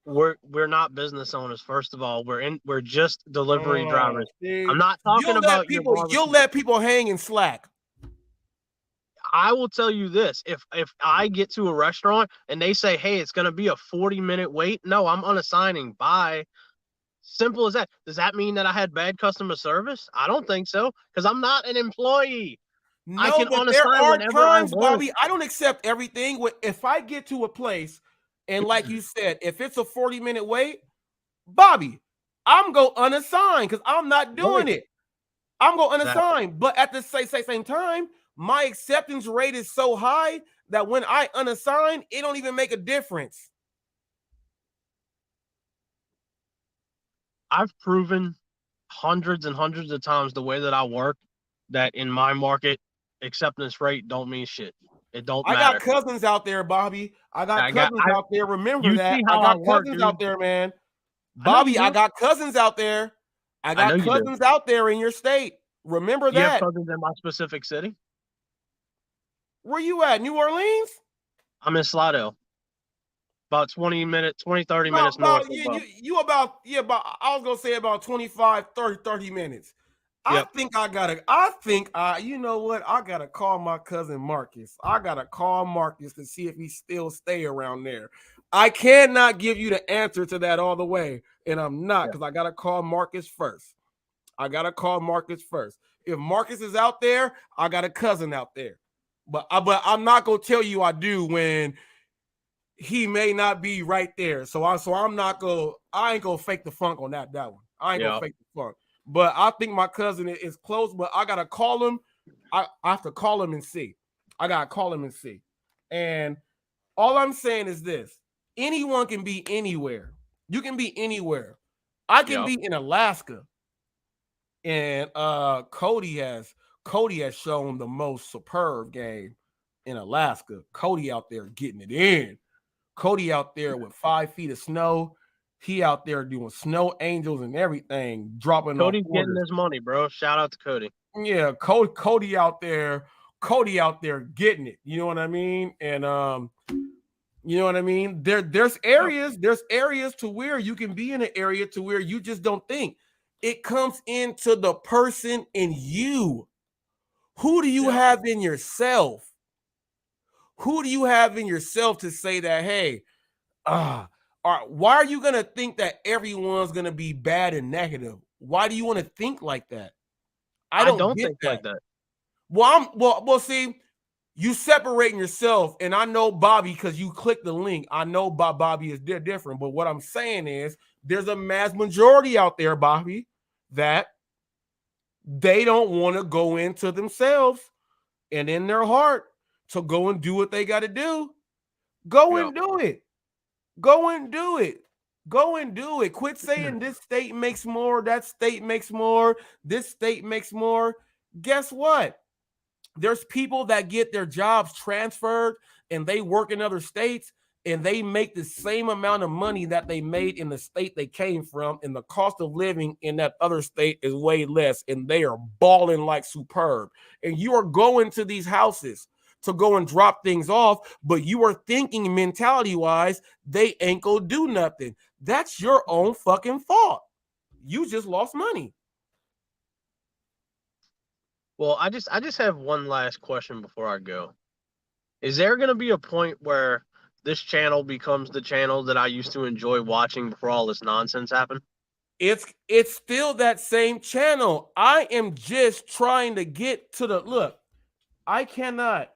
we're not business owners. First of all, we're just delivery drivers. I'm not talking about people. You'll let people hang and slack. I will tell you this: if I get to a restaurant and they say, "Hey, it's going to be a 40-minute wait," no, I'm unassigning. Bye. Simple as that. Does that mean that I had bad customer service? I don't think so, because I'm not an employee. No, I can but there are times, I Bobby. I don't accept everything. If I get to a place and, like you said, if it's a 40-minute wait, Bobby, I'm going unassigned because I'm not doing it. I'm going unassigned. But at the same time, my acceptance rate is so high that when I unassign, it don't even make a difference. I've proven hundreds and hundreds of times the way that I work that in my market, acceptance rate don't mean shit. It don't matter. I got cousins out there, Bobby. I got cousins out there. Remember that. I got cousins out there, man. Bobby, I got cousins out there. I got cousins out there in your state. Remember that. You have cousins in my specific city? Where you at? New Orleans? I'm in Slidell. About 20, 30 minutes north. I was gonna say about 25, 30 minutes. Yep. You know what? I gotta call my cousin Marcus. I gotta call Marcus to see if he still stay around there. I cannot give you the answer to that all the way, and I'm not, because I gotta call Marcus first. If Marcus is out there, I got a cousin out there. But I'm not gonna tell you I do when he may not be right there. So I'm not gonna. I ain't gonna fake the funk on that one. I ain't gonna fake the funk. But I think my cousin is close. But I gotta call him. I have to call him and see. And all I'm saying is this: anyone can be anywhere. You can be anywhere. I can be in Alaska, and Cody has shown the most superb game in Alaska. Cody out there getting it in. Cody out there with 5 feet of snow. He out there doing snow angels and everything, dropping. Cody's getting his money, bro. Shout out to Cody. Yeah, Cody out there getting it. You know what I mean? And You know what I mean? There's areas to where you can be in an area to where you just don't think. It comes into the person in you. Who do you have in yourself? Who do you have in yourself to say that, hey, why are you gonna think that everyone's gonna be bad and negative? Why do you want to think like that? I don't get think that. like that. Well, see, you separating yourself, and I know Bobby because you clicked the link. I know Bobby is different, but what I'm saying is there's a mass majority out there, Bobby, that they don't want to go into themselves and in their heart to go and do what they got to do. Go and do it. Go and do it. Go and do it. Quit saying this state makes more, that state makes more, this state makes more. Guess what? There's people that get their jobs transferred and they work in other states and they make the same amount of money that they made in the state they came from, and the cost of living in that other state is way less, and they are balling like superb. And you are going to these houses to go and drop things off, but you are thinking mentality-wise, they ain't gonna do nothing. That's your own fucking fault. You just lost money. Well, I just have one last question before I go. Is there going to be a point where this channel becomes the channel that I used to enjoy watching before all this nonsense happened? It's still that same channel. I am just trying to get to the look. I cannot.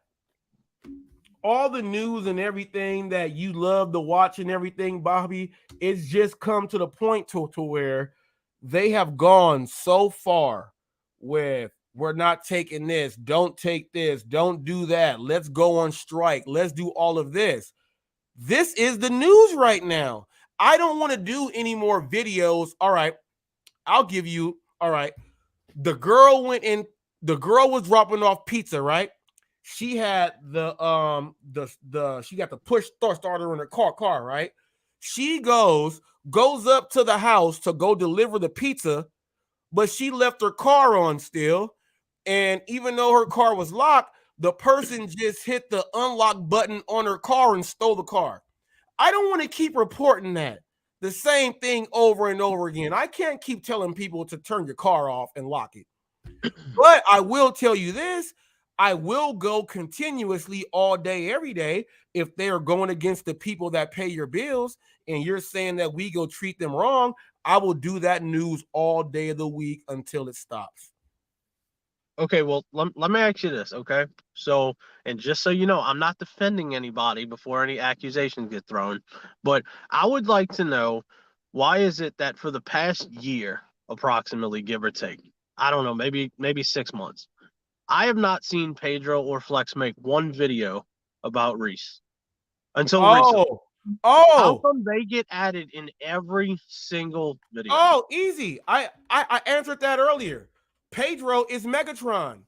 All the news and everything that you love to watch and everything, Bobby, it's just come to the point to where they have gone so far with we're not taking this, don't take this, don't do that, let's go on strike, let's do all of this. This is the news right now. I don't want to do any more videos. All right, I'll give you, all right, the girl went in, the girl was dropping off pizza, right? She had the she got the push starter in her car, right? She goes up to the house to go deliver the pizza, but she left her car on still. And even though her car was locked, the person just hit the unlock button on her car and stole the car. I don't want to keep reporting that. The same thing over and over again. I can't keep telling people to turn your car off and lock it. But I will tell you this. I will go continuously all day, every day, if they are going against the people that pay your bills and you're saying that we go treat them wrong. I will do that news all day of the week until it stops. Okay, well, let me ask you this, okay? So, and just so you know, I'm not defending anybody before any accusations get thrown, but I would like to know, why is it that for the past year, approximately, give or take, I don't know, maybe 6 months, I have not seen Pedro or Flex make one video about Reese until recently. How come they get added in every single video? Oh, easy. I answered that earlier. Pedro is Megatron.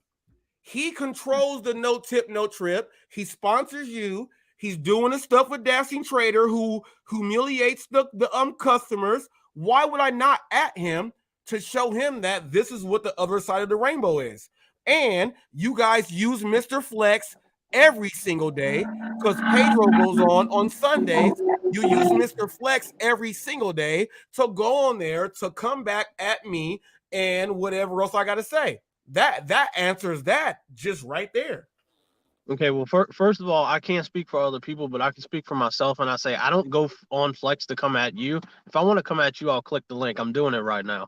He controls the no tip, no trip. He sponsors you. He's doing the stuff with Dashing Trader, who humiliates the customers. Why would I not at him to show him that this is what the other side of the rainbow is? And you guys use Mr. Flex every single day because Pedro goes on Sundays. You use Mr. Flex every single day to go on there to come back at me and whatever else I got to say. That answers that just right there. Okay, well, first of all, I can't speak for other people, but I can speak for myself, and I say I don't go on Flex to come at you. If I want to come at you, I'll click the link. I'm doing it right now.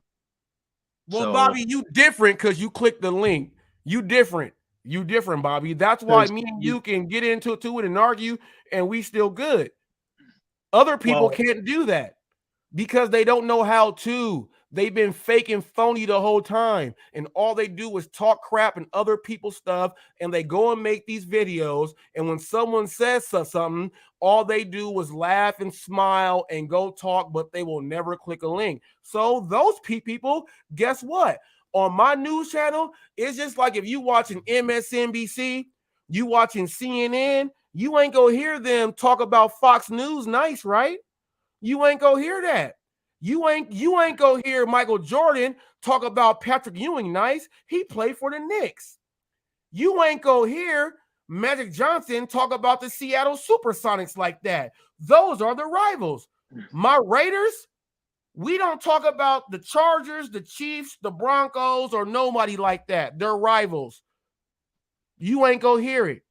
Well, Bobby, you different because you click the link. You different, Bobby. That's why me and you can get into it and argue, and we still good. Other people can't do that because they don't know how to. They've been fake and phony the whole time, and all they do is talk crap and other people's stuff, and they go and make these videos, and when someone says something, all they do is laugh and smile and go talk, but they will never click a link. So those people, guess what? On my news channel, it's just like if you watching MSNBC, you watching CNN, you ain't gonna hear them talk about Fox News nice, right? You ain't gonna hear that. You ain't gonna hear Michael Jordan talk about Patrick Ewing nice. He played for the Knicks. You ain't gonna hear Magic Johnson talk about the Seattle Supersonics like that. Those are the rivals. My Raiders, we don't talk about the Chargers, the Chiefs, the Broncos, or nobody like that. They're rivals. You ain't gonna hear it.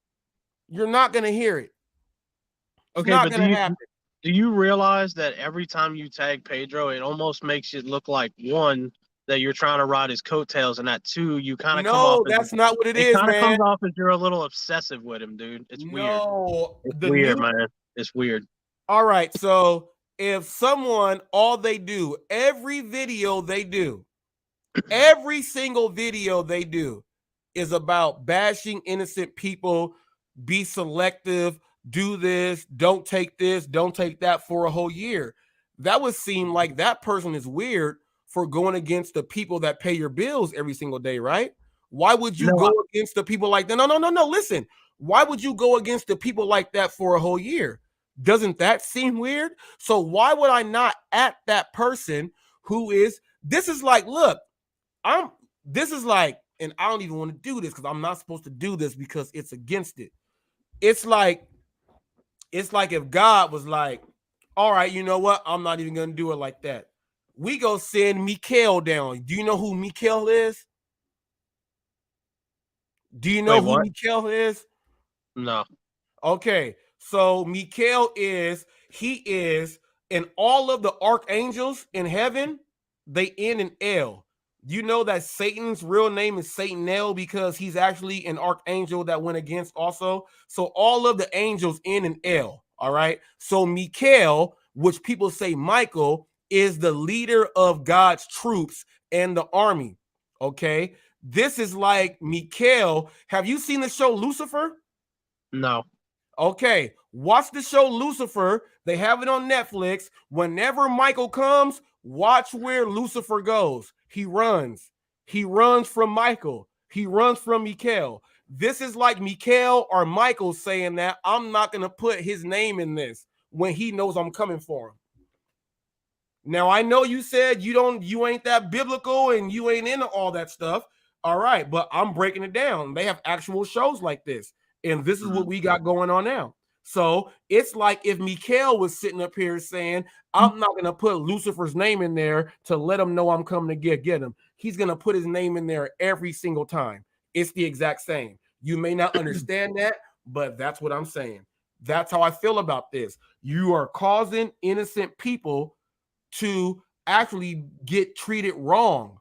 You're not gonna hear it. It's Okay, not but gonna happen. do you realize that every time you tag Pedro, it almost makes it look like, one, that you're trying to ride his coattails, and that two, you kind of come off No, as, that's not what it it is, kind of man. comes off as you're a little obsessive with him, dude. It's weird. No, It's the weird, new. man. It's weird. All right, so if someone, all they do, every video they do, every single video they do is about bashing innocent people, be selective, do this, don't take that for a whole year. That would seem like that person is weird for going against the people that pay your bills every single day, right? Why would you go against the people like that? No. Listen, why would you go against the people like that for a whole year? Doesn't that seem weird? So why would I not at that person who is, this is like, look, this is like, and I don't even want to do this because I'm not supposed to do this because it's against it. It's like if God was like, all right, you know what? I'm not even going to do it like that. We go send Mikael down. Do you know who Mikael is? Do you know who Mikael is? No. Okay, so Mikael is and all of the archangels in heaven, they end in L. You know that Satan's real name is Satanel because he's actually an archangel that went against also. So all of the angels end in L, all right? So Mikael, which people say Michael, is the leader of God's troops and the army, okay? This is like Mikael. Have you seen the show Lucifer? No. Okay, watch the show Lucifer. They have it on Netflix. Whenever Michael comes, watch where Lucifer goes. He runs. He runs from Michael. He runs from Mikael. This is like Mikael or Michael saying that I'm not going to put his name in this when he knows I'm coming for him. Now, I know you said you ain't that biblical and you ain't into all that stuff. All right, but I'm breaking it down. They have actual shows like this. And this is what we got going on now. So it's like if Mikael was sitting up here saying, I'm not going to put Lucifer's name in there to let him know I'm coming to get him. He's going to put his name in there every single time. It's the exact same. You may not understand that, but that's what I'm saying. That's how I feel about this. You are causing innocent people to actually get treated wrong.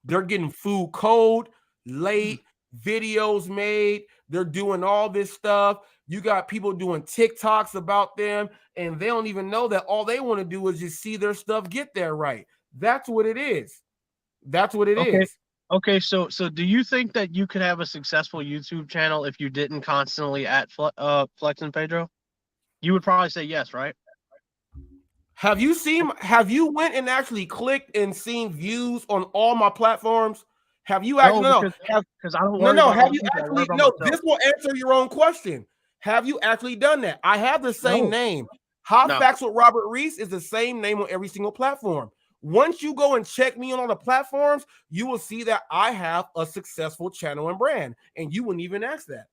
They're getting food cold, late, videos made. They're doing all this stuff. You got people doing TikToks about them, and they don't even know that all they want to do is just see their stuff get there right. That's what it is. That's what it is. Okay, so do you think that you could have a successful YouTube channel if you didn't constantly at Flex and Pedro? You would probably say yes, right? Have you went and actually clicked and seen views on all my platforms? Have you actually because I don't worry about have other you people, I worry actually about no, myself. this will answer your own question. Have you actually done that? I have the same name. Hot Facts with Robert Reese is the same name on every single platform. Once you go and check me on all the platforms, you will see that I have a successful channel and brand, and you wouldn't even ask that.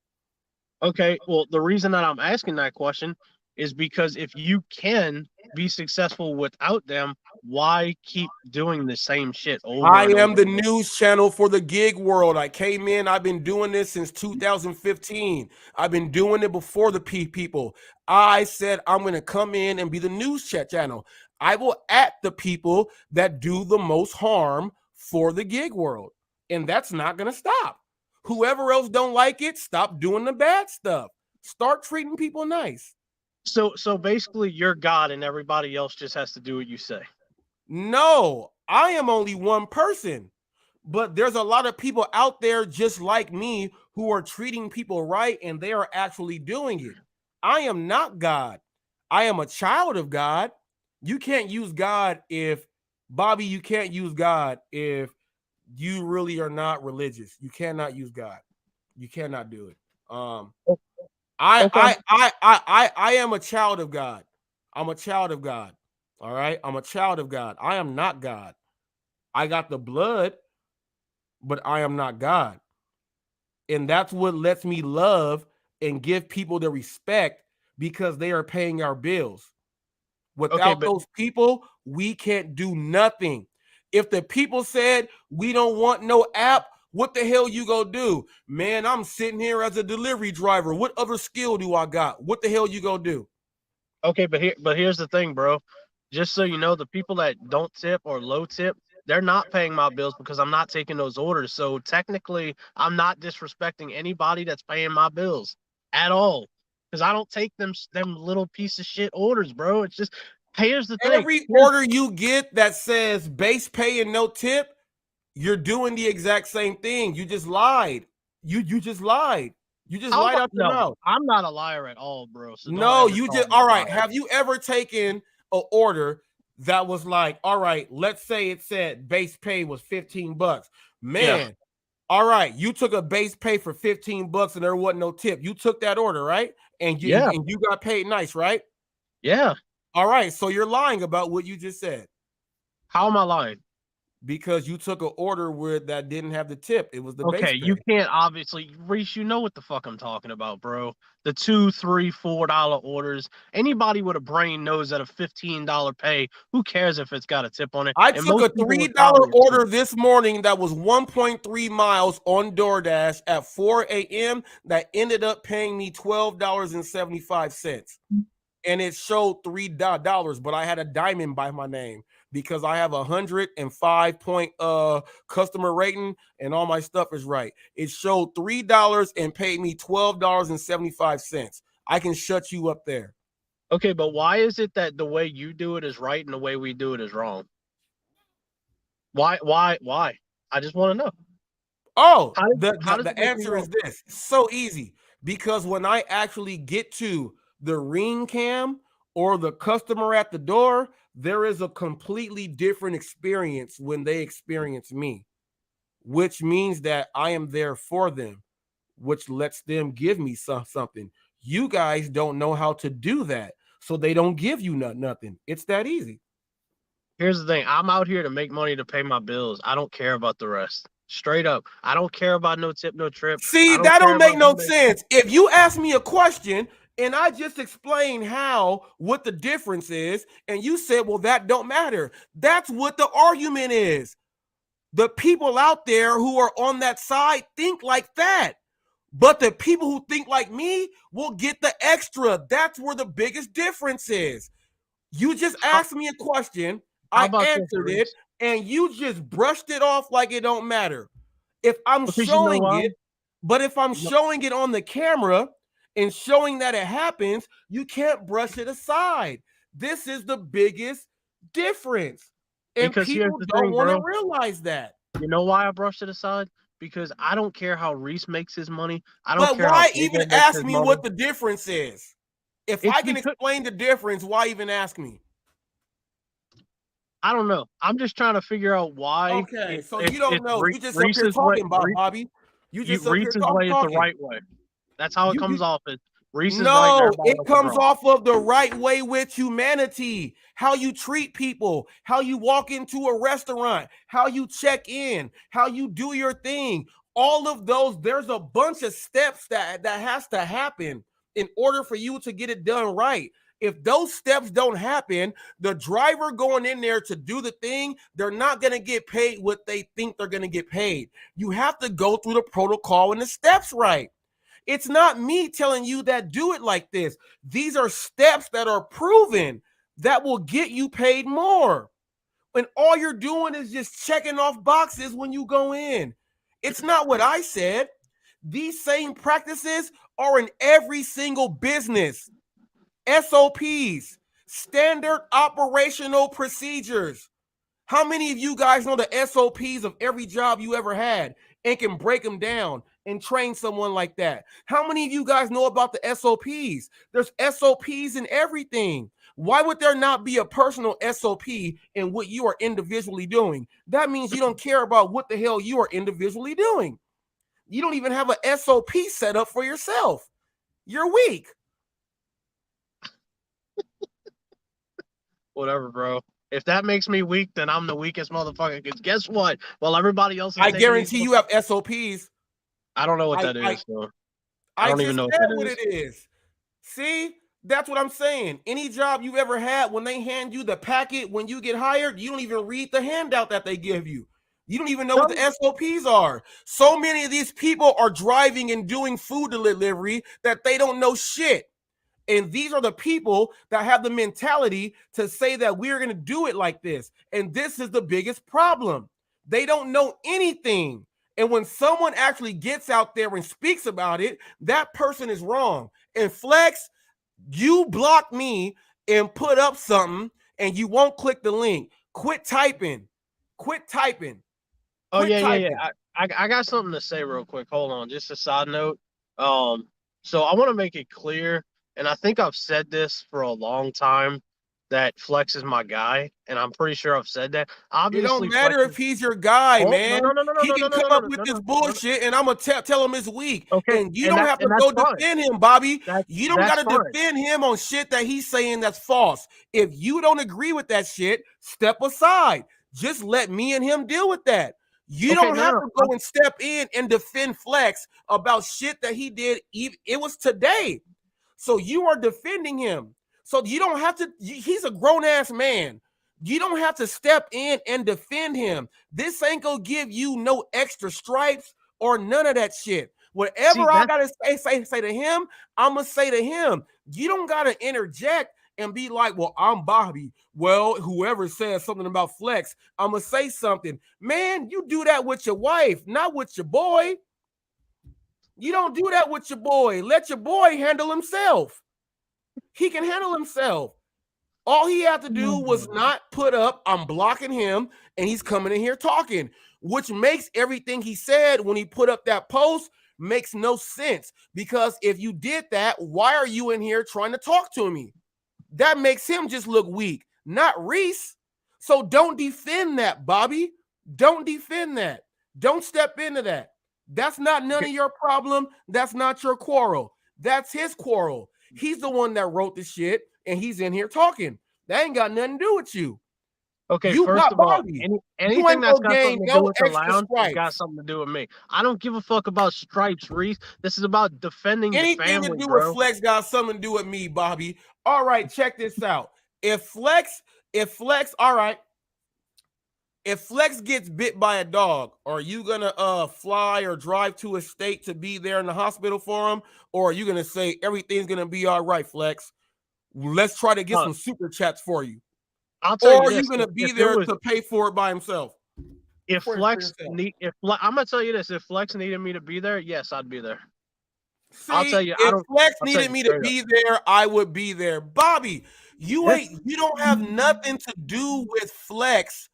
Okay, well, the reason that I'm asking that question is because if you can be successful without them, why keep doing the same shit over I and am over? the news channel for the gig world. I came in, I've been doing this since 2015. I've been doing it before the people. I said I'm going to come in and be the news chat channel. I will at the people that do the most harm for the gig world. And that's not going to stop. Whoever else don't like it, stop doing the bad stuff. Start treating people nice. So basically you're God and everybody else just has to do what you say. No, I am only one person, but there's a lot of people out there just like me who are treating people right and they are actually doing it. I am not God. I am a child of God. You can't use God if, Bobby, you can't use God if you really are not religious. You cannot use God. You cannot do it. I am a child of God. I'm a child of God. All right. I'm a child of God. I am not God. I got the blood, but I am not God. And that's what lets me love and give people the respect because they are paying our bills. Without Okay, but those people, we can't do nothing. If the people said we don't want no app, what the hell you gonna do? Man, I'm sitting here as a delivery driver. What other skill do I got? What the hell you gonna do? okay, but here's the thing, bro. Just so you know, the people that don't tip or low tip, they're not paying my bills because I'm not taking those orders. So technically, I'm not disrespecting anybody that's paying my bills at all. Because I don't take them little piece of shit orders, bro. It's just here's the thing. Every order you get that says base pay and no tip, you're doing the exact same thing. You just lied. You just lied. You just lied out your No, mouth. I'm not a liar at all, bro. So don't No, ever you call just me a all right. liar. Have you ever taken an order that was like, all right, let's say it said base pay was $15. Man, all right, you took a base pay for $15 and there wasn't no tip. You took that order, right? And you got paid nice, right? Yeah. All right, so you're lying about what you just said. How am I lying? Because you took an order where that didn't have the tip. It was the base Okay, pay. you can't obviously, Reese. You know what the fuck I'm talking about, bro. The $2, $3, $4 orders. Anybody with a brain knows that a $15 pay. Who cares if it's got a tip on it? I And took a most people with $3 salaries order this morning that was 1.3 miles on DoorDash at 4 a.m. that ended up paying me $12.75. And it showed $3, but I had a diamond by my name because I have 105 point customer rating and all my stuff is right. It showed $3 and paid me $12.75. I can shut you up there. Okay, but why is it that the way you do it is right and the way we do it is wrong? Why? I just want to know. Oh, How does the it make me answer is wrong? this. So easy. Because when I actually get to the ring cam or the customer at the door, there is a completely different experience when they experience me, which means that I am there for them, which lets them give me something. You guys don't know how to do that, so they don't give you nothing. It's that easy. Here's the thing. I'm out here to make money to pay my bills. I don't care about the rest. Straight up. I don't care about no tip, no trip. See, I don't that care don't make about no sense. If you ask me a question and I just explain what the difference is, and you said, well, that don't matter. That's what the argument is. The people out there who are on that side think like that. But the people who think like me will get the extra. That's where the biggest difference is. You just asked me a question, I answered it, and you just brushed it off like it don't matter. If I'm showing it, but if I'm showing it on the camera and showing that it happens, you can't brush it aside. This is the biggest difference. And Because here's people the don't thing, want to bro. realize that. You know why I brushed it aside? Because I don't care how Reese makes his money. I don't But care why how even Diego makes ask his me money. what the difference is? If It's I can because- explain the difference, why even ask me? I don't know. I'm just trying to figure out why. Okay, so you don't know. You just up here Reese's talking about Bobby. You just up here Reese's way is the talking. right way. That's how it comes off. As Reese is right No, and everybody it else is comes wrong. off of the right way with humanity. How you treat people, how you walk into a restaurant, how you check in, how you do your thing. All of those, there's a bunch of steps that has to happen in order for you to get it done right. If those steps don't happen, the driver going in there to do the thing, they're not going to get paid what they think they're going to get paid. You have to go through the protocol and the steps right. It's not me telling you that do it like this. These are steps that are proven that will get you paid more. When all you're doing is just checking off boxes when you go in. It's not what I said. These same practices are in every single business. SOPs, standard operational procedures. How many of you guys know the SOPs of every job you ever had and can break them down and train someone like that? How many of you guys know about the SOPs? There's SOPs in everything. Why would there not be a personal SOP in what you are individually doing? That means you don't care about what the hell you are individually doing. You don't even have a SOP set up for yourself. You're weak. Whatever, bro. If that makes me weak, then I'm the weakest motherfucker. Because guess what? While everybody else is I taking guarantee you have SOPs. I don't know what that is. So. I don't just even know said what what it is. See, that's what I'm saying. Any job you've ever had, when they hand you the packet when you get hired, you don't even read the handout that they give you. You don't even know what the SOPs are. So many of these people are driving and doing food delivery that they don't know shit. And these are the people that have the mentality to say that we're going to do it like this. And this is the biggest problem. They don't know anything. And when someone actually gets out there and speaks about it, that person is wrong. And Flex, you block me and put up something and you won't click the link. Quit typing. Quit typing. Oh yeah. I got something to say real quick. Hold on, just a side note. So I want to make it clear, and I think I've said this for a long time, that Flex is my guy, and I'm pretty sure I've said that. It Obviously, don't matter if he's your guy, man. He can come up with this no. bullshit, and I'm gonna tell him it's weak. Okay, And you don't have to go defend him, Bobby. You don't got to defend him on shit that he's saying that's false. If you don't agree with that shit, step aside. Just let me and him deal with that. You don't have to go and step in and defend Flex about shit that he did. It was today. So you are defending him. So you don't have to. He's a grown-ass man. You don't have to step in and defend him. This ain't gonna give you no extra stripes or none of that shit. Whatever I gotta say to him, I'm gonna say to him. You don't gotta interject and be like, well, I'm Bobby. Well, whoever says something about Flex, I'm gonna say something. Man, you do that with your wife, not with your boy. You don't do that with your boy. Let your boy handle himself. He can handle himself. All he had to do was not put up, I'm blocking him, and he's coming in here talking, which makes everything he said when he put up that post makes no sense. Because if you did that, why are you in here trying to talk to me? That makes him just look weak, not Reese. So don't defend that, Bobby. Don't defend that. Don't step into that. That's not none of your problem. That's not your quarrel. That's his quarrel. He's the one that wrote the shit, and he's in here talking. That ain't got nothing to do with you. Okay, you first of all, anything that's got something to do with the lounge has got something to do with me. I don't give a fuck about stripes, Reese. This is about defending the family, Anything to do bro. with Flex got something to do with me, Bobby. All right, check this out. If Flex, all right. If Flex gets bit by a dog, are you gonna fly or drive to a state to be there in the hospital for him? Or are you gonna say everything's gonna be all right, Flex? Let's try to get some super chats for you. I'll tell you or this, are you gonna be there to pay for it by himself? I'm gonna tell you this, if Flex needed me to be there, yes, I'd be there. See, I'll tell you, if Flex needed me to be there, I would be there. Bobby, you don't have nothing to do with Flex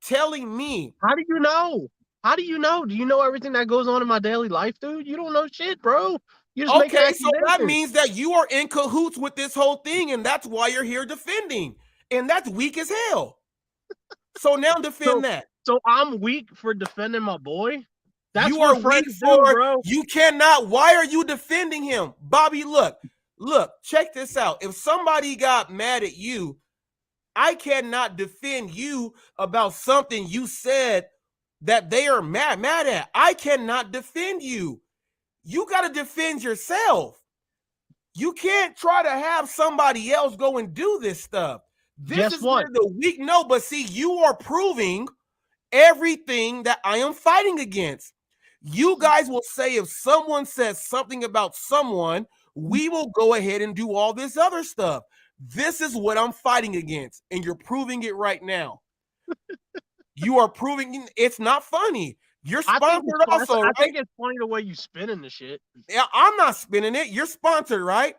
telling me. How do you know? How do you know? Do you know everything that goes on in my daily life, dude? You don't know shit, bro. You just okay, so that means that you are in cahoots with this whole thing, and that's why you're here defending. And that's weak as hell. So now defend that. So I'm weak for defending my boy? That's you are weak for, bro. You cannot. Why are you defending him? Bobby, look, check this out. If somebody got mad at you, I cannot defend you about something you said that they are mad at. I cannot defend you. You got to defend yourself. You can't try to have somebody else go and do this stuff. This is where the weak. No, but see, you are proving everything that I am fighting against. You guys will say if someone says something about someone, we will go ahead and do all this other stuff. This is what I'm fighting against, and you're proving it right now. You are proving it's not funny. You're sponsored also, right? I think it's funny the way you spinning the shit. Yeah, I'm not spinning it. You're sponsored, right?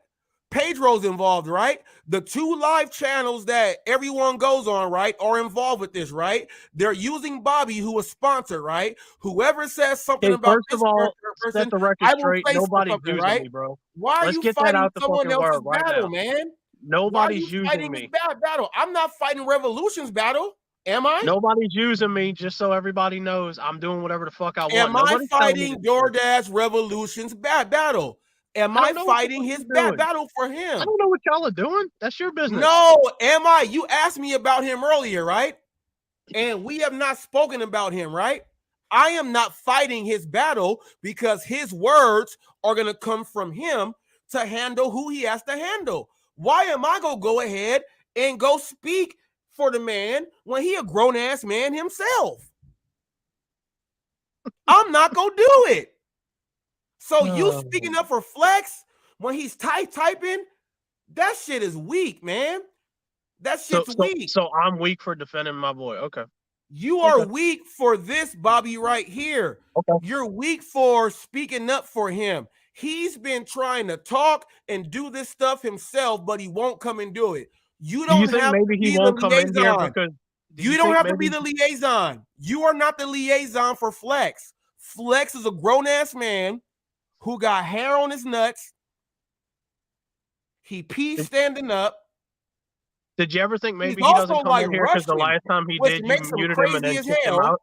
Pedro's involved, right? The 2 live channels that everyone goes on, right, are involved with this, right? They're using Bobby, who is sponsored, right? Whoever says something about this person, set the record I will straight. say Nobody's something, using right? me, bro. Why are you fighting someone else's battle, man? Nobody's using me. Battle. I'm not fighting Revolution's battle. Am I? Nobody's using me, just so everybody knows I'm doing whatever the fuck I want. Am I fighting DoorDash Revolution's battle? Am I fighting his battle for him? I don't know what y'all are doing. That's your business. No, am I? You asked me about him earlier, right? And we have not spoken about him, right? I am not fighting his battle because his words are going to come from him to handle who he has to handle. Why am I going to go ahead and go speak for the man when he a grown-ass man himself? I'm not going to do it. So you speaking up for Flex when he's typing, that shit is weak, man. That shit's weak. So I'm weak for defending my boy. Okay. You are weak for this, Bobby, right here. Okay. You're weak for speaking up for him. He's been trying to talk and do this stuff himself, but he won't come and do it. You don't think have maybe to he be won't the come in here liaison. because You don't have to be the liaison. You are not the liaison for Flex. Flex is a grown-ass man who got hair on his nuts. He pees standing up. Did you ever think maybe He's he doesn't also come in here because the Russian, last time he which did, you makes him muted him and crazy then as kicked him hell. out?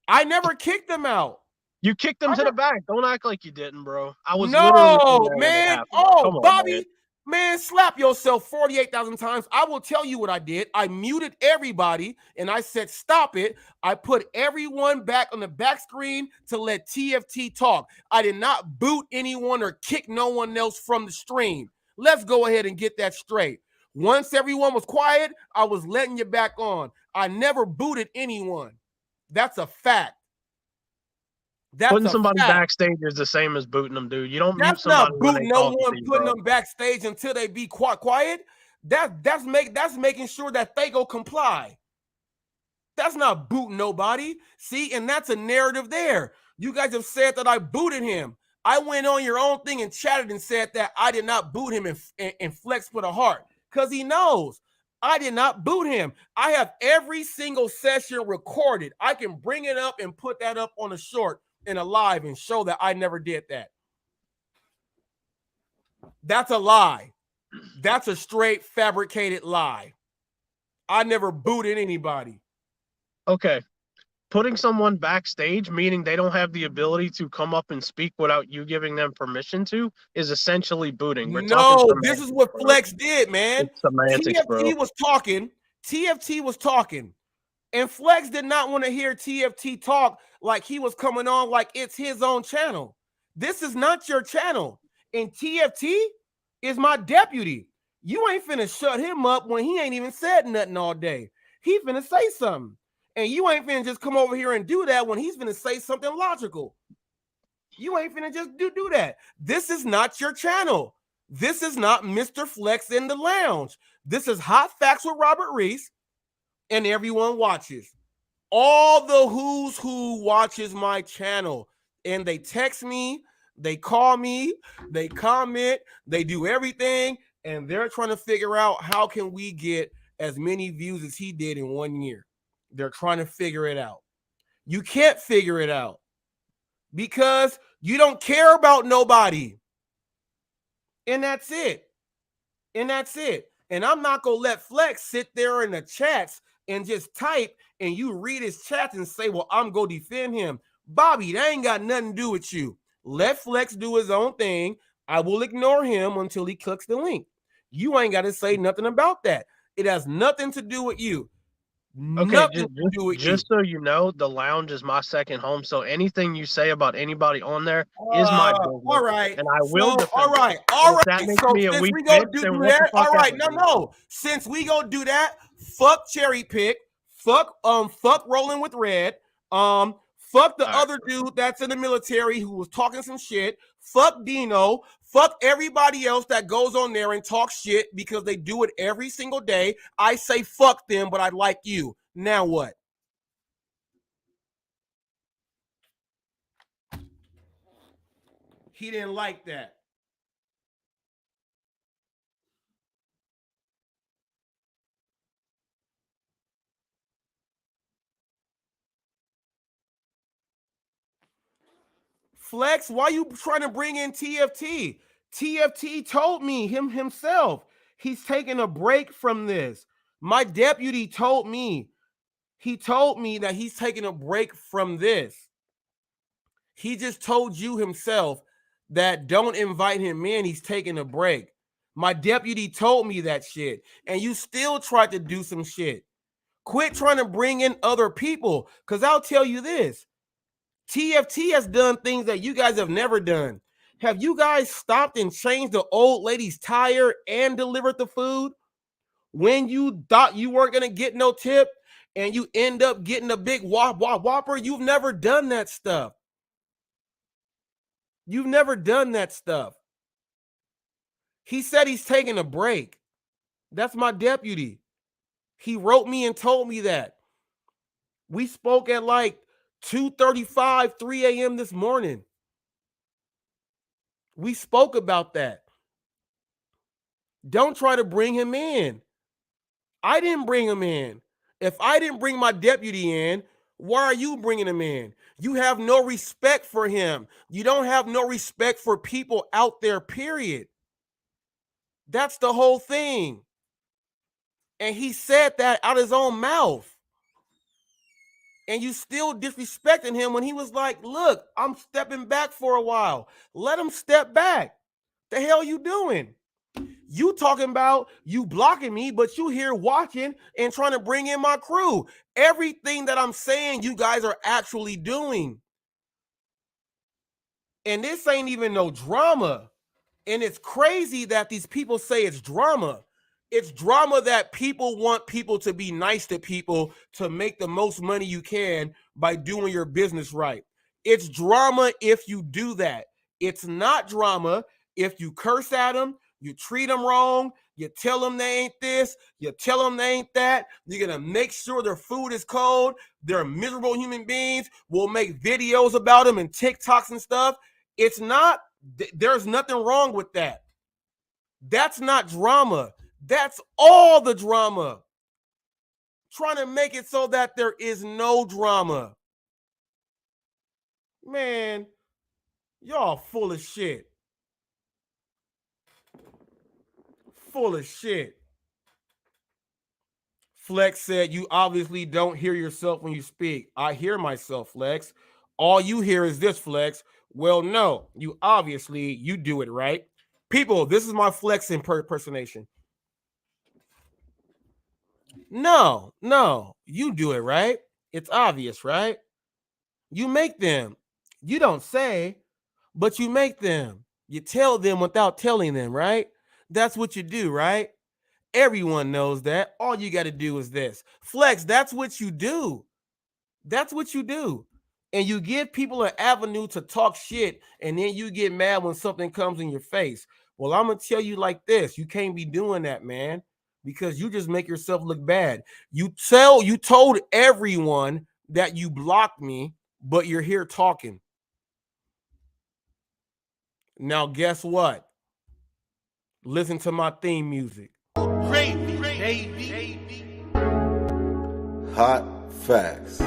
I never kicked him out. You kicked him to the back. Don't act like you didn't, bro. I was No, literally there when it man. happened. Oh, Come on, Bobby, man, slap yourself 48,000 times. I will tell you what I did. I muted everybody and I said, stop it. I put everyone back on the back screen to let TFT talk. I did not boot anyone or kick no one else from the stream. Let's go ahead and get that straight. Once everyone was quiet, I was letting you back on. I never booted anyone. That's a fact. That's Putting a somebody fact. backstage is the same as booting them, dude. You don't mute That's somebody not when they booting no talking one, to you, putting bro. them backstage until they be quiet. That's making sure that they go comply. That's not booting nobody. See, and that's a narrative there. You guys have said that I booted him. I went on your own thing and chatted and said that I did not boot him and Flex put a heart because he knows I did not boot him. I have every single session recorded. I can bring it up and put that up on a short and a live and show that I never did that. That's a lie. That's a straight fabricated lie. I never booted anybody. Okay. Putting someone backstage, meaning they don't have the ability to come up and speak without you giving them permission to, is essentially booting. We're No, this is what Flex did, man. It's semantics, bro. TFT was talking. And Flex did not want to hear TFT talk like he was coming on like it's his own channel. This is not your channel. And TFT is my deputy. You ain't finna shut him up when he ain't even said nothing all day. He finna say something. And you ain't finna just come over here and do that when he's finna say something logical. You ain't finna just do that. This is not your channel. This is not Mr. Flex in the lounge. This is Hot Facts with Robert Reese, and everyone watches. All the who's who watches my channel, and they text me, they call me, they comment, they do everything, and they're trying to figure out how can we get as many views as he did in 1 year. They're trying to figure it out. You can't figure it out because you don't care about nobody. And that's it. And that's it. And I'm not going to let Flex sit there in the chats and just type and you read his chats and say, well, I'm going to defend him. Bobby, that ain't got nothing to do with you. Let Flex do his own thing. I will ignore him until he clicks the link. You ain't got to say nothing about that. It has nothing to do with you. Okay, just so you know, the lounge is my second home. So anything you say about anybody on there is my business. All right. And I will defend all right. it. All And if right. that makes So me a since weak we gonna bitch, do then what that, the fuck all right. ever, No. Since we gonna do that, fuck Cherry Pick, fuck Rolling with Red, fuck the other dude that's in the military who was talking some shit, fuck Dino, fuck everybody else that goes on there and talks shit because they do it every single day. I say fuck them, but I like you. Now what? He didn't like that. Flex, why you trying to bring in TFT? TFT told me himself he's taking a break from this. My deputy told me. He told me that he's taking a break from this. He just told you himself that don't invite him in. He's taking a break. My deputy told me that shit. And you still tried to do some shit. Quit trying to bring in other people. Because I'll tell you this. TFT has done things that you guys have never done. Have you guys stopped and changed the old lady's tire and delivered the food when you thought you weren't going to get no tip and you end up getting a big whopper? You've never done that stuff. You've never done that stuff. He said he's taking a break. That's my deputy. He wrote me and told me that. We spoke at like 2:35, 3 a.m. this morning. We spoke about that. Don't try to bring him in. I didn't bring him in. If I didn't bring my deputy in, why are you bringing him in? You have no respect for him. You don't have no respect for people out there, period. That's the whole thing. And he said that out of his own mouth. And you still disrespecting him when he was like, look, I'm stepping back for a while. Let him step back. The hell you doing? You talking about you blocking me, but you here watching and trying to bring in my crew. Everything that I'm saying, you guys are actually doing. And this ain't even no drama. And it's crazy that these people say it's drama. It's drama that people want people to be nice to people to make the most money you can by doing your business right. It's drama if you do that. It's not drama if you curse at them, you treat them wrong, you tell them they ain't this, you tell them they ain't that. You're going to make sure their food is cold. They're miserable human beings. We'll make videos about them and TikToks and stuff. It's not, there's nothing wrong with that. That's not drama. That's all the drama. Trying to make it so that there is no drama. Man, y'all full of shit. Full of shit. Flex said, you obviously don't hear yourself when you speak. I hear myself, Flex. All you hear is this, Flex. Well, no, you do it, right? People, this is my Flex impersonation. No, you do it, right? It's obvious, right? You make them. You don't say, but you make them. You tell them without telling them, right? That's what you do, right? Everyone knows that. All you got to do is this. Flex, that's what you do. That's what you do. And you give people an avenue to talk shit, and then you get mad when something comes in your face. Well, I'm going to tell you like this. You can't be doing that, man, because you just make yourself look bad. You told everyone that you blocked me, but you're here talking. Now, guess what? Listen to my theme music. Hot facts.